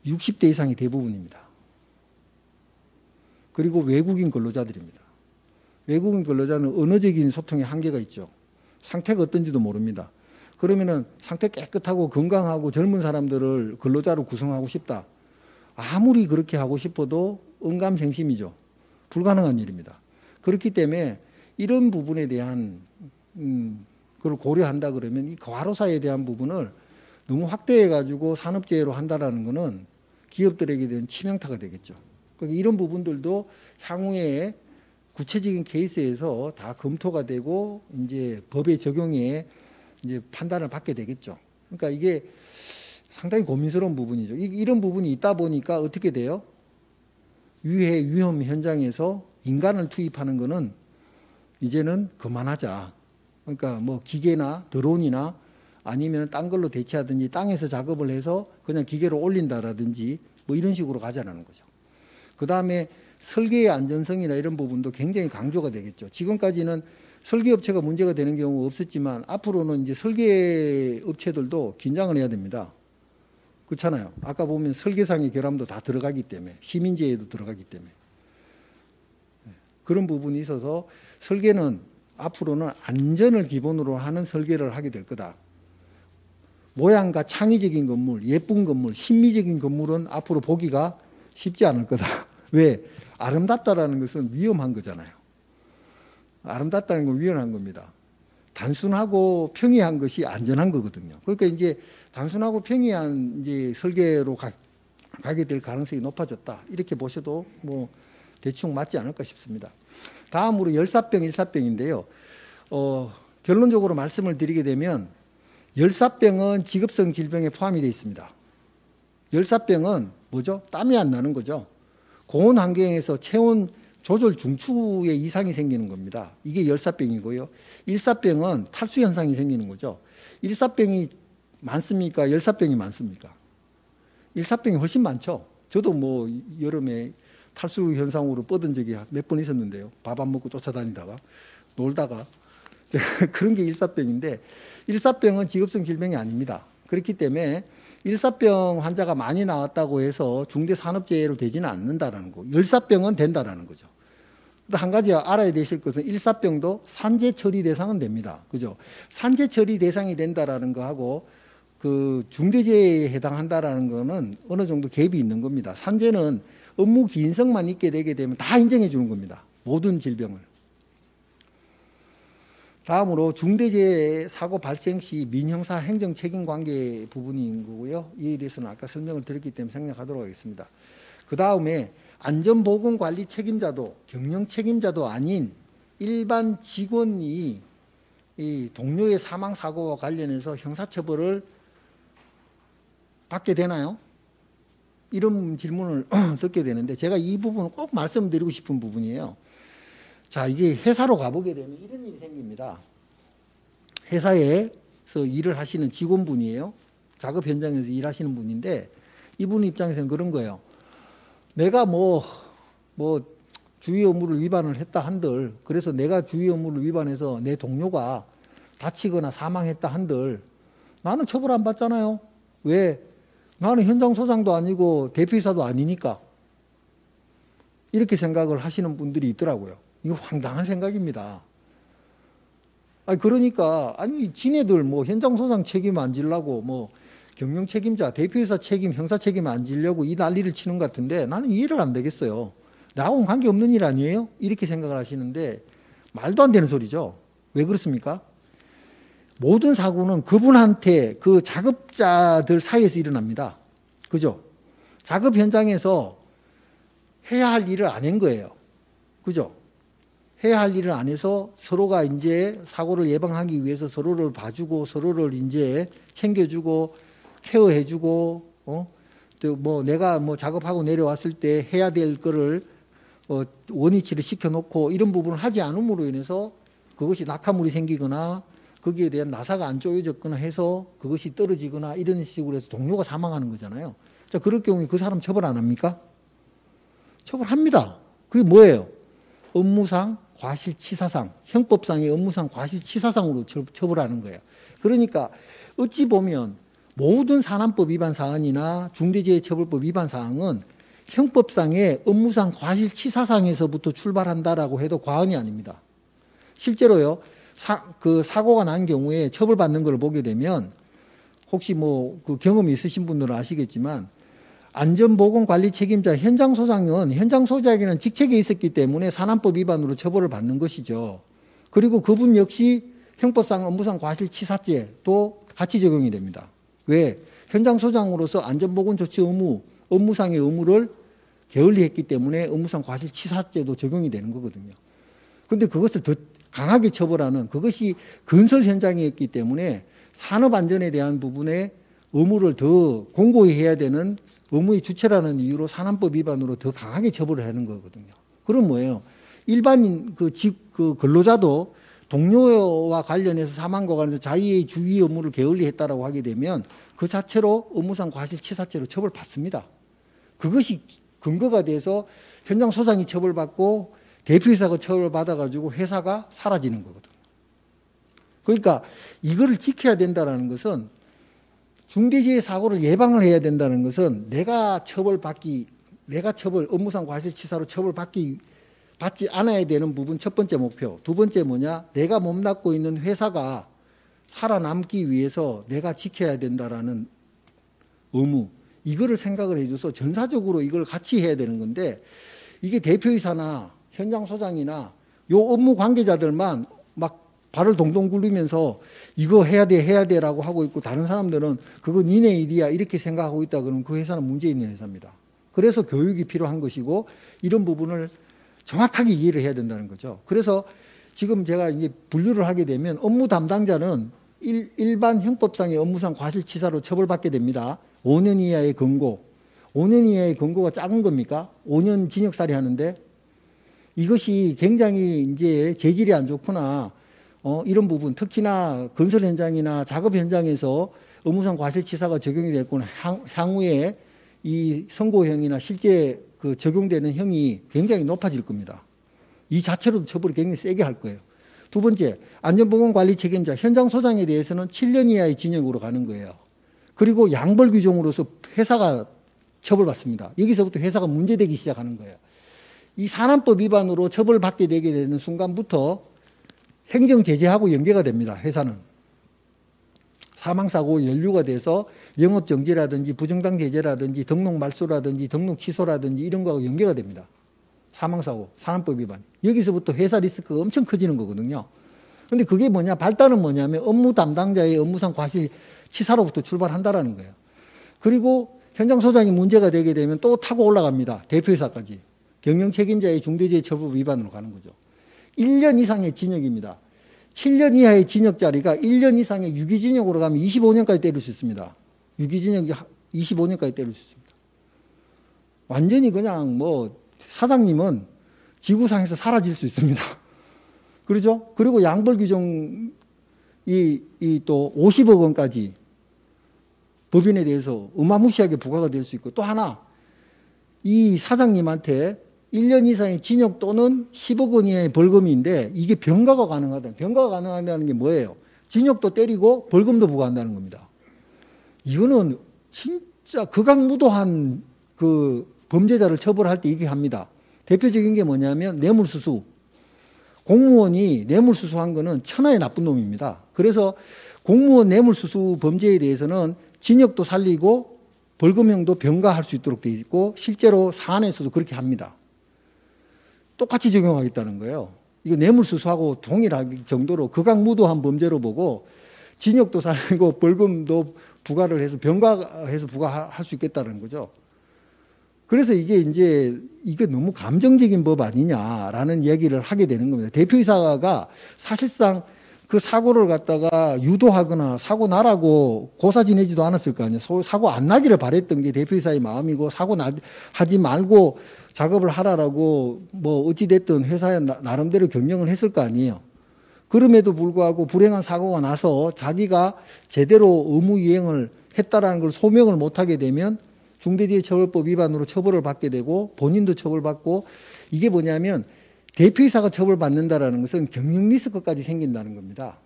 S2: 60대 이상이 대부분입니다. 그리고 외국인 근로자들입니다. 외국인 근로자는 언어적인 소통에 한계가 있죠. 상태가 어떤지도 모릅니다. 그러면은 상태 깨끗하고 건강하고 젊은 사람들을 근로자로 구성하고 싶다. 아무리 그렇게 하고 싶어도 언감생심이죠. 불가능한 일입니다. 그렇기 때문에 이런 부분에 대한 그걸 고려한다 그러면 이 과로사에 대한 부분을 너무 확대해 가지고 산업재해로 한다라는 것은 기업들에게 대한 치명타가 되겠죠. 그러니까 이런 부분들도 향후에 구체적인 케이스에서 다 검토가 되고 이제 법의 적용에 이제 판단을 받게 되겠죠. 그러니까 이게 상당히 고민스러운 부분이죠. 이런 부분이 있다 보니까 어떻게 돼요? 유해 위험 현장에서 인간을 투입하는 거는 이제는 그만하자. 그러니까 뭐 기계나 드론이나 아니면 딴 걸로 대체하든지 땅에서 작업을 해서 그냥 기계로 올린다라든지 뭐 이런 식으로 가자라는 거죠. 그 다음에 설계의 안전성이나 이런 부분도 굉장히 강조가 되겠죠. 지금까지는 설계업체가 문제가 되는 경우가 없었지만 앞으로는 이제 설계업체들도 긴장을 해야 됩니다. 그렇잖아요. 아까 보면 설계상의 결함도 다 들어가기 때문에 시민재해도 들어가기 때문에 그런 부분이 있어서 설계는 앞으로는 안전을 기본으로 하는 설계를 하게 될 거다. 모양과 창의적인 건물, 예쁜 건물, 신미적인 건물은 앞으로 보기가 쉽지 않을 거다. 왜? 아름답다라는 것은 위험한 거잖아요. 아름답다는 건 위험한 겁니다. 단순하고 평이한 것이 안전한 거거든요. 그러니까 이제 단순하고 평이한 이제 설계로 가게 될 가능성이 높아졌다. 이렇게 보셔도 뭐 대충 맞지 않을까 싶습니다. 다음으로 열사병, 일사병인데요. 결론적으로 말씀을 드리게 되면 열사병은 직업성 질병에 포함이 되어 있습니다. 열사병은 뭐죠? 땀이 안 나는 거죠. 고온 환경에서 체온 조절 중추에 이상이 생기는 겁니다. 이게 열사병이고요. 일사병은 탈수 현상이 생기는 거죠. 일사병이 많습니까? 열사병이 많습니까? 일사병이 훨씬 많죠. 저도 뭐 여름에 탈수 현상으로 뻗은 적이 몇 번 있었는데요. 밥 안 먹고 쫓아다니다가 놀다가 그런 게 일사병인데 일사병은 직업성 질병이 아닙니다. 그렇기 때문에 일사병 환자가 많이 나왔다고 해서 중대산업재해로 되지는 않는다라는 거. 열사병은 된다라는 거죠. 한 가지 알아야 되실 것은 일사병도 산재 처리 대상은 됩니다. 그죠? 산재 처리 대상이 된다라는 거하고 그 중대재해에 해당한다라는 거는 어느 정도 갭이 있는 겁니다. 산재는 업무 기인성만 있게 되게 되면 다 인정해 주는 겁니다. 모든 질병을. 다음으로 중대재해 사고 발생 시 민형사 행정 책임 관계 부분인 거고요. 이에 대해서는 아까 설명을 드렸기 때문에 생략하도록 하겠습니다. 그 다음에 안전보건관리 책임자도 경영 책임자도 아닌 일반 직원이 이 동료의 사망 사고와 관련해서 형사처벌을 받게 되나요? 이런 질문을 듣게 되는데 제가 이 부분을 꼭 말씀드리고 싶은 부분이에요. 자, 이게 회사로 가보게 되면 이런 일이 생깁니다. 회사에서 일을 하시는 직원분이에요. 작업 현장에서 일하시는 분인데 이분 입장에서는 그런 거예요. 내가 뭐 주의 업무를 위반을 했다 한들 그래서 내가 주의 업무를 위반해서 내 동료가 다치거나 사망했다 한들 나는 처벌 안 받잖아요. 왜? 나는 현장 소장도 아니고 대표이사도 아니니까. 이렇게 생각을 하시는 분들이 있더라고요. 이거 황당한 생각입니다. 그러니까 지네들 뭐 현장 소장 책임 안 지려고 뭐 경영 책임자, 대표이사 책임, 형사 책임 안 지려고 이 난리를 치는 것 같은데 나는 이해를 안 되겠어요. 나하고는 관계없는 일 아니에요? 이렇게 생각을 하시는데 말도 안 되는 소리죠. 왜 그렇습니까? 모든 사고는 그분한테 그 작업자들 사이에서 일어납니다. 그죠? 작업 현장에서 해야 할 일을 안 한 거예요. 그죠? 해야 할 일을 안 해서 서로가 이제 사고를 예방하기 위해서 서로를 봐주고 서로를 이제 챙겨주고 케어해주고 또 뭐 내가 뭐 작업하고 내려왔을 때 해야 될 거를 원위치를 시켜놓고 이런 부분을 하지 않음으로 인해서 그것이 낙하물이 생기거나 거기에 대한 나사가 안 조여졌거나 해서 그것이 떨어지거나 이런 식으로 해서 동료가 사망하는 거잖아요. 자, 그럴 경우에 그 사람 처벌 안 합니까? 처벌합니다. 그게 뭐예요? 업무상 과실치사상, 형법상의 업무상 과실치사상으로 처벌하는 거예요. 그러니까 어찌 보면 모든 산안법 위반 사안이나 중대재해처벌법 위반 사항은 형법상의 업무상 과실치사상에서부터 출발한다라고 해도 과언이 아닙니다. 실제로요, 그 사고가 난 경우에 처벌받는 걸 보게 되면 혹시 뭐 그 경험이 있으신 분들은 아시겠지만 안전보건관리 책임자 현장 소장은 현장 소장에는 직책에 있었기 때문에 산안법 위반으로 처벌을 받는 것이죠. 그리고 그분 역시 형법상 업무상 과실치사죄도 같이 적용이 됩니다. 왜? 현장 소장으로서 안전보건조치 의무, 업무상의 의무를 게을리했기 때문에 업무상 과실치사죄도 적용이 되는 거거든요. 그런데 그것을 더 강하게 처벌하는 그것이 건설 현장이었기 때문에 산업안전에 대한 부분에 의무를 더 공고히 해야 되는 의무의 주체라는 이유로 산안법 위반으로 더 강하게 처벌을 하는 거거든요. 그럼 뭐예요? 일반인 그 근로자도 동료와 관련해서 사망과 관련해서 자기의 주의 의무를 게을리 했다라고 하게 되면 그 자체로 업무상 과실치사죄로 처벌받습니다. 그것이 근거가 돼서 현장 소장이 처벌받고 대표이사가 처벌받아가지고 회사가 사라지는 거거든요. 그러니까 이거를 지켜야 된다는 것은 중대재해 사고를 예방을 해야 된다는 것은 내가 업무상 과실치사로 받지 않아야 되는 부분 첫 번째 목표. 두 번째 뭐냐? 내가 몸담고 있는 회사가 살아남기 위해서 내가 지켜야 된다라는 의무. 이거를 생각을 해줘서 전사적으로 이걸 같이 해야 되는 건데 이게 대표이사나 현장 소장이나 요 업무 관계자들만 막 발을 동동 굴리면서 이거 해야 돼라고 하고 있고 다른 사람들은 그거 니네 일이야 이렇게 생각하고 있다 그러면 그 회사는 문제 있는 회사입니다. 그래서 교육이 필요한 것이고 이런 부분을 정확하게 이해를 해야 된다는 거죠. 그래서 지금 제가 이제 분류를 하게 되면 업무 담당자는 일반 형법상의 업무상 과실치사로 처벌받게 됩니다. 5년 이하의 권고. 5년 이하의 권고가 작은 겁니까? 5년 징역살이 하는데 이것이 굉장히 이제 재질이 안 좋구나. 이런 부분 특히나 건설 현장이나 작업 현장에서 업무상 과실치사가 적용이 될 거는 향후에 이 선고형이나 실제 그 적용되는 형이 굉장히 높아질 겁니다. 이 자체로도 처벌이 굉장히 세게 할 거예요. 두 번째, 안전보건관리 책임자 현장 소장에 대해서는 7년 이하의 징역으로 가는 거예요. 그리고 양벌 규정으로서 회사가 처벌받습니다. 여기서부터 회사가 문제되기 시작하는 거예요. 이 산안법 위반으로 처벌받게 되게 되는 순간부터 행정제재하고 연계가 됩니다. 회사는. 사망사고 연루가 돼서 영업정지라든지 부정당 제재라든지 등록 말소라든지 등록 취소라든지 이런 거하고 연계가 됩니다. 사망사고, 산안법 위반. 여기서부터 회사 리스크가 엄청 커지는 거거든요. 근데 그게 뭐냐? 발단은 뭐냐면 업무 담당자의 업무상 과실치사로부터 출발한다라는 거예요. 그리고 현장 소장이 문제가 되게 되면 또 타고 올라갑니다. 대표이사까지. 경영 책임자의 중대재해처벌 위반으로 가는 거죠. 1년 이상의 징역입니다. 7년 이하의 징역짜리가 1년 이상의 유기징역으로 가면 25년까지 때릴 수 있습니다. 유기징역이 25년까지 때릴 수 있습니다. 완전히 그냥 뭐 사장님은 지구상에서 사라질 수 있습니다. 그렇죠? 그리고 양벌 규정이 또 50억 원까지 법인에 대해서 어마무시하게 부과가 될 수 있고 또 하나 이 사장님한테 1년 이상의 징역 또는 10억 원 이하의 벌금인데 이게 병가가 가능하다. 병가가 가능하다는 게 뭐예요? 징역도 때리고 벌금도 부과한다는 겁니다. 이거는 진짜 극악무도한 그 범죄자를 처벌할 때 이게 합니다. 대표적인 게 뭐냐면 뇌물수수. 공무원이 뇌물수수한 거는 천하의 나쁜 놈입니다. 그래서 공무원 뇌물수수 범죄에 대해서는 징역도 살리고 벌금형도 병가할 수 있도록 되어 있고 실제로 사안에서도 그렇게 합니다. 똑같이 적용하겠다는 거예요. 이거 뇌물수수하고 동일할 정도로 극악무도한 범죄로 보고 징역도 살리고 벌금도 부과를 해서 병가해서 부과할 수 있겠다는 거죠. 그래서 이게 너무 감정적인 법 아니냐라는 얘기를 하게 되는 겁니다. 대표이사가 사실상 그 사고를 갖다가 유도하거나 사고 나라고 고사 지내지도 않았을 거 아니에요. 사고 안 나기를 바랬던 게 대표이사의 마음이고 하지 말고 작업을 하라라고 뭐 어찌됐든 회사에 나름대로 경영을 했을 거 아니에요. 그럼에도 불구하고 불행한 사고가 나서 자기가 제대로 의무 이행을 했다라는 걸 소명을 못하게 되면 중대재해처벌법 위반으로 처벌을 받게 되고 본인도 처벌받고 이게 뭐냐면 대표이사가 처벌받는다라는 것은 경영 리스크까지 생긴다는 겁니다.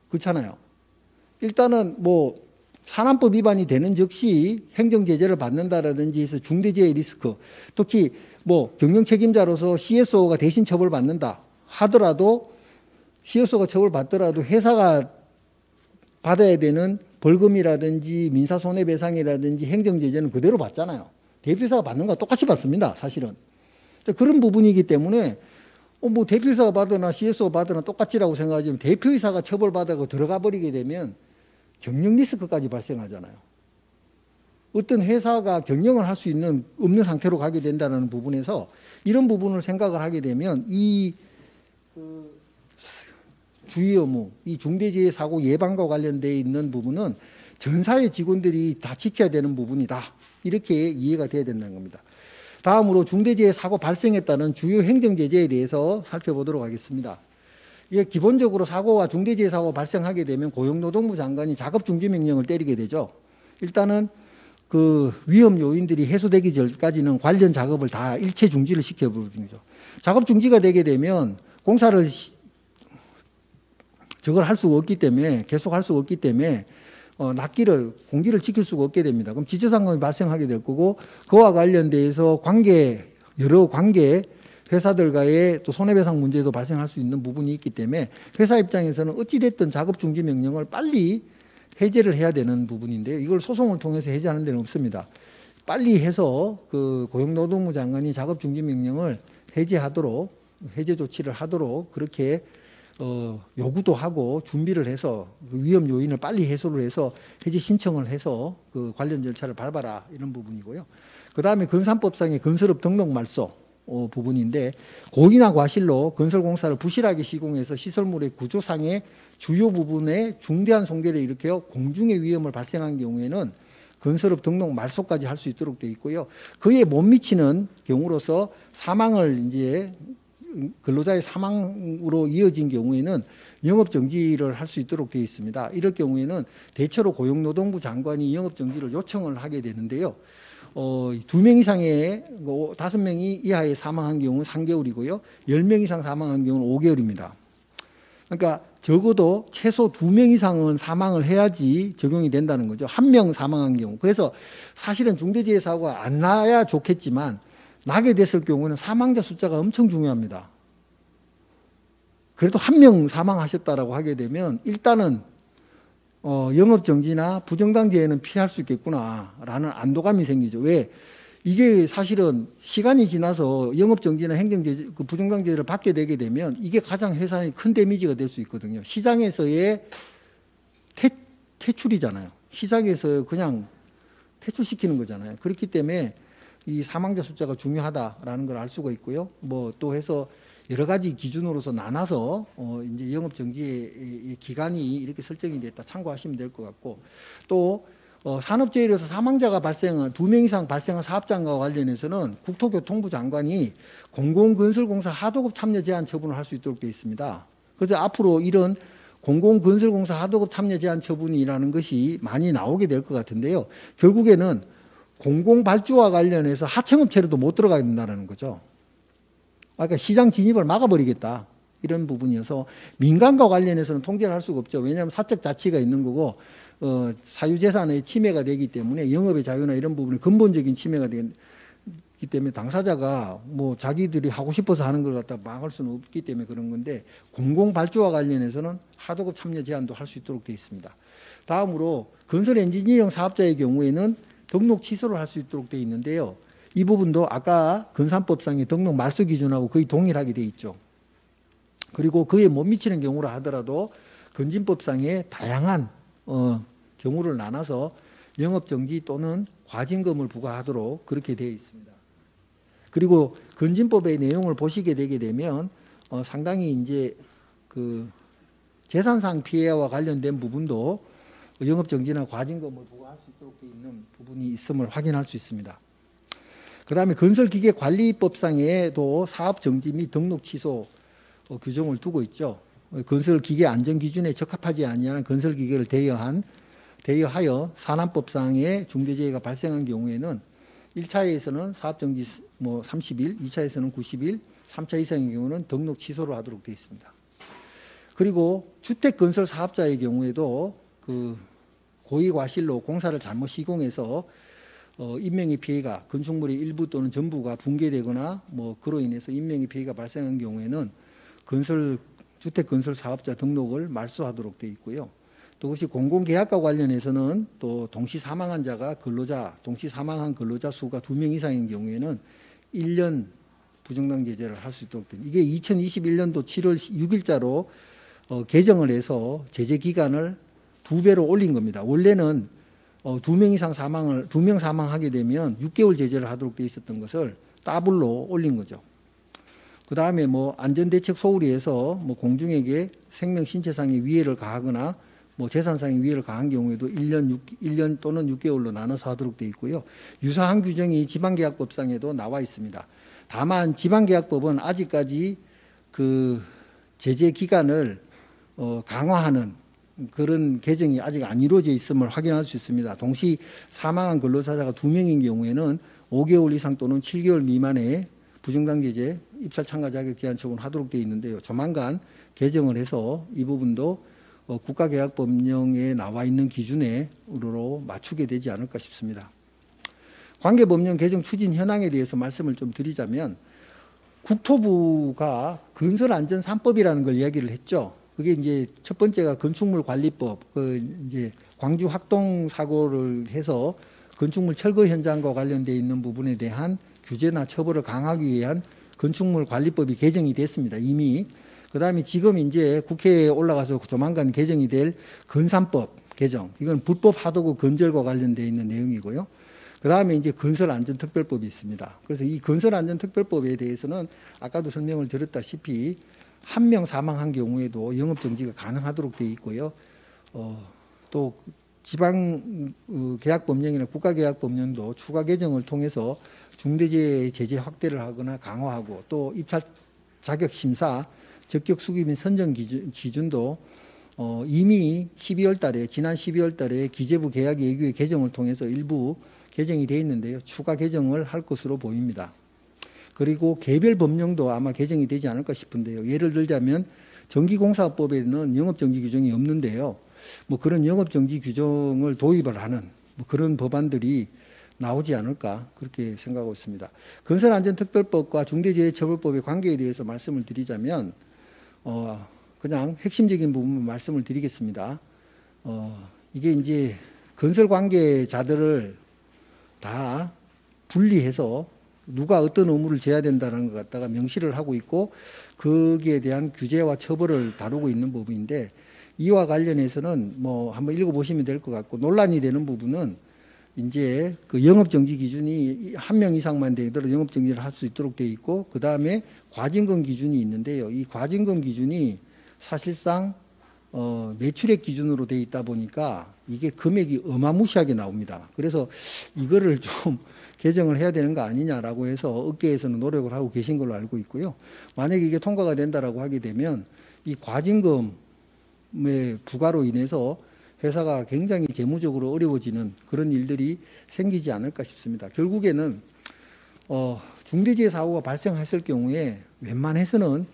S2: 그렇잖아요. 일단은 뭐 산안법 위반이 되는 즉시 행정제재를 받는다라든지 해서 중대재해 리스크, 특히 뭐 경영 책임자로서 CSO가 대신 처벌받는다 하더라도 CSO가 처벌받더라도 회사가 받아야 되는 벌금이라든지 민사손해배상이라든지 행정제재는 그대로 받잖아요. 대표이사가 받는 거 똑같이 받습니다. 사실은. 그런 부분이기 때문에 뭐 대표이사가 받으나 CSO가 받으나 똑같이라고 생각하지만 대표이사가 처벌받아서 들어가 버리게 되면 경영 리스크까지 발생하잖아요. 어떤 회사가 경영을 할 수 없는 상태로 가게 된다는 부분에서 이런 부분을 생각을 하게 되면 이 주의 의무, 이 중대재해 사고 예방과 관련되어 있는 부분은 전사의 직원들이 다 지켜야 되는 부분이다. 이렇게 이해가 돼야 된다는 겁니다. 다음으로 중대재해 사고 발생했다는 주요 행정제재에 대해서 살펴보도록 하겠습니다. 이게 기본적으로 사고와 중대재해 사고가 발생하게 되면 고용노동부 장관이 작업중지명령을 때리게 되죠. 일단은 그 위험 요인들이 해소되기 전까지는 관련 작업을 다 일체 중지를 시켜버리는 거죠. 작업중지가 되게 되면 공사를 저걸 할 수가 없기 때문에 계속 할 수가 없기 때문에 공기를 지킬 수가 없게 됩니다. 그럼 지체상황이 발생하게 될 거고 그와 관련돼서 여러 관계 회사들과의 또 손해배상 문제도 발생할 수 있는 부분이 있기 때문에 회사 입장에서는 어찌됐든 작업중지 명령을 빨리 해제를 해야 되는 부분인데요. 이걸 소송을 통해서 해제하는 데는 없습니다. 빨리 해서 그 고용노동부 장관이 작업중지 명령을 해제 조치를 하도록 그렇게 요구도 하고 준비를 해서 그 위험 요인을 빨리 해소를 해서 해제 신청을 해서 그 관련 절차를 밟아라 이런 부분이고요. 그 다음에 건산법상의 건설업 등록 말소 부분인데 고의나 과실로 건설공사를 부실하게 시공해서 시설물의 구조상의 주요 부분에 중대한 손괴를 일으켜 공중의 위험을 발생한 경우에는 건설업 등록 말소까지 할 수 있도록 되어 있고요. 그에 못 미치는 경우로서 근로자의 사망으로 이어진 경우에는 영업정지를 할 수 있도록 되어 있습니다. 이럴 경우에는 대체로 고용노동부 장관이 영업정지를 요청을 하게 되는데요. 2명 이상의 5명이 이하의 사망한 경우는 3개월이고요. 10명 이상 사망한 경우는 5개월입니다. 그러니까 적어도 최소 2명 이상은 사망을 해야지 적용이 된다는 거죠. 1명 사망한 경우. 그래서 사실은 중대재해 사고가 안 나야 좋겠지만 나게 됐을 경우는 사망자 숫자가 엄청 중요합니다. 그래도 1명 사망하셨다라고 하게 되면 일단은 영업정지나 부정당재해는 피할 수 있겠구나라는 안도감이 생기죠. 왜? 이게 사실은 시간이 지나서 영업정지나 행정제재, 부정당재해를 받게 되게 되면 이게 가장 회사에 큰 데미지가 될 수 있거든요. 시장에서의 퇴출이잖아요. 시장에서 그냥 퇴출시키는 거잖아요. 그렇기 때문에 이 사망자 숫자가 중요하다라는 걸 알 수가 있고요. 뭐 또 해서 여러 가지 기준으로서 나눠서 이제 영업 정지의 기간이 이렇게 설정이 됐다 참고하시면 될 것 같고 또 산업재해로서 사망자가 발생한 2명 이상 발생한 사업장과 관련해서는 국토교통부 장관이 공공건설공사 하도급 참여 제한 처분을 할 수 있도록 되어 있습니다. 그래서 앞으로 이런 공공건설공사 하도급 참여 제한 처분이라는 것이 많이 나오게 될 것 같은데요. 결국에는 공공발주와 관련해서 하청업체로도 못 들어가게 된다는 거죠. 그러니까 시장 진입을 막아버리겠다. 이런 부분이어서 민간과 관련해서는 통제를 할 수가 없죠. 왜냐하면 사적 자치가 있는 거고 사유재산의 침해가 되기 때문에 영업의 자유나 이런 부분에 근본적인 침해가 되기 때문에 당사자가 뭐 자기들이 하고 싶어서 하는 걸 갖다 막을 수는 없기 때문에 그런 건데 공공발주와 관련해서는 하도급 참여 제한도 할 수 있도록 되어 있습니다. 다음으로 건설 엔지니어링 사업자의 경우에는 등록 취소를 할 수 있도록 되어 있는데요. 이 부분도 아까 건산법상의 등록 말소 기준하고 거의 동일하게 되어 있죠. 그리고 그에 못 미치는 경우라 하더라도 건진법상의 다양한 경우를 나눠서 영업정지 또는 과징금을 부과하도록 그렇게 되어 있습니다. 그리고 건진법의 내용을 보시게 되게 되면 상당히 이제 그 재산상 피해와 관련된 부분도 영업정지나 과징금을 부과할 수 있도록 되어 있는 부분이 있음을 확인할 수 있습니다. 그 다음에 건설기계관리법상에도 사업정지 및 등록 취소 규정을 두고 있죠. 건설기계 안전기준에 적합하지 아니하는 건설기계를 대여하여 산안법상의 중대재해가 발생한 경우에는 1차에서는 사업정지 30일, 2차에서는 90일, 3차 이상의 경우는 등록 취소를 하도록 되어 있습니다. 그리고 주택건설 사업자의 경우에도 그 고의과실로 공사를 잘못 시공해서 인명의 피해가 건축물의 일부 또는 전부가 붕괴되거나 그로 인해서 인명의 피해가 발생한 경우에는 주택건설 사업자 등록을 말소하도록 되어 있고요. 또 그것이 공공계약과 관련해서는 또 동시 사망한 근로자 수가 2명 이상인 경우에는 1년 부정당 제재를 할 수 있도록 됩니다. 이게 2021년도 7월 6일자로 개정을 해서 제재 기간을 2배로 올린 겁니다. 원래는 2명 사망하게 되면 6개월 제재를 하도록 되어 있었던 것을 더블로 올린 거죠. 그 다음에 안전대책 소홀히해서 공중에게 생명 신체상의 위해를 가하거나 재산상의 위해를 가한 경우에도 1년 또는 6개월로 나눠서 하도록 되어 있고요. 유사한 규정이 지방계약법상에도 나와 있습니다. 다만 지방계약법은 아직까지 그 제재 기간을 강화하는 그런 개정이 아직 안 이루어져 있음을 확인할 수 있습니다. 동시 사망한 근로자가 2명인 경우에는 5개월 이상 또는 7개월 미만의 부정당 제재, 입찰 참가 자격 제한 처분 하도록 되어 있는데요. 조만간 개정을 해서 이 부분도 국가계약법령에 나와 있는 기준으로 맞추게 되지 않을까 싶습니다. 관계법령 개정 추진 현황에 대해서 말씀을 좀 드리자면 국토부가 건설안전 3법이라는 걸 이야기를 했죠. 그게 이제 첫 번째가 건축물관리법, 이제 광주 학동 사고를 해서 건축물 철거 현장과 관련되어 있는 부분에 대한 규제나 처벌을 강화하기 위한 건축물관리법이 개정이 됐습니다. 이미. 그다음에 지금 이제 국회에 올라가서 조만간 개정이 될 건산법 개정. 이건 불법 하도급 건절과 관련되어 있는 내용이고요. 그다음에 이제 건설안전특별법이 있습니다. 그래서 이 건설안전특별법에 대해서는 아까도 설명을 드렸다시피 1명 사망한 경우에도 영업정지가 가능하도록 되어 있고요. 또 지방계약법령이나 국가계약법령도 추가 개정을 통해서 중대재해 제재 확대를 하거나 강화하고 또 입찰 자격심사, 적격 수기 및 선정 기준도 이미 지난 12월 달에 기재부 계약 예규의 개정을 통해서 일부 개정이 되어 있는데요. 추가 개정을 할 것으로 보입니다. 그리고 개별 법령도 아마 개정이 되지 않을까 싶은데요. 예를 들자면 전기공사법에는 영업정지 규정이 없는데요. 그런 영업정지 규정을 도입을 하는 그런 법안들이 나오지 않을까 그렇게 생각하고 있습니다. 건설안전특별법과 중대재해처벌법의 관계에 대해서 말씀을 드리자면 그냥 핵심적인 부분 말씀을 드리겠습니다. 이게 이제 건설 관계자들을 다 분리해서 누가 어떤 의무를 져야 된다는 것 갖다가 명시를 하고 있고 거기에 대한 규제와 처벌을 다루고 있는 부분인데 이와 관련해서는 한번 읽어보시면 될 것 같고 논란이 되는 부분은 이제 그 영업정지 기준이 1명 이상만 되더라도 영업정지를 할 수 있도록 되어 있고 그 다음에 과징금 기준이 있는데요. 이 과징금 기준이 사실상 매출액 기준으로 되어 있다 보니까 이게 금액이 어마무시하게 나옵니다. 그래서 이거를 좀 개정을 해야 되는 거 아니냐라고 해서 업계에서는 노력을 하고 계신 걸로 알고 있고요. 만약에 이게 통과가 된다라고 하게 되면 이 과징금의 부과로 인해서 회사가 굉장히 재무적으로 어려워지는 그런 일들이 생기지 않을까 싶습니다. 결국에는 중대재해 사고가 발생했을 경우에 웬만해서는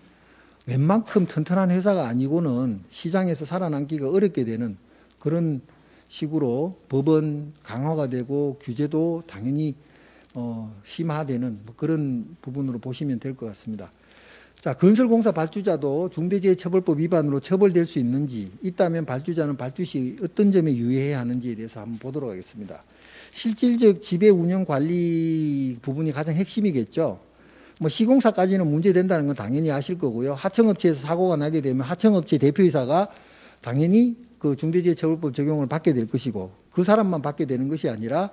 S2: 웬만큼 튼튼한 회사가 아니고는 시장에서 살아남기가 어렵게 되는 그런 식으로 법은 강화가 되고 규제도 당연히 심화되는 뭐 그런 부분으로 보시면 될 것 같습니다. 자, 건설공사 발주자도 중대재해처벌법 위반으로 처벌될 수 있는지, 있다면 발주자는 발주 시 어떤 점에 유의해야 하는지에 대해서 한번 보도록 하겠습니다. 실질적 지배 운영 관리 부분이 가장 핵심이겠죠. 뭐 시공사까지는 문제된다는 건 당연히 아실 거고요. 하청업체에서 사고가 나게 되면 하청업체 대표이사가 당연히 그 중대재해처벌법 적용을 받게 될 것이고, 그 사람만 받게 되는 것이 아니라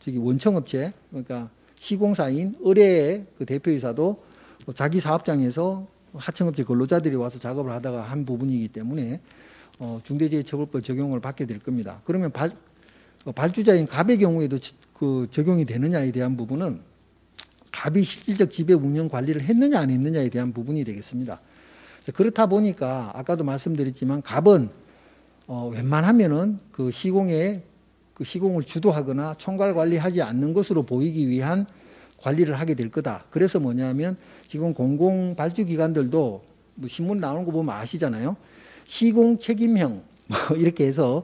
S2: 원청업체, 그러니까 시공사인 의뢰의 그 대표이사도 자기 사업장에서 하청업체 근로자들이 와서 작업을 하다가 한 부분이기 때문에 중대재해처벌법 적용을 받게 될 겁니다. 그러면 발주자인 갑의 경우에도 그 적용이 되느냐에 대한 부분은 갑이 실질적 지배 운영 관리를 했느냐 안 했느냐에 대한 부분이 되겠습니다. 그렇다 보니까 아까도 말씀드렸지만 갑은 웬만하면은 그 시공을 주도하거나 총괄 관리하지 않는 것으로 보이기 위한 관리를 하게 될 거다. 그래서 뭐냐면 지금 공공 발주 기관들도 뭐 신문 나오는 거 보면 아시잖아요. 시공 책임형 이렇게 해서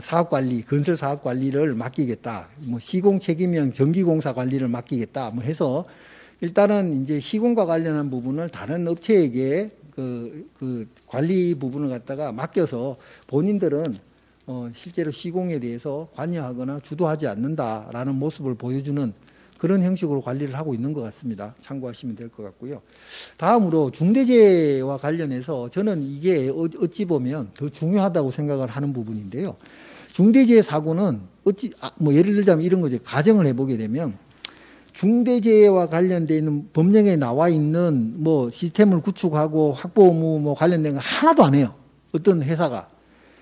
S2: 사업 관리, 건설 사업 관리를 맡기겠다. 뭐 시공 책임형 전기공사 관리를 맡기겠다. 뭐 해서 일단은 이제 시공과 관련한 부분을 다른 업체에게 그 관리 부분을 갖다가 맡겨서 본인들은 실제로 시공에 대해서 관여하거나 주도하지 않는다라는 모습을 보여주는 그런 형식으로 관리를 하고 있는 것 같습니다. 참고하시면 될 것 같고요. 다음으로 중대재해와 관련해서 저는 이게 어찌 보면 더 중요하다고 생각을 하는 부분인데요. 중대재해 사고는 뭐 예를 들자면 이런 거죠. 가정을 해보게 되면 중대재해와 관련되어 있는 법령에 나와 있는 뭐 시스템을 구축하고 확보 의무 뭐 관련된 거 하나도 안 해요. 어떤 회사가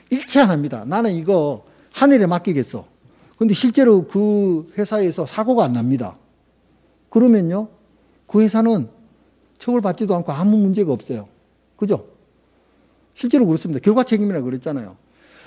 S2: 일체 안 합니다. 나는 이거 하늘에 맡기겠어. 근데 실제로 그 회사에서 사고가 안 납니다. 그러면요, 그 회사는 처벌받지도 않고 아무 문제가 없어요. 그죠? 실제로 그렇습니다. 결과 책임이라 그랬잖아요.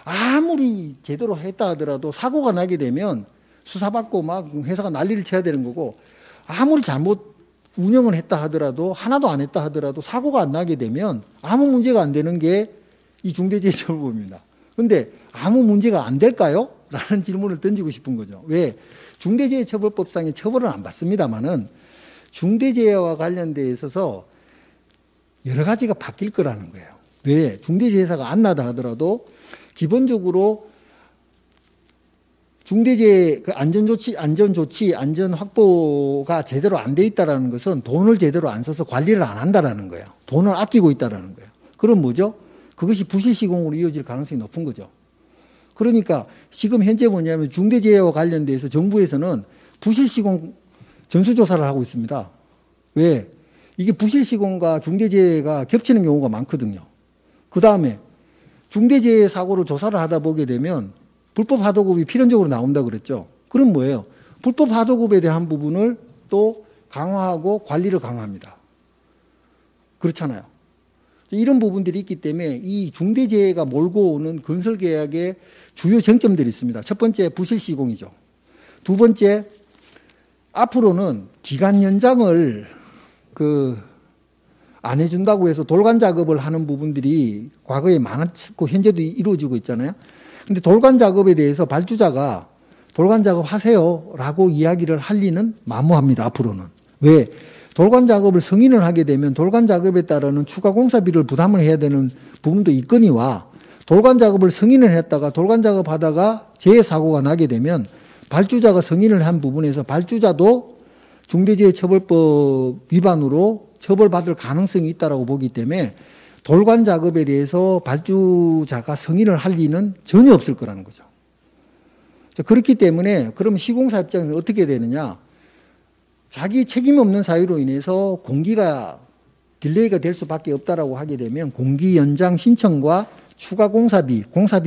S2: 아무리 제대로 했다 하더라도 사고가 나게 되면 수사받고 막 회사가 난리를 쳐야 되는 거고, 아무리 잘못 운영을 했다 하더라도 하나도 안 했다 하더라도 사고가 안 나게 되면 아무 문제가 안 되는 게 이 중대재해처벌법입니다. 근데 아무 문제가 안 될까요? 라는 질문을 던지고 싶은 거죠. 왜? 중대재해처벌법상의 처벌은 안 받습니다만은 중대재해와 관련되어 있어서 여러 가지가 바뀔 거라는 거예요. 왜? 중대재해사가 안 나다 하더라도 기본적으로 중대재해 안전조치, 안전 확보가 제대로 안 돼 있다는 것은 돈을 제대로 안 써서 관리를 안 한다는 거예요. 돈을 아끼고 있다는 거예요. 그럼 뭐죠? 그것이 부실시공으로 이어질 가능성이 높은 거죠. 그러니까 지금 현재 뭐냐면 중대재해와 관련돼서 정부에서는 부실시공 전수조사를 하고 있습니다. 왜? 이게 부실시공과 중대재해가 겹치는 경우가 많거든요. 그 다음에 중대재해 사고를 조사를 하다 보게 되면 불법 하도급이 필연적으로 나온다 그랬죠. 그럼 뭐예요? 불법 하도급에 대한 부분을 또 강화하고 관리를 강화합니다. 그렇잖아요. 이런 부분들이 있기 때문에 이 중대재해가 몰고 오는 건설계약의 주요 쟁점들이 있습니다. 첫 번째 부실시공이죠. 두 번째 앞으로는 기간 연장을 안 해준다고 해서 돌관 작업을 하는 부분들이 과거에 많았고 현재도 이루어지고 있잖아요. 근데 돌관 작업에 대해서 발주자가 돌관 작업 하세요 라고 이야기를 할 리는 만무합니다. 앞으로는. 왜? 돌관 작업을 승인을 하게 되면 돌관 작업에 따르는 추가 공사비를 부담을 해야 되는 부분도 있거니와 돌관 작업을 승인을 했다가 돌관 작업하다가 재해 사고가 나게 되면 발주자가 승인을 한 부분에서 발주자도 중대재해처벌법 위반으로 처벌받을 가능성이 있다고 보기 때문에 돌관 작업에 대해서 발주자가 승인을 할 리는 전혀 없을 거라는 거죠. 그렇기 때문에 그럼 시공사 입장에서 어떻게 되느냐? 자기 책임 없는 사유로 인해서 공기가 딜레이가 될 수밖에 없다라고 하게 되면 공기 연장 신청과 추가 공사비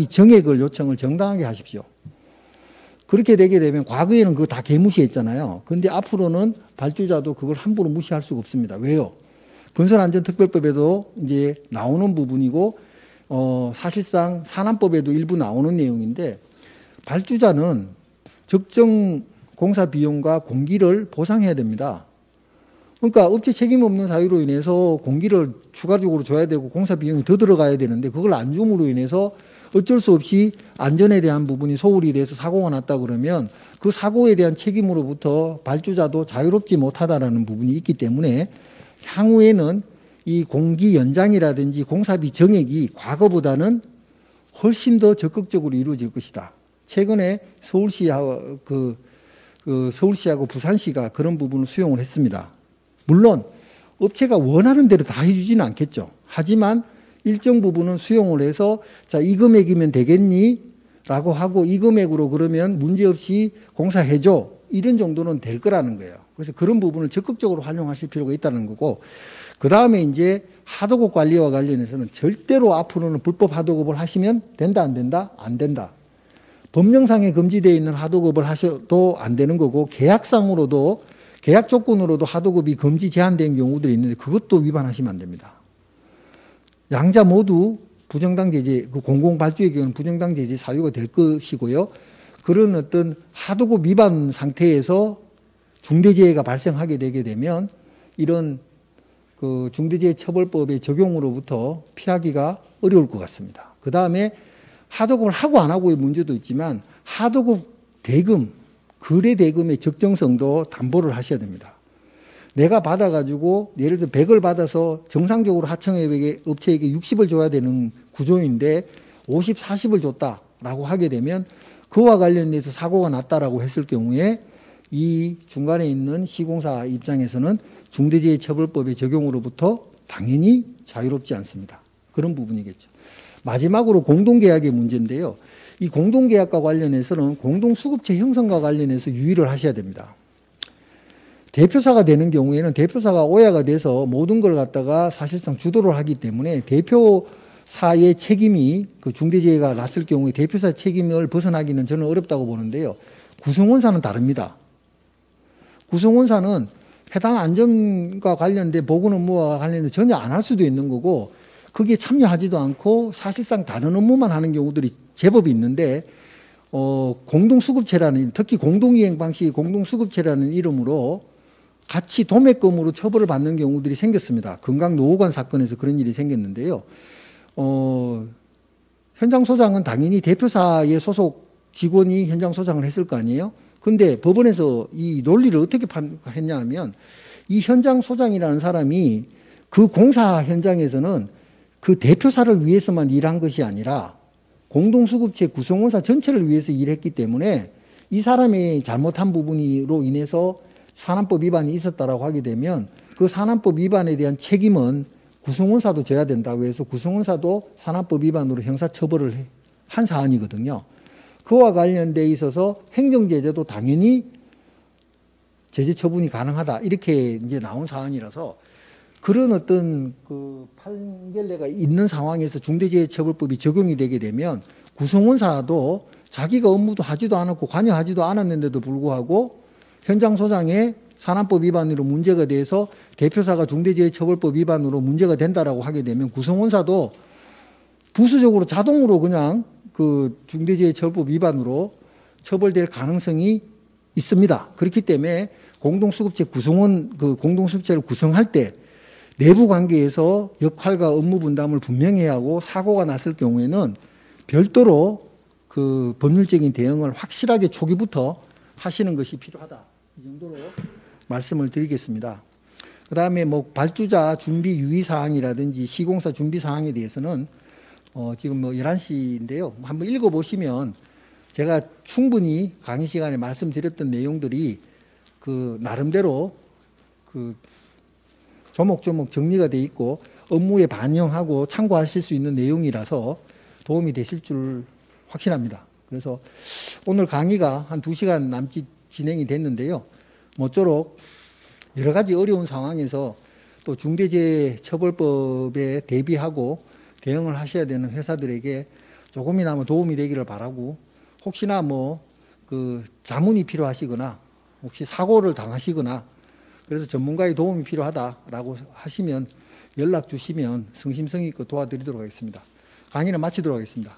S2: 정액을 요청을 정당하게 하십시오. 그렇게 되게 되면 과거에는 그거 다 개무시했잖아요. 그런데 앞으로는 발주자도 그걸 함부로 무시할 수가 없습니다. 왜요? 건설안전특별법에도 이제 나오는 부분이고 사실상 산안법에도 일부 나오는 내용인데 발주자는 적정 공사 비용과 공기를 보상해야 됩니다. 그러니까 업체 책임 없는 사유로 인해서 공기를 추가적으로 줘야 되고 공사 비용이 더 들어가야 되는데 그걸 안 줌으로 인해서 어쩔 수 없이 안전에 대한 부분이 소홀이 돼서 사고가 났다 그러면 그 사고에 대한 책임으로부터 발주자도 자유롭지 못하다라는 부분이 있기 때문에 향후에는 이 공기 연장이라든지 공사비 정액이 과거보다는 훨씬 더 적극적으로 이루어질 것이다. 최근에 서울시하고 서울시하고 부산시가 그런 부분을 수용을 했습니다. 물론 업체가 원하는 대로 다 해주지는 않겠죠. 하지만 일정 부분은 수용을 해서 자, 이 금액이면 되겠니? 라고 하고 이 금액으로 그러면 문제없이 공사해줘. 이런 정도는 될 거라는 거예요. 그래서 그런 부분을 적극적으로 활용하실 필요가 있다는 거고 그 다음에 이제 하도급 관리와 관련해서는 절대로 앞으로는 불법 하도급을 하시면 된다 안 된다? 안 된다. 법령상에 금지되어 있는 하도급을 하셔도 안 되는 거고 계약상으로도 계약 조건으로도 하도급이 금지 제한된 경우들이 있는데 그것도 위반하시면 안 됩니다. 양자 모두 부정당 제재, 그 공공발주의 경우는 부정당 제재 사유가 될 것이고요. 그런 어떤 하도급 위반 상태에서 중대재해가 발생하게 되게 되면 이런 그 중대재해처벌법의 적용으로부터 피하기가 어려울 것 같습니다. 그 다음에 하도급을 하고 안 하고의 문제도 있지만 하도급 대금, 거래 대금의 적정성도 담보를 하셔야 됩니다. 내가 받아가지고 예를 들어 100을 받아서 정상적으로 하청업체에게 60을 줘야 되는 구조인데 50, 40을 줬다라고 하게 되면 그와 관련돼서 사고가 났다라고 했을 경우에 이 중간에 있는 시공사 입장에서는 중대재해처벌법의 적용으로부터 당연히 자유롭지 않습니다. 그런 부분이겠죠. 마지막으로 공동계약의 문제인데요. 이 공동계약과 관련해서는 공동수급체 형성과 관련해서 유의를 하셔야 됩니다. 대표사가 되는 경우에는 대표사가 오야가 돼서 모든 걸 갖다가 사실상 주도를 하기 때문에 대표사의 책임이 그 중대재해가 났을 경우에 대표사 책임을 벗어나기는 저는 어렵다고 보는데요. 구성원사는 다릅니다. 구성원사는 해당 안전과 관련된 보건 업무와 관련해서 전혀 안 할 수도 있는 거고 거기에 참여하지도 않고 사실상 다른 업무만 하는 경우들이 제법 있는데 공동수급체라는 특히 공동이행 방식의 공동수급체라는 이름으로 같이 도매금으로 처벌을 받는 경우들이 생겼습니다. 금강노후관 사건에서 그런 일이 생겼는데요. 현장 소장은 당연히 대표사의 소속 직원이 현장 소장을 했을 거 아니에요. 근데 법원에서 이 논리를 어떻게 했냐 하면 이 현장 소장이라는 사람이 그 공사 현장에서는 그 대표사를 위해서만 일한 것이 아니라 공동수급체 구성원사 전체를 위해서 일했기 때문에 이 사람이 잘못한 부분으로 인해서 산안법 위반이 있었다라고 하게 되면 그 산안법 위반에 대한 책임은 구성원사도 져야 된다고 해서 구성원사도 산안법 위반으로 형사처벌을 한 사안이거든요. 그와 관련돼 있어서 행정제재도 당연히 제재 처분이 가능하다 이렇게 이제 나온 사안이라서 그런 어떤 그 판결례가 있는 상황에서 중대재해처벌법이 적용이 되게 되면 구성원사도 자기가 업무도 하지도 않았고 관여하지도 않았는데도 불구하고 현장 소장의 산안법 위반으로 문제가 돼서 대표사가 중대재해처벌법 위반으로 문제가 된다라고 하게 되면 구성원사도 부수적으로 자동으로 그냥 그 중대재해처벌법 위반으로 처벌될 가능성이 있습니다. 그렇기 때문에 공동수급체 구성원 그 공동수급체를 구성할 때 내부 관계에서 역할과 업무 분담을 분명히 하고 사고가 났을 경우에는 별도로 그 법률적인 대응을 확실하게 초기부터 하시는 것이 필요하다. 이 정도로 말씀을 드리겠습니다. 그 다음에 뭐 발주자 준비 유의 사항이라든지 시공사 준비 사항에 대해서는 지금 뭐 11시인데요. 한번 읽어보시면 제가 충분히 강의 시간에 말씀드렸던 내용들이 그 나름대로 그 조목조목 정리가 돼 있고 업무에 반영하고 참고하실 수 있는 내용이라서 도움이 되실 줄 확신합니다. 그래서 오늘 강의가 한 2시간 남짓 진행이 됐는데요. 모쪼록 여러 가지 어려운 상황에서 또 중대재해처벌법에 대비하고 대응을 하셔야 되는 회사들에게 조금이나마 도움이 되기를 바라고 혹시나 뭐 그 자문이 필요하시거나 혹시 사고를 당하시거나 그래서 전문가의 도움이 필요하다라고 하시면 연락 주시면 성심성의껏 도와드리도록 하겠습니다. 강의는 마치도록 하겠습니다.